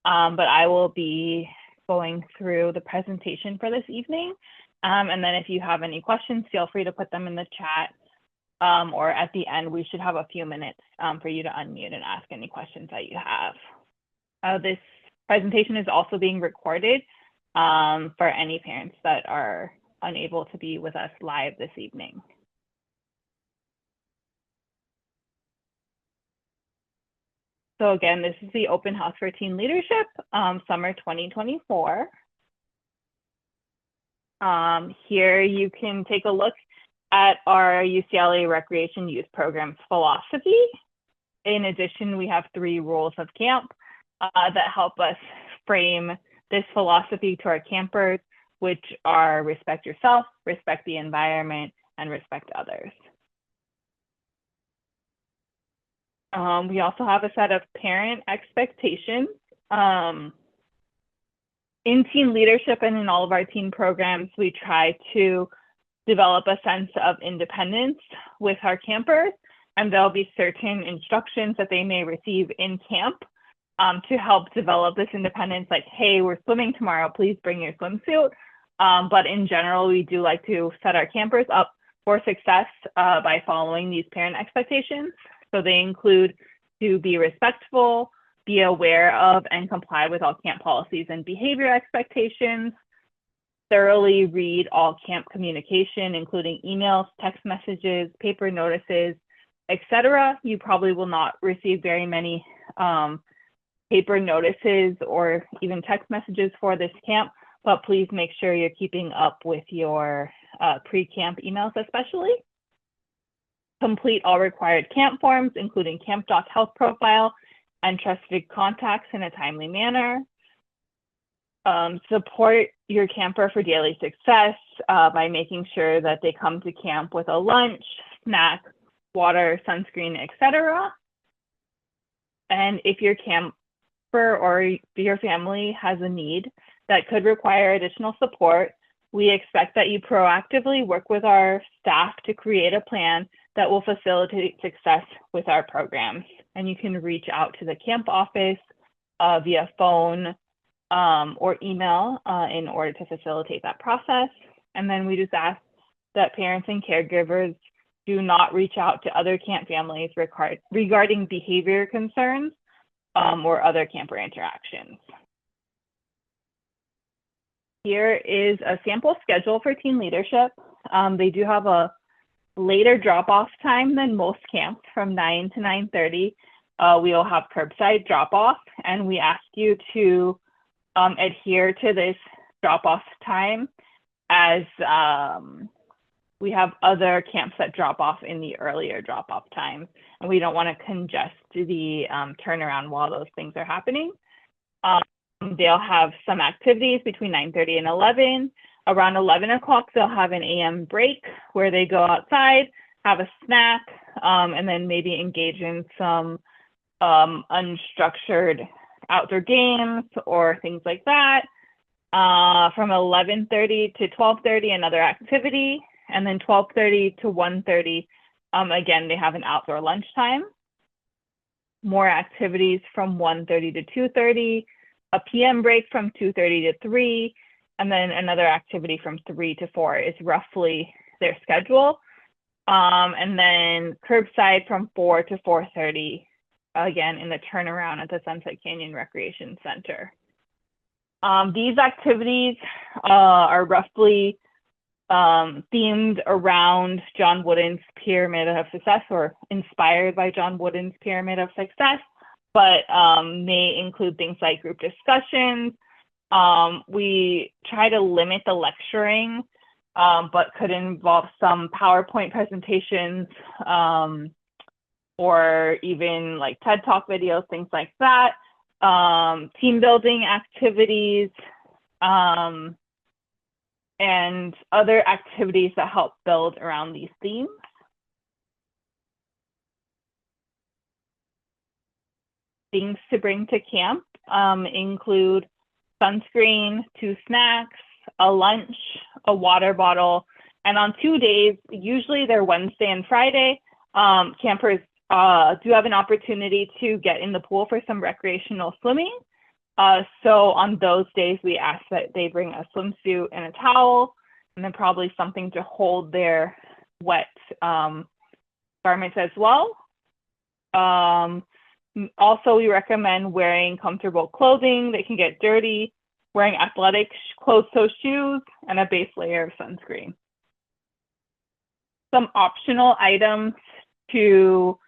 But I will be going through the presentation for this evening. And then if you have any questions, feel free to put them in the chat. Or at the end, we should have a few minutes for you to unmute and ask any questions that you have. This presentation is also being recorded for any parents that are unable to be with us live this evening. So again, this is the open house for teen leadership, summer 2024. Here you can take a look at our UCLA Recreation Youth Program's philosophy. In addition, we have 3 rules of camp that help us frame this philosophy to our campers, which are respect yourself, respect the environment, and respect others. We also have a set of parent expectations. In teen leadership and in all of our teen programs, we try to develop a sense of independence with our campers, and there'll be certain instructions that they may receive in camp to help develop this independence, like, hey, we're swimming tomorrow, please bring your swimsuit. But in general, we do like to set our campers up for success by following these parent expectations. So they include to be respectful, be aware of and comply with all camp policies and behavior expectations, thoroughly read all camp communication, including emails, text messages, paper notices, etc. You probably will not receive very many paper notices or even text messages for this camp, but please make sure you're keeping up with your pre-camp emails especially. Complete all required camp forms, including Camp Doc health profile and trusted contacts in a timely manner. Support your camper for daily success by making sure that they come to camp with a lunch, snack, water, sunscreen, etc. And if your camper or your family has a need that could require additional support, we expect that you proactively work with our staff to create a plan that will facilitate success with our programs. And you can reach out to the camp office via phone or email in order to facilitate that process. And then we just ask that parents and caregivers do not reach out to other camp families regarding behavior concerns or other camper interactions. Here is a sample schedule for teen leadership. They do have a later drop-off time than most camps, from 9 to 9:30. We will have curbside drop-off, and we ask you to adhere to this drop-off time, as we have other camps that drop off in the earlier drop-off time, and we don't want to congest the turnaround while those things are happening. They'll have some activities between 9:30 and 11. Around 11 o'clock, they'll have an AM break where they go outside, have a snack, and then maybe engage in some unstructured outdoor games or things like that. From 11:30 to 12:30, another activity, and then 12:30 to 1:30, again, they have an outdoor lunchtime. More activities from 1:30 to 2:30, a PM break from 2:30 to 3, and then another activity from 3 to 4 is roughly their schedule. And then curbside from 4 to 4:30, again, in the turnaround at the Sunset Canyon Recreation Center. These activities are roughly themed around John Wooden's Pyramid of Success, or inspired by John Wooden's Pyramid of Success, but may include things like group discussions. We try to limit the lecturing, but could involve some PowerPoint presentations, or even like TED Talk videos, things like that. Team building activities, and other activities that help build around these themes. Things to bring to camp include sunscreen, 2 snacks, a lunch, a water bottle, and on 2 days, usually they're Wednesday and Friday, campers do have an opportunity to get in the pool for some recreational swimming. So on those days, we ask that they bring a swimsuit and a towel, and then probably something to hold their wet garments as well. Also, we recommend wearing comfortable clothing that can get dirty, wearing athletic closed-toe shoes, and a base layer of sunscreen. Some optional items to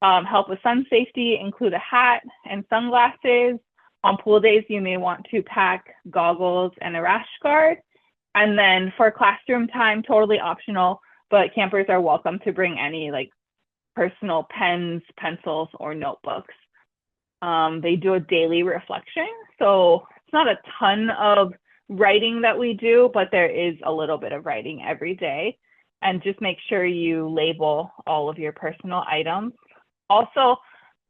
help with sun safety include a hat and sunglasses. On pool days, you may want to pack goggles and a rash guard. And then for classroom time, totally optional, but campers are welcome to bring any like personal pens, pencils, or notebooks. They do a daily reflection, so it's not a ton of writing that we do, but there is a little bit of writing every day. And just make sure you label all of your personal items. Also,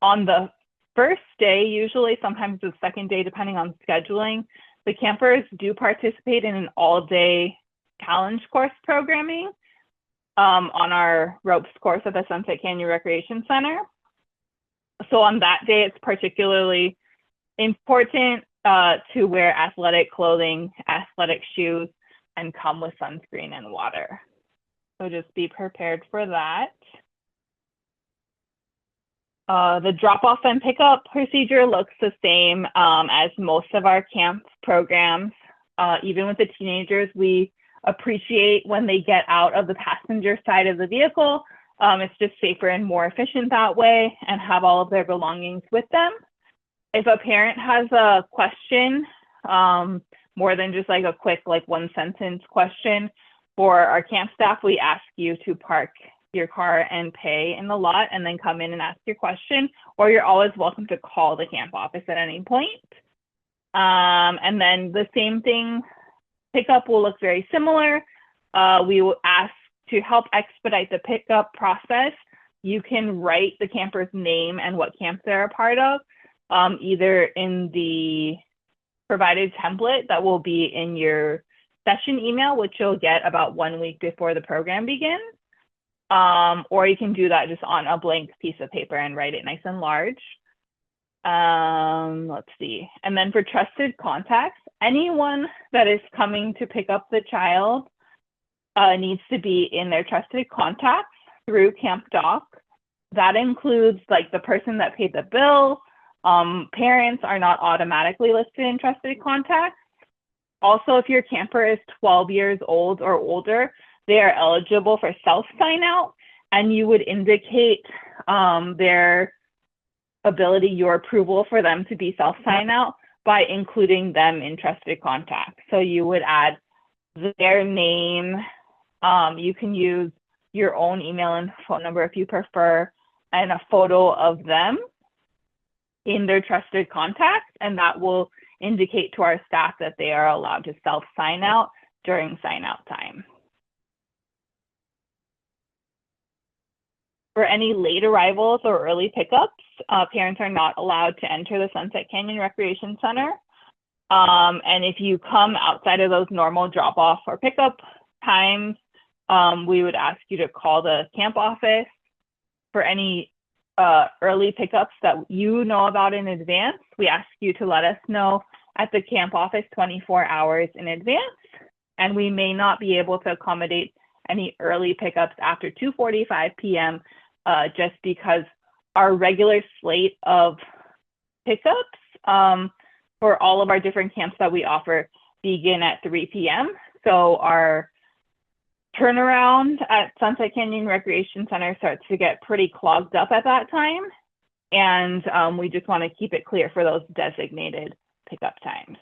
on the first day, usually sometimes the second day, depending on scheduling, the campers do participate in an all-day challenge course programming on our ropes course at the Sunset Canyon Recreation Center. So on that day, it's particularly important to wear athletic clothing, athletic shoes, and come with sunscreen and water. So just be prepared for that. The drop-off and pickup procedure looks the same as most of our camp programs. Even with the teenagers, we appreciate when they get out of the passenger side of the vehicle. It's just safer and more efficient that way, and have all of their belongings with them. If a parent has a question, more than just like a quick like 1-sentence question, for our camp staff, we ask you to park your car and pay in the lot and then come in and ask your question, or you're always welcome to call the camp office at any point. And then the same thing, pickup will look very similar. We will ask to help expedite the pickup process. you can write the camper's name and what camp they're a part of, either in the provided template that will be in your session email, which you'll get about 1 week before the program begins, or you can do that just on a blank piece of paper and write it nice and large. Let's see. And then for trusted contacts, anyone that is coming to pick up the child needs to be in their trusted contacts through Camp Doc. That includes like the person that paid the bill. Parents are not automatically listed in trusted contacts. Also, if your camper is 12 years old or older, they are eligible for self-sign out, and you would indicate their ability, your approval for them to be self-sign out by including them in trusted contacts. So you would add their name. You can use your own email and phone number if you prefer, and a photo of them in their trusted contacts, and that will indicate to our staff that they are allowed to self-sign out during sign-out time. For any late arrivals or early pickups, parents are not allowed to enter the Sunset Canyon Recreation Center. And if you come outside of those normal drop-off or pickup times, we would ask you to call the camp office. For any early pickups that you know about in advance, we ask you to let us know at the camp office 24 hours in advance, and we may not be able to accommodate any early pickups after 2:45 p.m. Just because our regular slate of pickups for all of our different camps that we offer begin at 3 p.m. So our turnaround at Sunset Canyon Recreation Center starts to get pretty clogged up at that time. And we just want to keep it clear for those designated pickup times.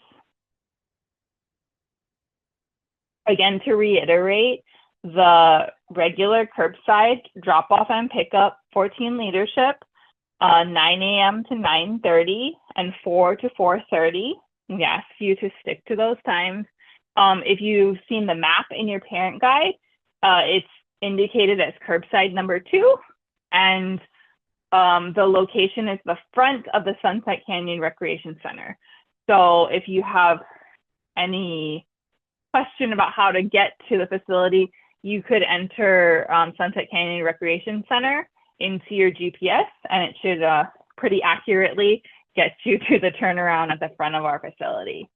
Again, to reiterate, the regular curbside drop-off and pickup for teen leadership, 9 a.m. to 9:30 and 4 to 4:30. We ask you to stick to those times. If you've seen the map in your parent guide, it's indicated as curbside number 2, and the location is the front of the Sunset Canyon Recreation Center. So if you have any question about how to get to the facility, you could enter Sunset Canyon Recreation Center into your GPS, and it should pretty accurately get you to the turnaround at the front of our facility.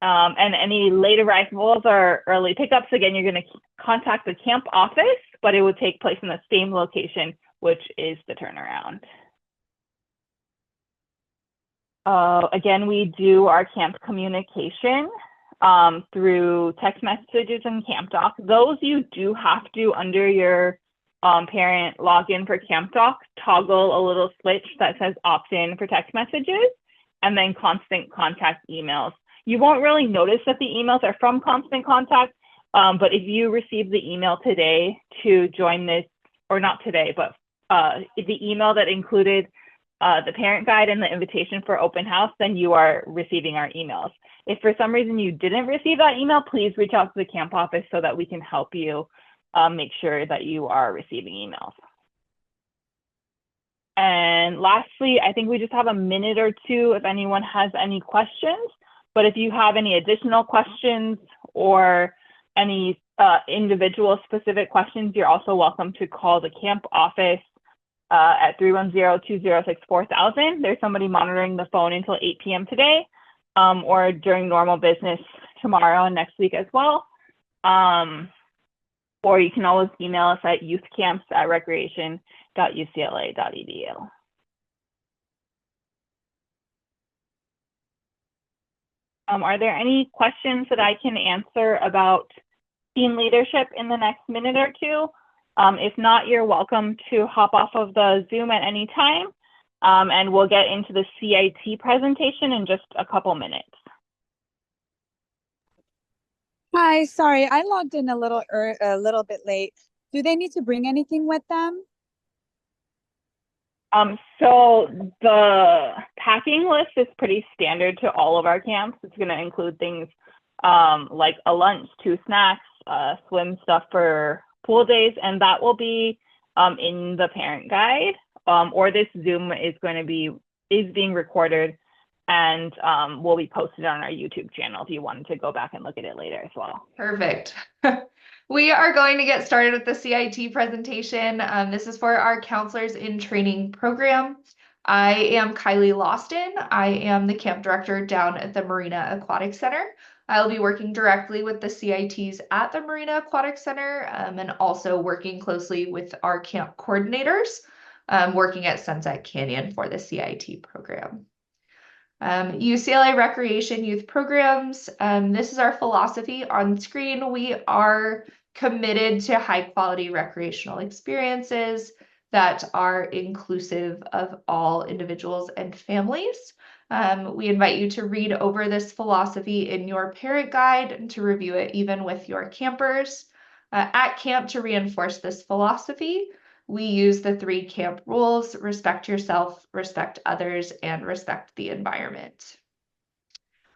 And any late arrivals or early pickups, again, you're going to contact the camp office, but it would take place in the same location, which is the turnaround. Again, we do our camp communication through text messages and Camp Doc. Those you do have to, under your parent login for Camp Doc, toggle a little switch that says opt-in for text messages, and then constant contact emails. You won't really notice that the emails are from Constant Contact, but if you receive the email today to join this, or not today, but the email that included the parent guide and the invitation for open house, then you are receiving our emails. If for some reason you didn't receive that email, please reach out to the camp office so that we can help you make sure that you are receiving emails. And lastly, I think we just have a minute or two if anyone has any questions. But if you have any additional questions or any individual specific questions, you're also welcome to call the camp office at 310-206-4000. There's somebody monitoring the phone until 8 p.m. today, or during normal business tomorrow and next week as well. Or you can always email us at youthcamps@recreation.ucla.edu. Are there any questions that I can answer about teen leadership in the next minute or two? If not, you're welcome to hop off of the Zoom at any time, and we'll get into the CIT presentation in just a couple minutes. Hi, sorry, I logged in a little bit late. Do they need to bring anything with them? So the packing list is pretty standard to all of our camps. It's going to include things like a lunch, 2 snacks, swim stuff for pool days, and that will be in the parent guide, or this Zoom is being recorded and will be posted on our YouTube channel if you wanted to go back and look at it later as well. Perfect. We are going to get started with the CIT presentation. This is for our Counselors in Training program. I am Kylie Loston. I am the camp director down at the Marina Aquatic Center. I'll be working directly with the CITs at the Marina Aquatic Center and also working closely with our camp coordinators working at Sunset Canyon for the CIT program. UCLA Recreation Youth Programs. This is our philosophy on screen. We are committed to high quality recreational experiences that are inclusive of all individuals and families. We invite you to read over this philosophy in your parent guide and to review it even with your campers. At camp, to reinforce this philosophy, we use the 3 camp rules: respect yourself, respect others, and respect the environment.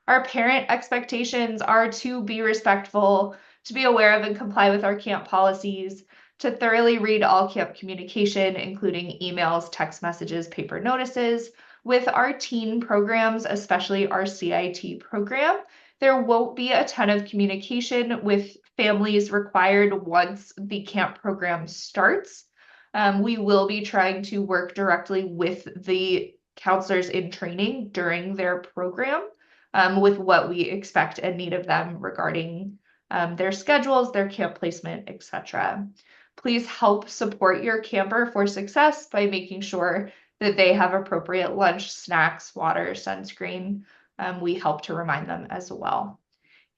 Our parent expectations are to be respectful, to be aware of and comply with our camp policies, to thoroughly read all camp communication, including emails, text messages, paper notices. With our teen programs, especially our CIT program, there won't be a ton of communication with families required once the camp program starts. We will be trying to work directly with the counselors in training during their program with what we expect and need of them regarding their schedules, their camp placement, etc. Please help support your camper for success by making sure that they have appropriate lunch, snacks, water, sunscreen. We help to remind them as well.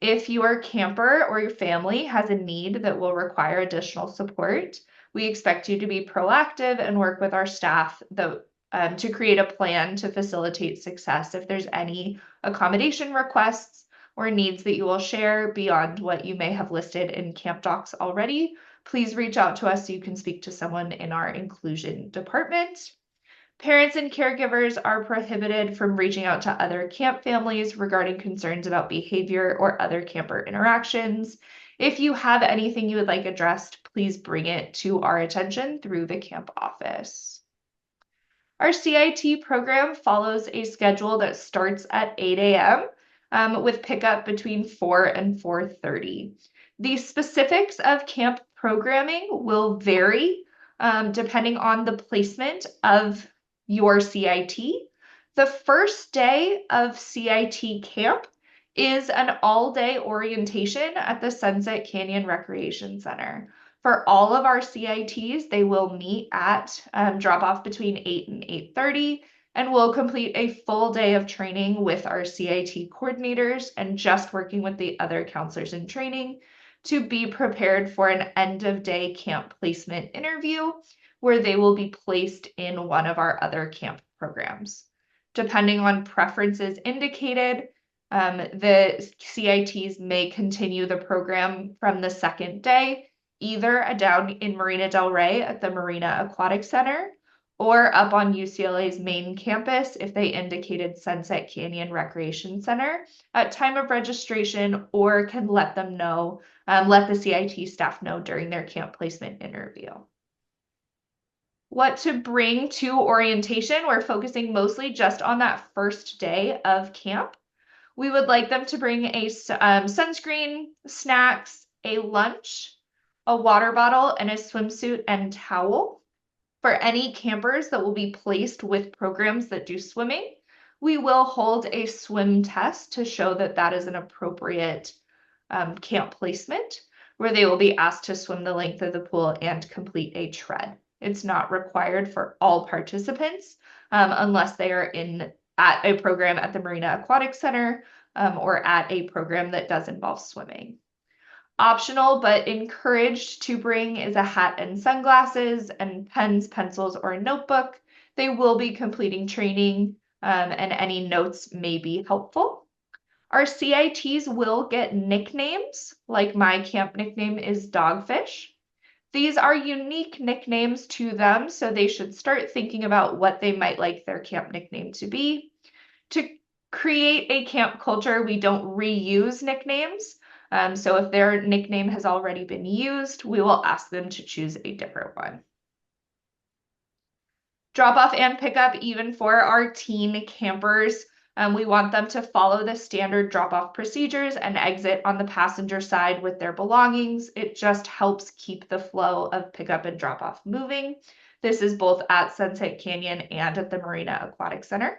If your camper or your family has a need that will require additional support, we expect you to be proactive and work with our staff to create a plan to facilitate success. If there's any accommodation requests or needs that you will share beyond what you may have listed in Camp Docs already, please reach out to us so you can speak to someone in our inclusion department. Parents and caregivers are prohibited from reaching out to other camp families regarding concerns about behavior or other camper interactions. If you have anything you would like addressed, please bring it to our attention through the camp office. Our CIT program follows a schedule that starts at 8 a.m. With pickup between 4 and 4:30. The specifics of camp programming will vary depending on the placement of your CIT. The first day of CIT camp is an all-day orientation at the Sunset Canyon Recreation Center. For all of our CITs, they will meet at drop-off between 8 and 8:30, and will complete a full day of training with our CIT coordinators and just working with the other counselors in training to be prepared for an end-of-day camp placement interview where they will be placed in one of our other camp programs. Depending on preferences indicated, the CITs may continue the program from the second day, either down in Marina Del Rey at the Marina Aquatic Center, or up on UCLA's main campus if they indicated Sunset Canyon Recreation Center at time of registration, or can let them know, let the CIT staff know during their camp placement interview. What to bring to orientation? We're focusing mostly just on that first day of camp. We would like them to bring a sunscreen, snacks, a lunch, a water bottle, and a swimsuit and towel. For any campers that will be placed with programs that do swimming, we will hold a swim test to show that that is an appropriate camp placement, where they will be asked to swim the length of the pool and complete a tread. It's not required for all participants unless they are at a program at the Marina Aquatic Center or at a program that does involve swimming. Optional but encouraged to bring is a hat and sunglasses and pens, pencils, or a notebook. They will be completing training and any notes may be helpful. Our CITs will get nicknames, like my camp nickname is Dogfish. These are unique nicknames to them, so they should start thinking about what they might like their camp nickname to be. To create a camp culture, we don't reuse nicknames. So if their nickname has already been used, we will ask them to choose a different one. Drop off and pickup, even for our teen campers. We want them to follow the standard drop off procedures and exit on the passenger side with their belongings. It just helps keep the flow of pickup and drop off moving. This is both at Sunset Canyon and at the Marina Aquatic Center.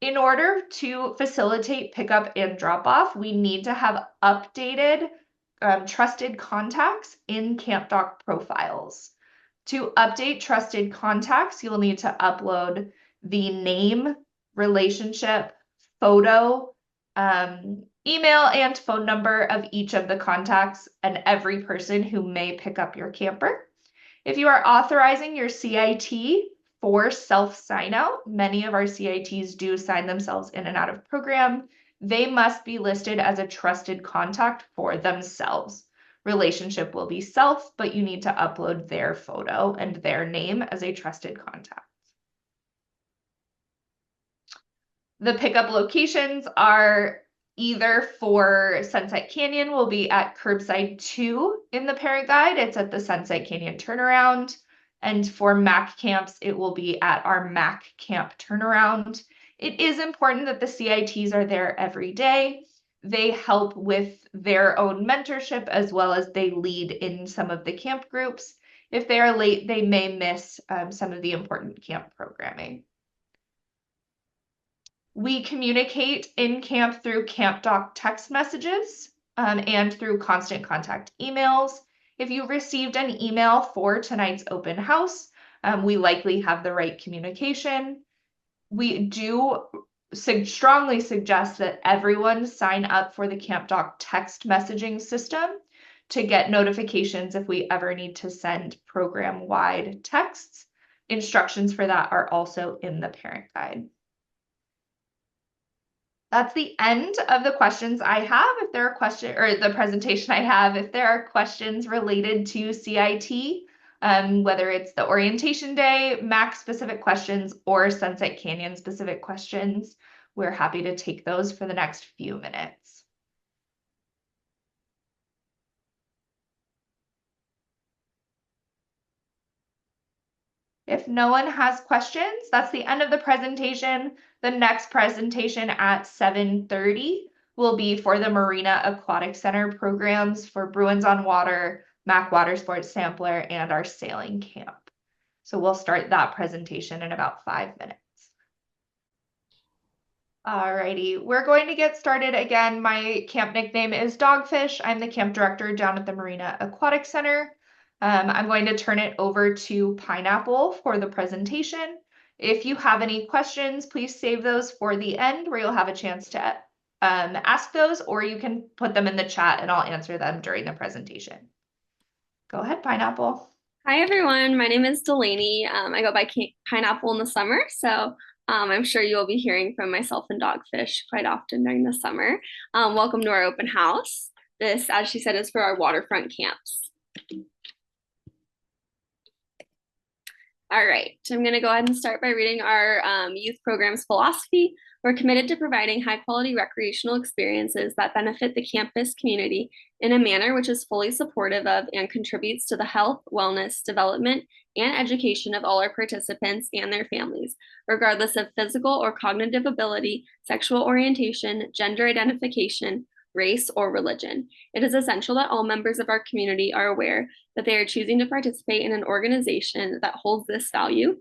In order to facilitate pickup and drop off, we need to have updated trusted contacts in Camp Doc profiles. To update trusted contacts, you'll need to upload the name, relationship, photo, email, and phone number of each of the contacts and every person who may pick up your camper. If you are authorizing your CIT for self-sign out, many of our CITs do sign themselves in and out of program. They must be listed as a trusted contact for themselves. Relationship will be self, but you need to upload their photo and their name as a trusted contact. The pickup locations are either for Sunset Canyon will be at Curbside 2 in the parent guide. It's at the Sunset Canyon turnaround. And for MAC camps, it will be at our MAC camp turnaround. It is important that the CITs are there every day. They help with their own mentorship as well as they lead in some of the camp groups. If they are late, they may miss some of the important camp programming. We communicate in camp through Camp Doc text messages and through constant contact emails. If you received an email for tonight's open house, we likely have the right communication. We do strongly suggest that everyone sign up for the Camp Doc text messaging system to get notifications if we ever need to send program-wide texts. Instructions for that are also in the parent guide. That's the end of the questions I have. If there are questions, or the presentation I have, if there are questions related to CIT, whether it's the orientation day, MAC specific questions, or Sunset Canyon specific questions, we're happy to take those for the next few minutes. If no one has questions, that's the end of the presentation. The next presentation at 7:30 will be for the Marina Aquatic Center programs for Bruins on Water, MAC Water Sports Sampler, and our sailing camp. So we'll start that presentation in about 5 minutes. Alrighty, we're going to get started again. My camp nickname is Dogfish. I'm the camp director down at the Marina Aquatic Center. I'm going to turn it over to Pineapple for the presentation. If you have any questions, please save those for the end where you'll have a chance to ask those, or you can put them in the chat and I'll answer them during the presentation. Go ahead, Pineapple. Hi, everyone. My name is Delaney. I go by Pineapple in the summer, so I'm sure you'll be hearing from myself and Dogfish quite often during the summer. Welcome to our open house. This, as she said, is for our waterfront camps. All right, so I'm going to go ahead and start by reading our youth program's philosophy. We're committed to providing high-quality recreational experiences that benefit the campus community in a manner which is fully supportive of and contributes to the health, wellness, development, and education of all our participants and their families, regardless of physical or cognitive ability, sexual orientation, gender identification, race, or religion. It is essential that all members of our community are aware that they are choosing to participate in an organization that holds this value,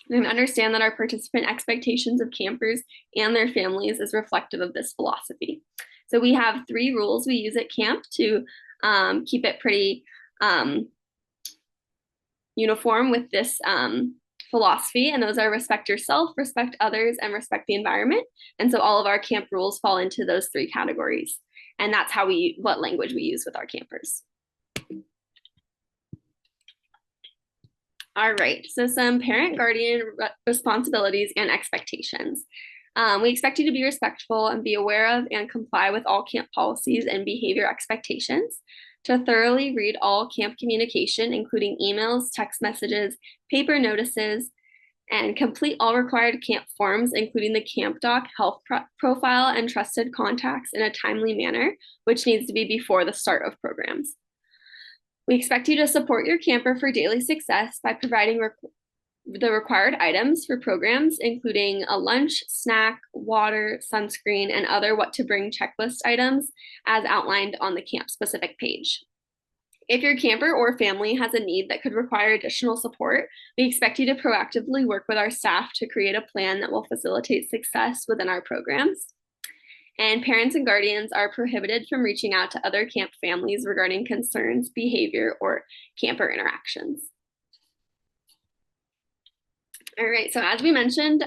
and understand that our participant expectations of campers and their families is reflective of this philosophy. So we have 3 rules we use at camp to keep it pretty uniform with this philosophy, and those are respect yourself, respect others, and respect the environment. And so all of our camp rules fall into those 3 categories, and that's how what language we use with our campers. All right, so some parent-guardian responsibilities and expectations. We expect you to be respectful and be aware of and comply with all camp policies and behavior expectations, to thoroughly read all camp communication, including emails, text messages, paper notices, and complete all required camp forms, including the Camp Doc health profile and trusted contacts in a timely manner, which needs to be before the start of programs. We expect you to support your camper for daily success by providing the required items for programs, including a lunch, snack, water, sunscreen, and other what to bring checklist items as outlined on the camp specific page. If your camper or family has a need that could require additional support, we expect you to proactively work with our staff to create a plan that will facilitate success within our programs. And parents and guardians are prohibited from reaching out to other camp families regarding concerns, behavior, or camper interactions. All right, so as we mentioned,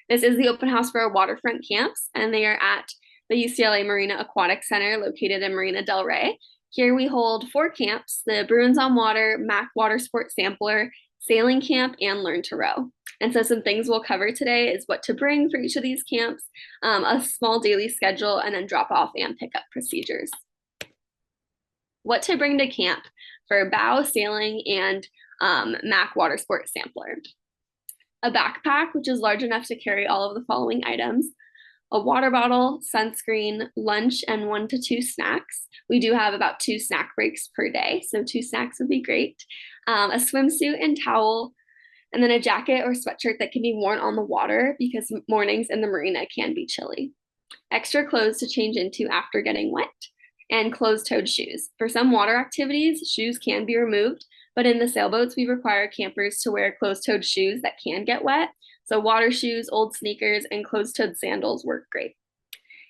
this is the open house for our Waterfront Camps, and they are at the UCLA Marina Aquatic Center located in Marina Del Rey. Here we hold 4 camps: the Bruins on Water, Mac Water Sport Sampler, Sailing Camp, and Learn to Row. And so some things we'll cover today is what to bring for each of these camps, a small daily schedule, and then drop off and pick up procedures. What to bring to camp for bow, sailing, and Mac Water Sport Sampler. A backpack, which is large enough to carry all of the following items: a water bottle, sunscreen, lunch, and 1 to 2 snacks. We do have about 2 snack breaks per day, so 2 snacks would be great. A swimsuit and towel, and then a jacket or sweatshirt that can be worn on the water because mornings in the marina can be chilly. Extra clothes to change into after getting wet, and closed-toed shoes. For some water activities, shoes can be removed, but in the sailboats, we require campers to wear closed-toed shoes that can get wet. So water shoes, old sneakers, and closed-toed sandals work great.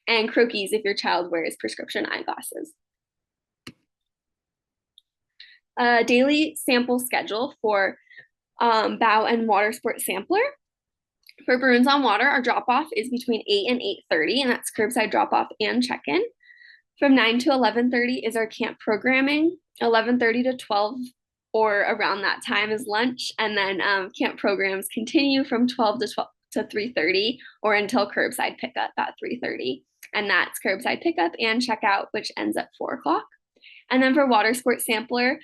And croquis if your child wears prescription eyeglasses. A daily sample schedule for bow and water sport sampler. For Bruins on Water, our drop-off is between 8 and 8:30, and that's curbside drop-off and check-in. From 9 to 11:30 is our camp programming. 11:30 to 12 or around that time is lunch, and then camp programs continue from 12 to 3:30 or until curbside pickup at 3:30, and that's curbside pickup and checkout, which ends at 4 o'clock. And then for water sport sampler,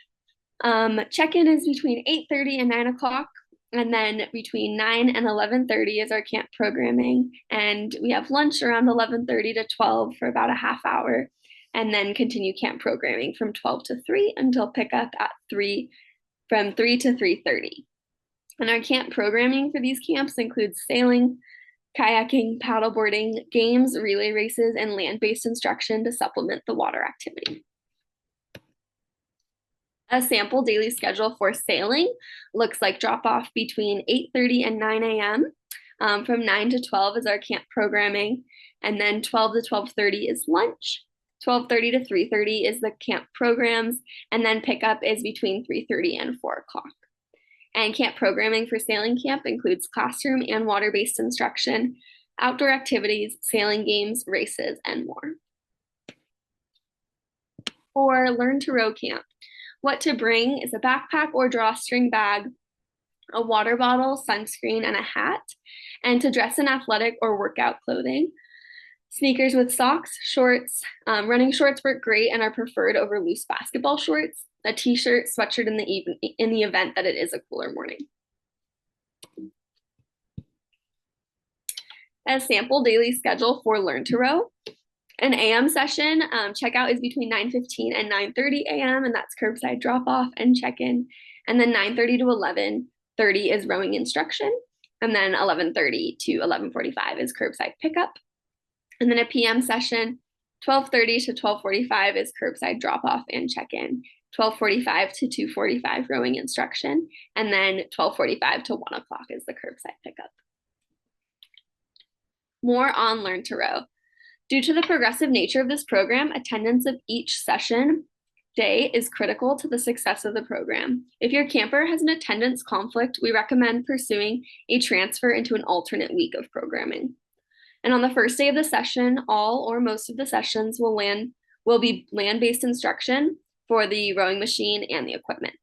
check-in is between 8:30 and 9 o'clock, and then between 9 and 11:30 is our camp programming, and we have lunch around 11:30 to 12 for about a half hour, and then continue camp programming from 12 to 3 until pickup at 3, from 3 to 3:30. And our camp programming for these camps includes sailing, kayaking, paddleboarding, games, relay races, and land-based instruction to supplement the water activity. A sample daily schedule for sailing looks like drop-off between 8:30 and 9 a.m. From 9 to 12 is our camp programming, and then 12 to 12:30 is lunch. 12:30 to 3:30 is the camp programs, and then pickup is between 3:30 and 4 o'clock. And camp programming for sailing camp includes classroom and water-based instruction, outdoor activities, sailing games, races, and more. For Learn to Row camp, what to bring is a backpack or drawstring bag, a water bottle, sunscreen, and a hat, and to dress in athletic or workout clothing. Sneakers with socks, shorts, running shorts work great and are preferred over loose basketball shorts. A t-shirt, sweatshirt in the event that it is a cooler morning. A sample daily schedule for Learn to Row. An AM session, checkout is between 9:15 and 9:30 a.m. and that's curbside drop-off and check-in. And then 9:30 to 11:30 is rowing instruction. And then 11:30 to 11:45 is curbside pickup. And then a PM session, 12:30 to 12:45 is curbside drop-off and check-in. 12:45 to 2:45 rowing instruction. And then 12:45 to 1 o'clock is the curbside pickup. More on Learn to Row. Due to the progressive nature of this program, attendance of each session day is critical to the success of the program. If your camper has an attendance conflict, we recommend pursuing a transfer into an alternate week of programming. And on the first day of the session, all or most of the sessions will be land-based instruction for the rowing machine and the equipment.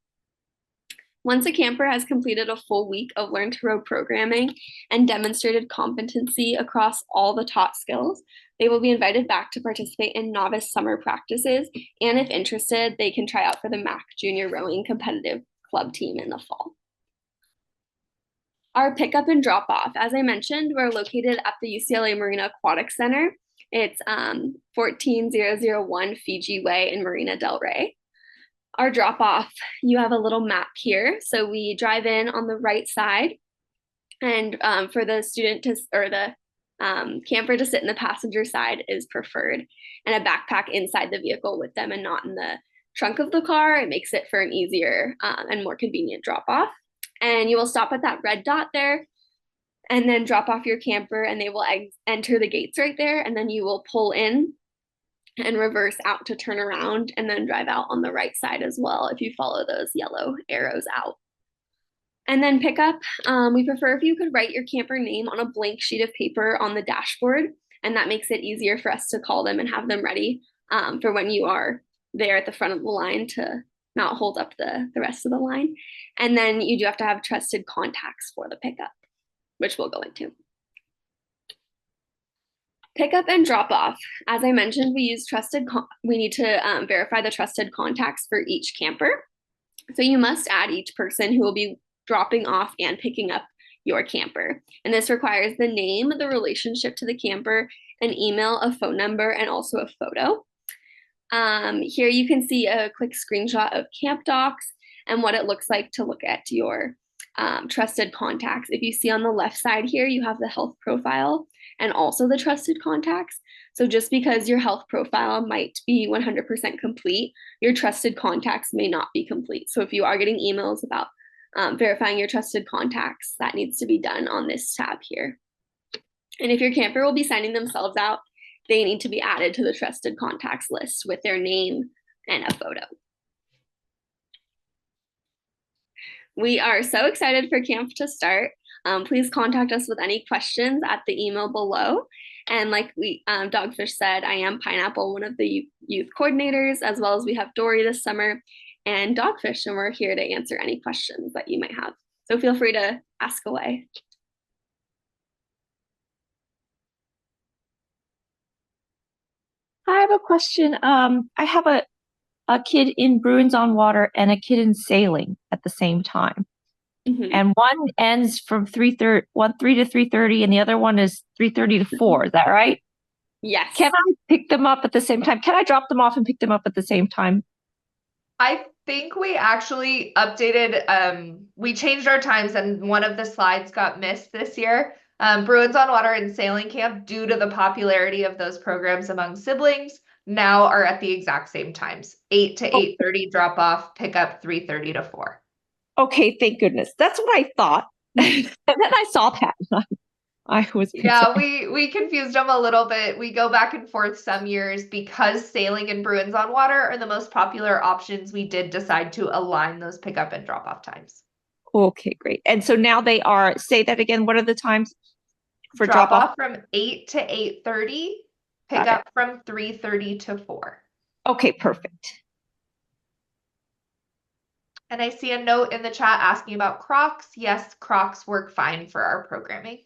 Once a camper has completed a full week of Learn to Row programming and demonstrated competency across all the taught skills, they will be invited back to participate in novice summer practices, and if interested, they can try out for the MAC Junior Rowing Competitive Club team in the fall. Our pickup and drop off, as I mentioned, we're located at the UCLA Marina Aquatic Center. It's 14001 Fiji Way in Marina Del Rey. our drop off, you have a little map here. So we drive in on the right side, and for the student to, or the camper to sit in the passenger side is preferred, and a backpack inside the vehicle with them and not in the trunk of the car. It makes it for an easier and more convenient drop off. And you will stop at that red dot there and then drop off your camper, and they will enter the gates right there, and then you will pull in and reverse out to turn around and then drive out on the right side as well if you follow those yellow arrows out. And then pickup, we prefer if you could write your camper name on a blank sheet of paper on the dashboard, and that makes it easier for us to call them and have them ready for when you are there at the front of the line to not hold up the rest of the line. And then you do have to have trusted contacts for the pickup, which we'll go into. Pickup and drop off. As I mentioned, we use we need to verify the trusted contacts for each camper. So you must add each person who will be dropping off and picking up your camper. And this requires the name, the relationship to the camper, an email, a phone number, and also a photo. Here you can see a quick screenshot of Camp Docs and what it looks like to look at your trusted contacts. If you see on the left side here, you have the health profile and also the trusted contacts. So just because your health profile might be 100% complete, your trusted contacts may not be complete. So if you are getting emails about verifying your trusted contacts, that needs to be done on this tab here. And if your camper will be signing themselves out, they need to be added to the trusted contacts list with their name and a photo. We are so excited for camp to start. Please contact us with any questions at the email below. And like Dogfish said, I am Pineapple, one of the youth coordinators, as well as we have Dory this summer and Dogfish, and we're here to answer any questions that you might have. So feel free to ask away. I have a question. I have a kid in Bruins on Water and a kid in sailing at the same time. Mm-hmm. And one ends from 3 to 3:30, and the other one is 3:30 to 4. Is that right? Yes. Can I pick them up at the same time? Can I drop them off and pick them up at the same time? I think we actually updated, we changed our times and one of the slides got missed this year. Bruins on Water and Sailing Camp, due to the popularity of those programs among siblings, now are at the exact same times. 8 to 8:30 drop off, pick up 3:30 to 4. Okay, thank goodness. That's what I thought. And then I saw that. I was Yeah, concerned. we confused them a little bit. We go back and forth some years because sailing and Bruins on Water are the most popular options. We did decide to align those pickup and drop off times. Okay, great. And so now they are, say that again, what are the times for Drop drop off? off from 8 to 8:30, pick Got it. up from 3:30 to 4. Okay, perfect. And I see a note in the chat asking about Crocs. Yes, Crocs work fine for our programming.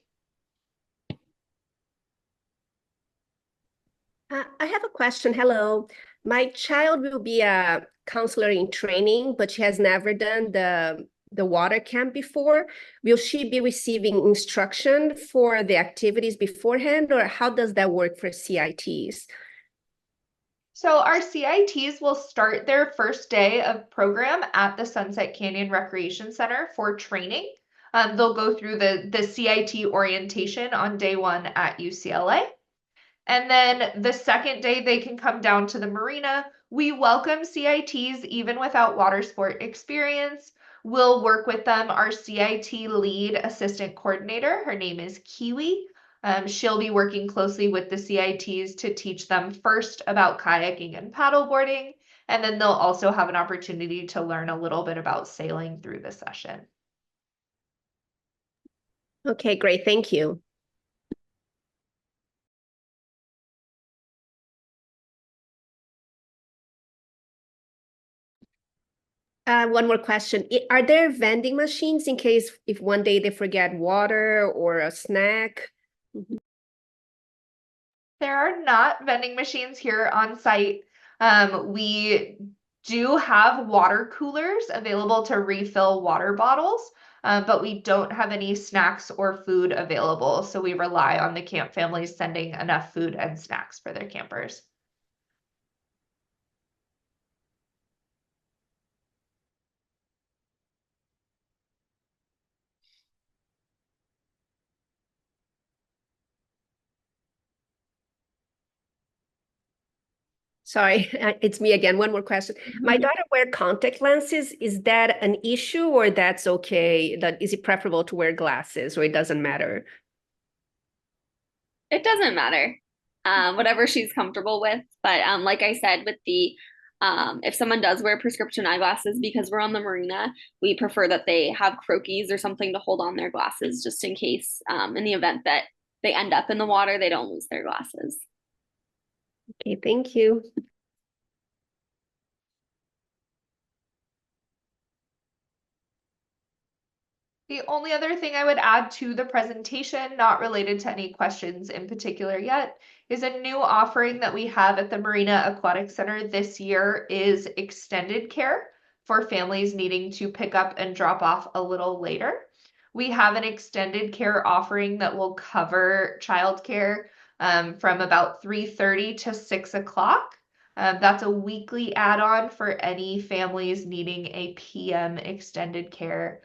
I have a question. Hello. My child will be a counselor in training, but she has never done the water camp before. Will she be receiving instruction for the activities beforehand, or how does that work for CITs? So our CITs will start their first day of program at the Sunset Canyon Recreation Center for training. They'll go through the CIT orientation on day 1 at UCLA. And then the second day they can come down to the marina. We welcome CITs even without water sport experience. We'll work with them. Our CIT lead assistant coordinator, her name is Kiwi. She'll be working closely with the CITs to teach them first about kayaking and paddleboarding, and then they'll also have an opportunity to learn a little bit about sailing through the session. Okay, great. Thank you. One more question. Are there vending machines in case if one day they forget water or a snack? There are not vending machines here on site. We do have water coolers available to refill water bottles, but we don't have any snacks or food available. So we rely on the camp families sending enough food and snacks for their campers. Sorry, it's me again. One more question. My daughter wear contact lenses. Is that an issue or that's okay? Is it preferable to wear glasses or it doesn't matter? It doesn't matter, whatever she's comfortable with. But like I said, with the if someone does wear prescription eyeglasses, because we're on the marina, we prefer that they have croquis or something to hold on their glasses, just in case, in the event that they end up in the water, they don't lose their glasses. Okay, thank you. The only other thing I would add to the presentation, not related to any questions in particular yet, is a new offering that we have at the Marina Aquatic Center this year is extended care for families needing to pick up and drop off a little later. We have an extended care offering that will cover childcare from about 3:30 to 6 o'clock. That's a weekly add-on for any families needing a PM extended care.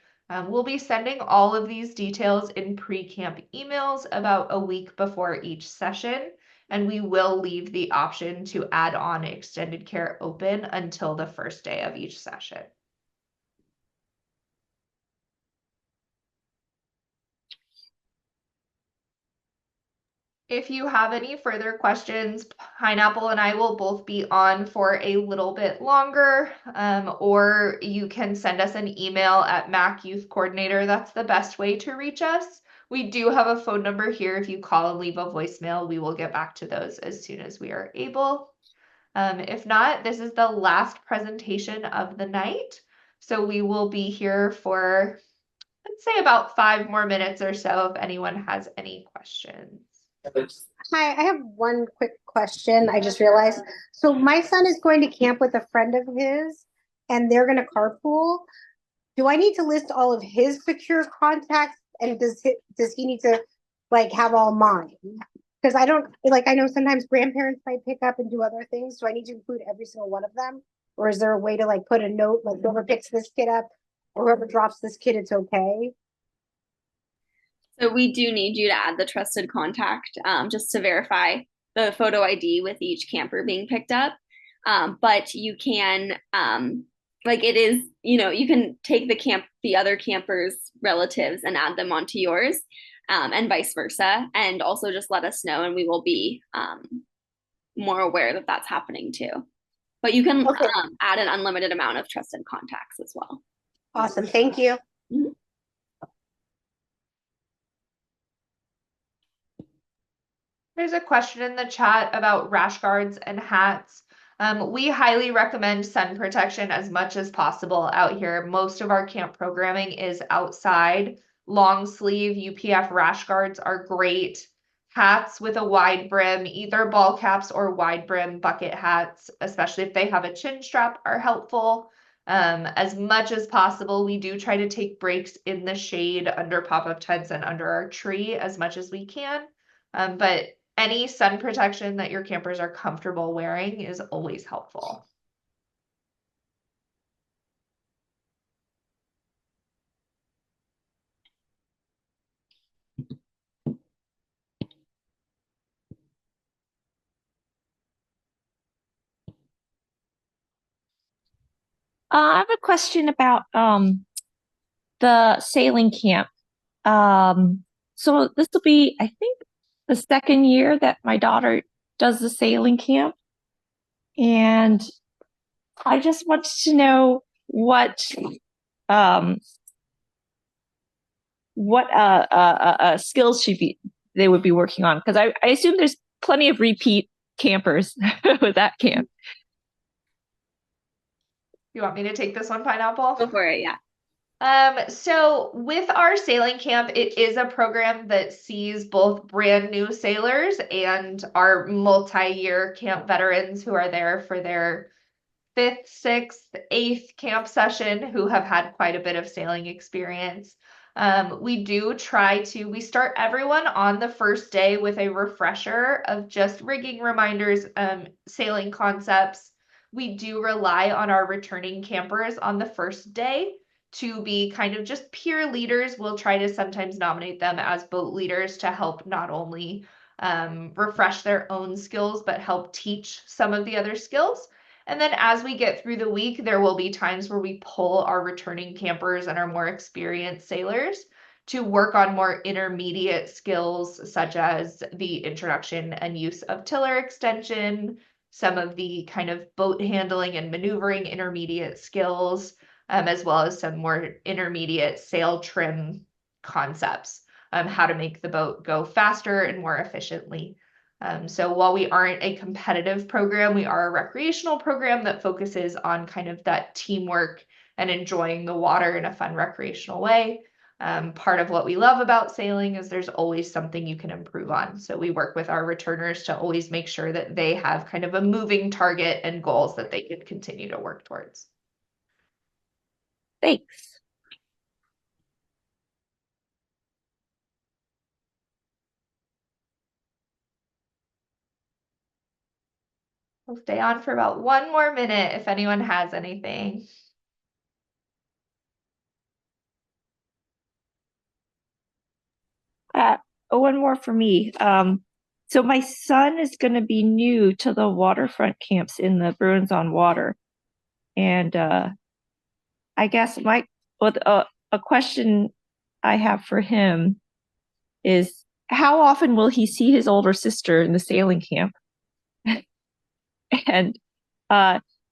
We'll be sending all of these details in pre-camp emails about a week before each session, and we will leave the option to add on extended care open until the first day of each session. If you have any further questions, Pineapple and I will both be on for a little bit longer, or you can send us an email at MAC Youth Coordinator. That's the best way to reach us. We do have a phone number here. If you call and leave a voicemail, we will get back to those as soon as we are able. If not, this is the last presentation of the night. So we will be here for, let's say, about 5 more minutes or so if anyone has any questions. Hi, I have one quick question. I just realized. So my son is going to camp with a friend of his and they're going to carpool. Do I need to list all of his secure contacts and does he need to like have all mine? Because I don't like, I know sometimes grandparents might pick up and do other things. So I need to include every single one of them? Or is there a way to like put a note, like whoever picks this kid up or whoever drops this kid, it's okay? So we do need you to add the trusted contact, just to verify the photo ID with each camper being picked up. But you can, like it is, you can take the other campers' relatives and add them onto yours, and vice versa. And also just let us know and we will be more aware that that's happening too. But you can add an unlimited amount of trusted contacts as well. Awesome, thank you. Mm-hmm. There's a question in the chat about rash guards and hats. We highly recommend sun protection as much as possible out here. Most of our camp programming is outside. Long sleeve UPF rash guards are great. Hats with a wide brim, either ball caps or wide brim bucket hats, especially if they have a chin strap, are helpful. As much as possible, we do try to take breaks in the shade under pop-up tents and under our tree as much as we can. But any sun protection that your campers are comfortable wearing is always helpful. I have a question about the sailing camp. So this will be, I think, the second year that my daughter does the sailing camp. And I just wanted to know what skills they would be working on, because I assume there's plenty of repeat campers with that camp. You want me to take this one, Pineapple? Go for it, yeah. So with our sailing camp, it is a program that sees both brand new sailors and our multi-year camp veterans who are there for their 5th, 6th, 8th camp session who have had quite a bit of sailing experience. We start everyone on the first day with a refresher of just rigging reminders, sailing concepts. We do rely on our returning campers on the first day to be kind of just peer leaders. We'll try to sometimes nominate them as boat leaders to help not only refresh their own skills, but help teach some of the other skills. And then as we get through the week, there will be times where we pull our returning campers and our more experienced sailors to work on more intermediate skills, such as the introduction and use of tiller extension, some of the kind of boat handling and maneuvering intermediate skills, as well as some more intermediate sail trim concepts, how to make the boat go faster and more efficiently. So while we aren't a competitive program, we are a recreational program that focuses on kind of that teamwork and enjoying the water in a fun recreational way. Part of what we love about sailing is there's always something you can improve on. So we work with our returners to always make sure that they have kind of a moving target and goals that they can continue to work towards. Thanks. We'll stay on for about 1 more minute if anyone has anything. One more for me. So my son is going to be new to the waterfront camps in the Bruins on Water. And I guess a question I have for him is, how often will he see his older sister in the sailing camp? And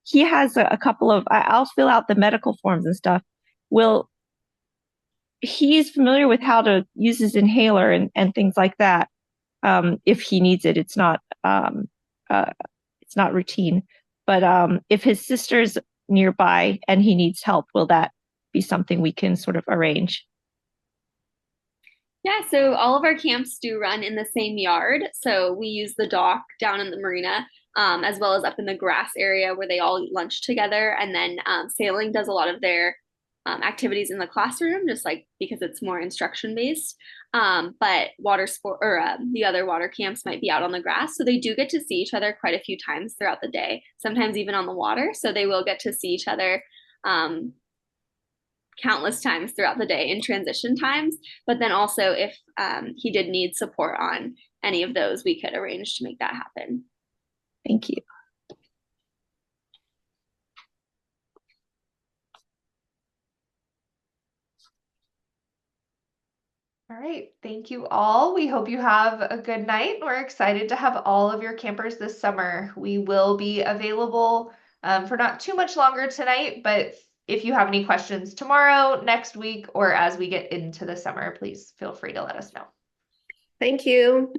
he has a couple of, I'll fill out the medical forms and stuff. He's familiar with how to use his inhaler and things like that. If he needs it, it's not routine. But if his sister's nearby and he needs help, will that be something we can sort of arrange? Yeah, so all of our camps do run in the same yard. So we use the dock down in the marina, as well as up in the grass area where they all eat lunch together. And then sailing does a lot of their activities in the classroom, just like because it's more instruction based. But water sport or the other water camps might be out on the grass. So they do get to see each other quite a few times throughout the day, sometimes even on the water. So they will get to see each other countless times throughout the day in transition times. But then also if he did need support on any of those, we could arrange to make that happen. Thank you. All right, thank you all. We hope you have a good night. We're excited to have all of your campers this summer. We will be available for not too much longer tonight, but if you have any questions tomorrow, next week, or as we get into the summer, please feel free to let us know. Thank you.